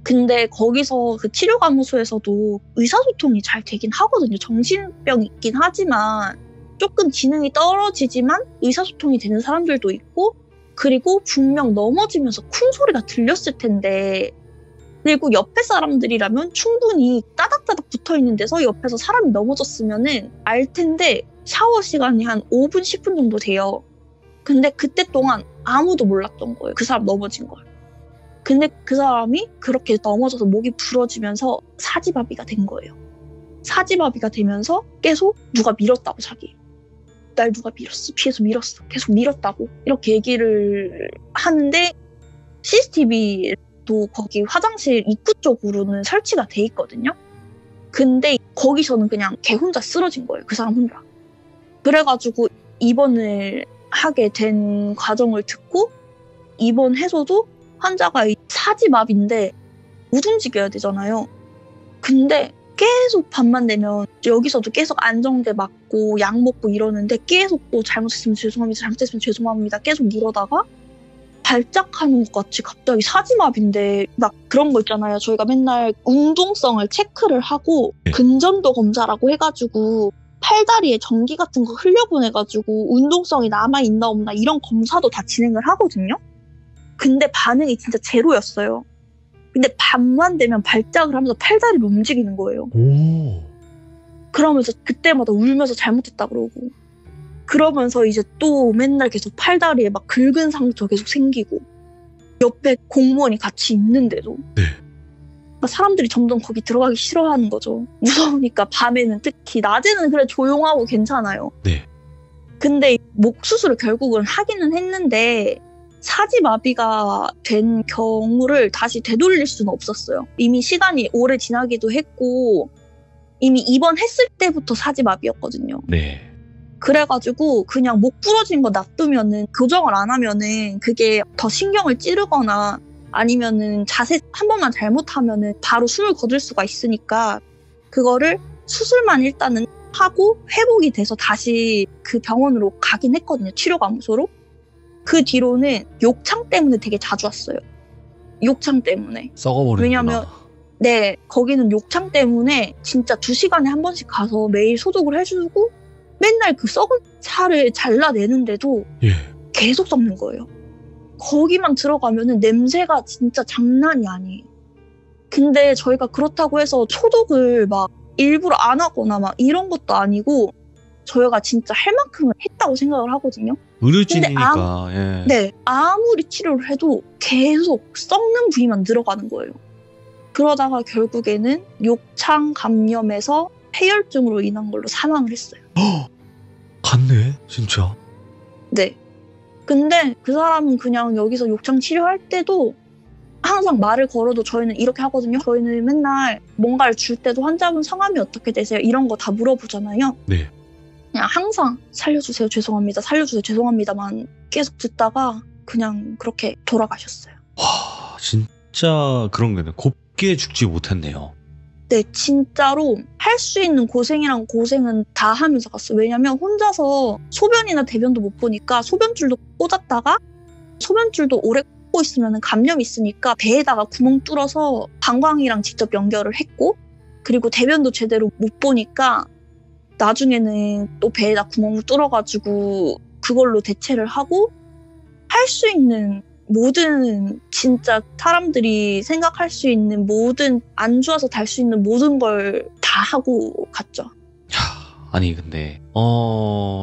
근데 거기서 그 치료감호소에서도 의사소통이 잘 되긴 하거든요. 정신병이 있긴 하지만 조금 지능이 떨어지지만 의사소통이 되는 사람들도 있고 그리고 분명 넘어지면서 쿵 소리가 들렸을 텐데 그리고 옆에 사람들이라면 충분히 따닥따닥 붙어있는 데서 옆에서 사람이 넘어졌으면은 알 텐데 샤워 시간이 한 5분, 10분 정도 돼요. 근데 그때 동안 아무도 몰랐던 거예요. 그 사람 넘어진 걸. 근데 그 사람이 그렇게 넘어져서 목이 부러지면서 사지마비가 된 거예요. 사지마비가 되면서 계속 누가 밀었다고 자기. 날 누가 밀었어. 뒤에서 밀었어. 계속 밀었다고. 이렇게 얘기를 하는데 CCTV도 거기 화장실 입구 쪽으로는 설치가 돼 있거든요. 근데 거기서는 그냥 걔 혼자 쓰러진 거예요. 그 사람 혼자. 그래가지고 입원을 하게 된 과정을 듣고 입원해서도 환자가 사지마비인데 못 움직여야 되잖아요. 근데 계속 밤만 되면 여기서도 계속 안정제 맞고 약 먹고 이러는데 계속 또 잘못했으면 죄송합니다 계속 이러다가 발작하는 것 같이 갑자기 사지마비인데 막 그런 거 있잖아요. 저희가 맨날 운동성을 체크를 하고 근전도 검사라고 해가지고 팔다리에 전기 같은 거 흘려보내가지고 운동성이 남아있나 없나 이런 검사도 다 진행을 하거든요. 근데 반응이 진짜 제로였어요. 근데 밤만 되면 발작을 하면서 팔다리를 움직이는 거예요. 오. 그러면서 그때마다 울면서 잘못했다 그러고 그러면서 이제 또 맨날 계속 팔다리에 막 긁은 상처 계속 생기고 옆에 공무원이 같이 있는데도. 네. 그러니까 사람들이 점점 거기 들어가기 싫어하는 거죠. 무서우니까 밤에는 특히. 낮에는 그래 조용하고 괜찮아요. 네. 근데 목 수술을 결국은 하기는 했는데 사지마비가 된 경우를 다시 되돌릴 수는 없었어요. 이미 시간이 오래 지나기도 했고 이미 입원했을 때부터 사지마비였거든요. 네. 그래가지고 그냥 목 부러진 거 놔두면은 교정을 안 하면은 그게 더 신경을 찌르거나 아니면은 자세 한 번만 잘못하면은 바로 숨을 거둘 수가 있으니까 그거를 수술만 일단은 하고 회복이 돼서 다시 그 병원으로 가긴 했거든요. 치료감소로. 그 뒤로는 욕창 때문에 되게 자주 왔어요. 욕창 때문에. 썩어버리는구나. 왜냐면 네, 거기는 욕창 때문에 진짜 2시간에 한 번씩 가서 매일 소독을 해주고 맨날 그 썩은 살을 잘라내는데도 예. 계속 썩는 거예요. 거기만 들어가면은 냄새가 진짜 장난이 아니에요. 근데 저희가 그렇다고 해서 소독을 막 일부러 안 하거나 막 이런 것도 아니고 저희가 진짜 할 만큼은 했다고 생각을 하거든요. 의료진이니까. 예. 네, 아무리 치료를 해도 계속 썩는 부위만 늘어가는 거예요. 그러다가 결국에는 욕창 감염에서 폐혈증으로 인한 걸로 사망을 했어요. 갔네, 진짜. 네. 근데 그 사람은 그냥 여기서 욕창 치료할 때도 항상 말을 걸어도 저희는 이렇게 하거든요. 저희는 맨날 뭔가를 줄 때도 환자분 성함이 어떻게 되세요? 이런 거 다 물어보잖아요. 네. 그냥 항상 살려주세요, 죄송합니다, 살려주세요, 죄송합니다만 계속 듣다가 그냥 그렇게 돌아가셨어요. 와, 진짜 그런 거네. 곱게 죽지 못했네요. 네, 진짜로 할 수 있는 고생이랑 고생은 다 하면서 갔어요. 왜냐면 혼자서 소변이나 대변도 못 보니까 소변줄도 꽂았다가 소변줄도 오래 꽂고 있으면 감염이 있으니까 배에다가 구멍 뚫어서 방광이랑 직접 연결을 했고 그리고 대변도 제대로 못 보니까 나중에는 또 배에다 구멍을 뚫어가지고 그걸로 대체를 하고 할 수 있는 모든 진짜 사람들이 생각할 수 있는 모든 안 좋아서 달 수 있는 모든 걸 다 하고 갔죠. 아니 근데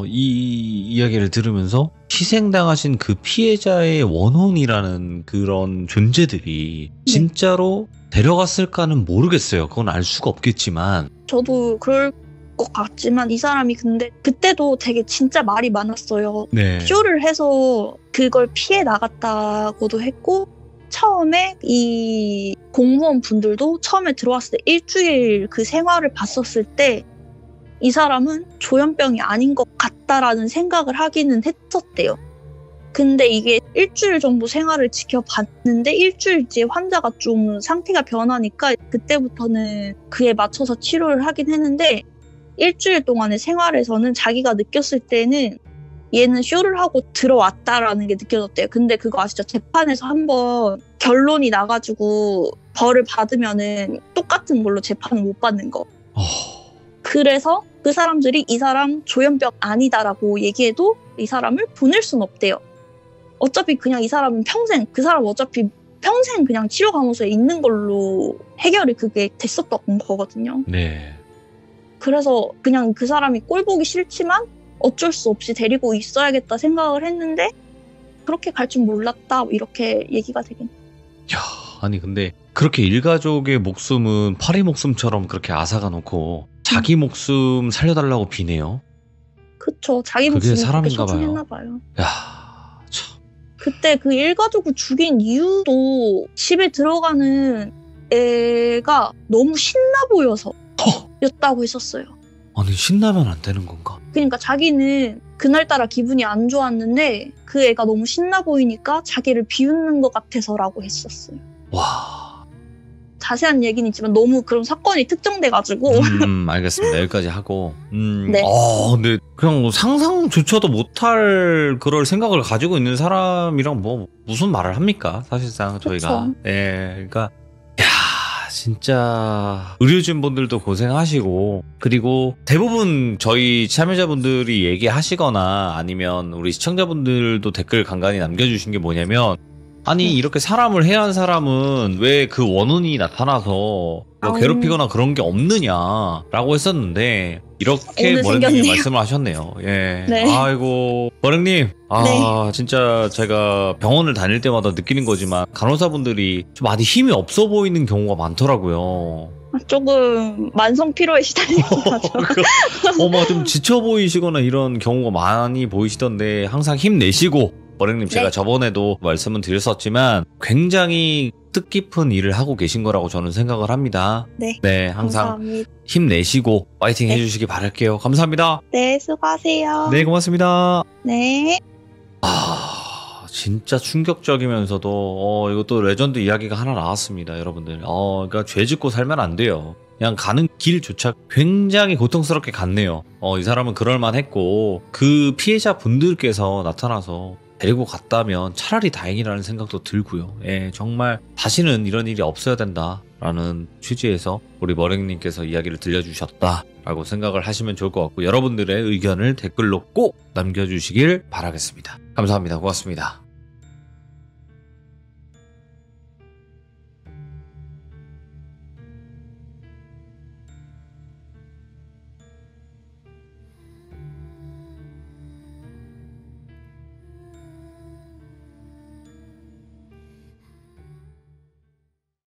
이 이야기를 들으면서 희생당하신 그 피해자의 원혼이라는 그런 존재들이 진짜로 데려갔을까는 모르겠어요. 그건 알 수가 없겠지만 저도 그럴 것 같지만 이 사람이 근데 그때도 되게 진짜 말이 많았어요. 네. 쇼를 해서 그걸 피해 나갔다고도 했고 처음에 이 공무원 분들도 처음에 들어왔을 때 일주일 그 생활을 봤었을 때 이 사람은 조현병이 아닌 것 같다라는 생각을 하기는 했었대요. 근데 이게 일주일 정도 생활을 지켜봤는데 일주일 뒤에 환자가 좀 상태가 변하니까 그때부터는 그에 맞춰서 치료를 하긴 했는데 일주일 동안의 생활에서는 자기가 느꼈을 때는 얘는 쇼를 하고 들어왔다라는 게 느껴졌대요. 근데 그거 아시죠? 재판에서 한번 결론이 나가지고 벌을 받으면은 똑같은 걸로 재판을 못 받는 거. 그래서 그 사람들이 이 사람 조현병 아니다라고 얘기해도 이 사람을 보낼 순 없대요. 어차피 그냥 이 사람은 평생, 그 사람 어차피 평생 그냥 치료감호소에 있는 걸로 해결이 그게 됐었던 거거든요. 네. 그래서 그냥 그 사람이 꼴 보기 싫지만 어쩔 수 없이 데리고 있어야겠다 생각을 했는데 그렇게 갈 줄 몰랐다 이렇게 얘기가 되긴. 야, 아니 근데 그렇게 일가족의 목숨은 파리 목숨처럼 그렇게 앗아가 놓고 자기 목숨 살려달라고 비네요. 그쵸. 자기 그게 목숨이 그렇게 사람인가 봐요. 소중했나 봐요. 야, 참. 그때 그 일가족을 죽인 이유도 집에 들어가는 애가 너무 신나 보여서 였다고 했었어요. 아니 신나면 안 되는 건가? 그러니까 자기는 그날따라 기분이 안 좋았는데 그 애가 너무 신나 보이니까 자기를 비웃는 것 같아서라고 했었어요. 와. 자세한 얘기는 있지만 너무 그런 사건이 특정돼가지고 알겠습니다. 여기까지 하고. 네. 근데 그냥 뭐 상상조차도 못할 그럴 생각을 가지고 있는 사람이랑 뭐 무슨 말을 합니까? 사실상 저희가. 그쵸. 예, 그러니까 야, 진짜 의료진 분들도 고생하시고 그리고 대부분 저희 참여자분들이 얘기하시거나 아니면 우리 시청자분들도 댓글 간간히 남겨주신 게 뭐냐면 아니 이렇게 사람을 해한 사람은 왜 그 원혼이 나타나서 뭐 괴롭히거나 그런 게 없느냐라고 했었는데 이렇게 오늘 머랭님이 생겼네요. 말씀을 하셨네요. 예. 네. 아이고 머랭님, 진짜 제가 병원을 다닐 때마다 느끼는 거지만 간호사분들이 좀 많이 힘이 없어 보이는 경우가 많더라고요. 조금 만성 피로에 시달리긴 하죠. 막 좀 지쳐 보이시거나 이런 경우가 많이 보이시던데 항상 힘내시고 머랭님 제가 네. 저번에도 말씀은 드렸었지만 굉장히 뜻깊은 일을 하고 계신 거라고 저는 생각을 합니다. 네. 항상 감사합니다. 힘내시고 파이팅 네. 해주시기 바랄게요. 감사합니다. 네, 수고하세요. 네, 고맙습니다. 네. 진짜 충격적이면서도 이것도 레전드 이야기가 하나 나왔습니다, 여러분들. 그러니까 죄 짓고 살면 안 돼요. 그냥 가는 길조차 굉장히 고통스럽게 갔네요. 이 사람은 그럴만했고 그 피해자 분들께서 나타나서 데리고 갔다면 차라리 다행이라는 생각도 들고요. 예, 정말 다시는 이런 일이 없어야 된다라는 취지에서 우리 머랭님께서 이야기를 들려주셨다라고 생각을 하시면 좋을 것 같고 여러분들의 의견을 댓글로 꼭 남겨주시길 바라겠습니다. 감사합니다. 고맙습니다.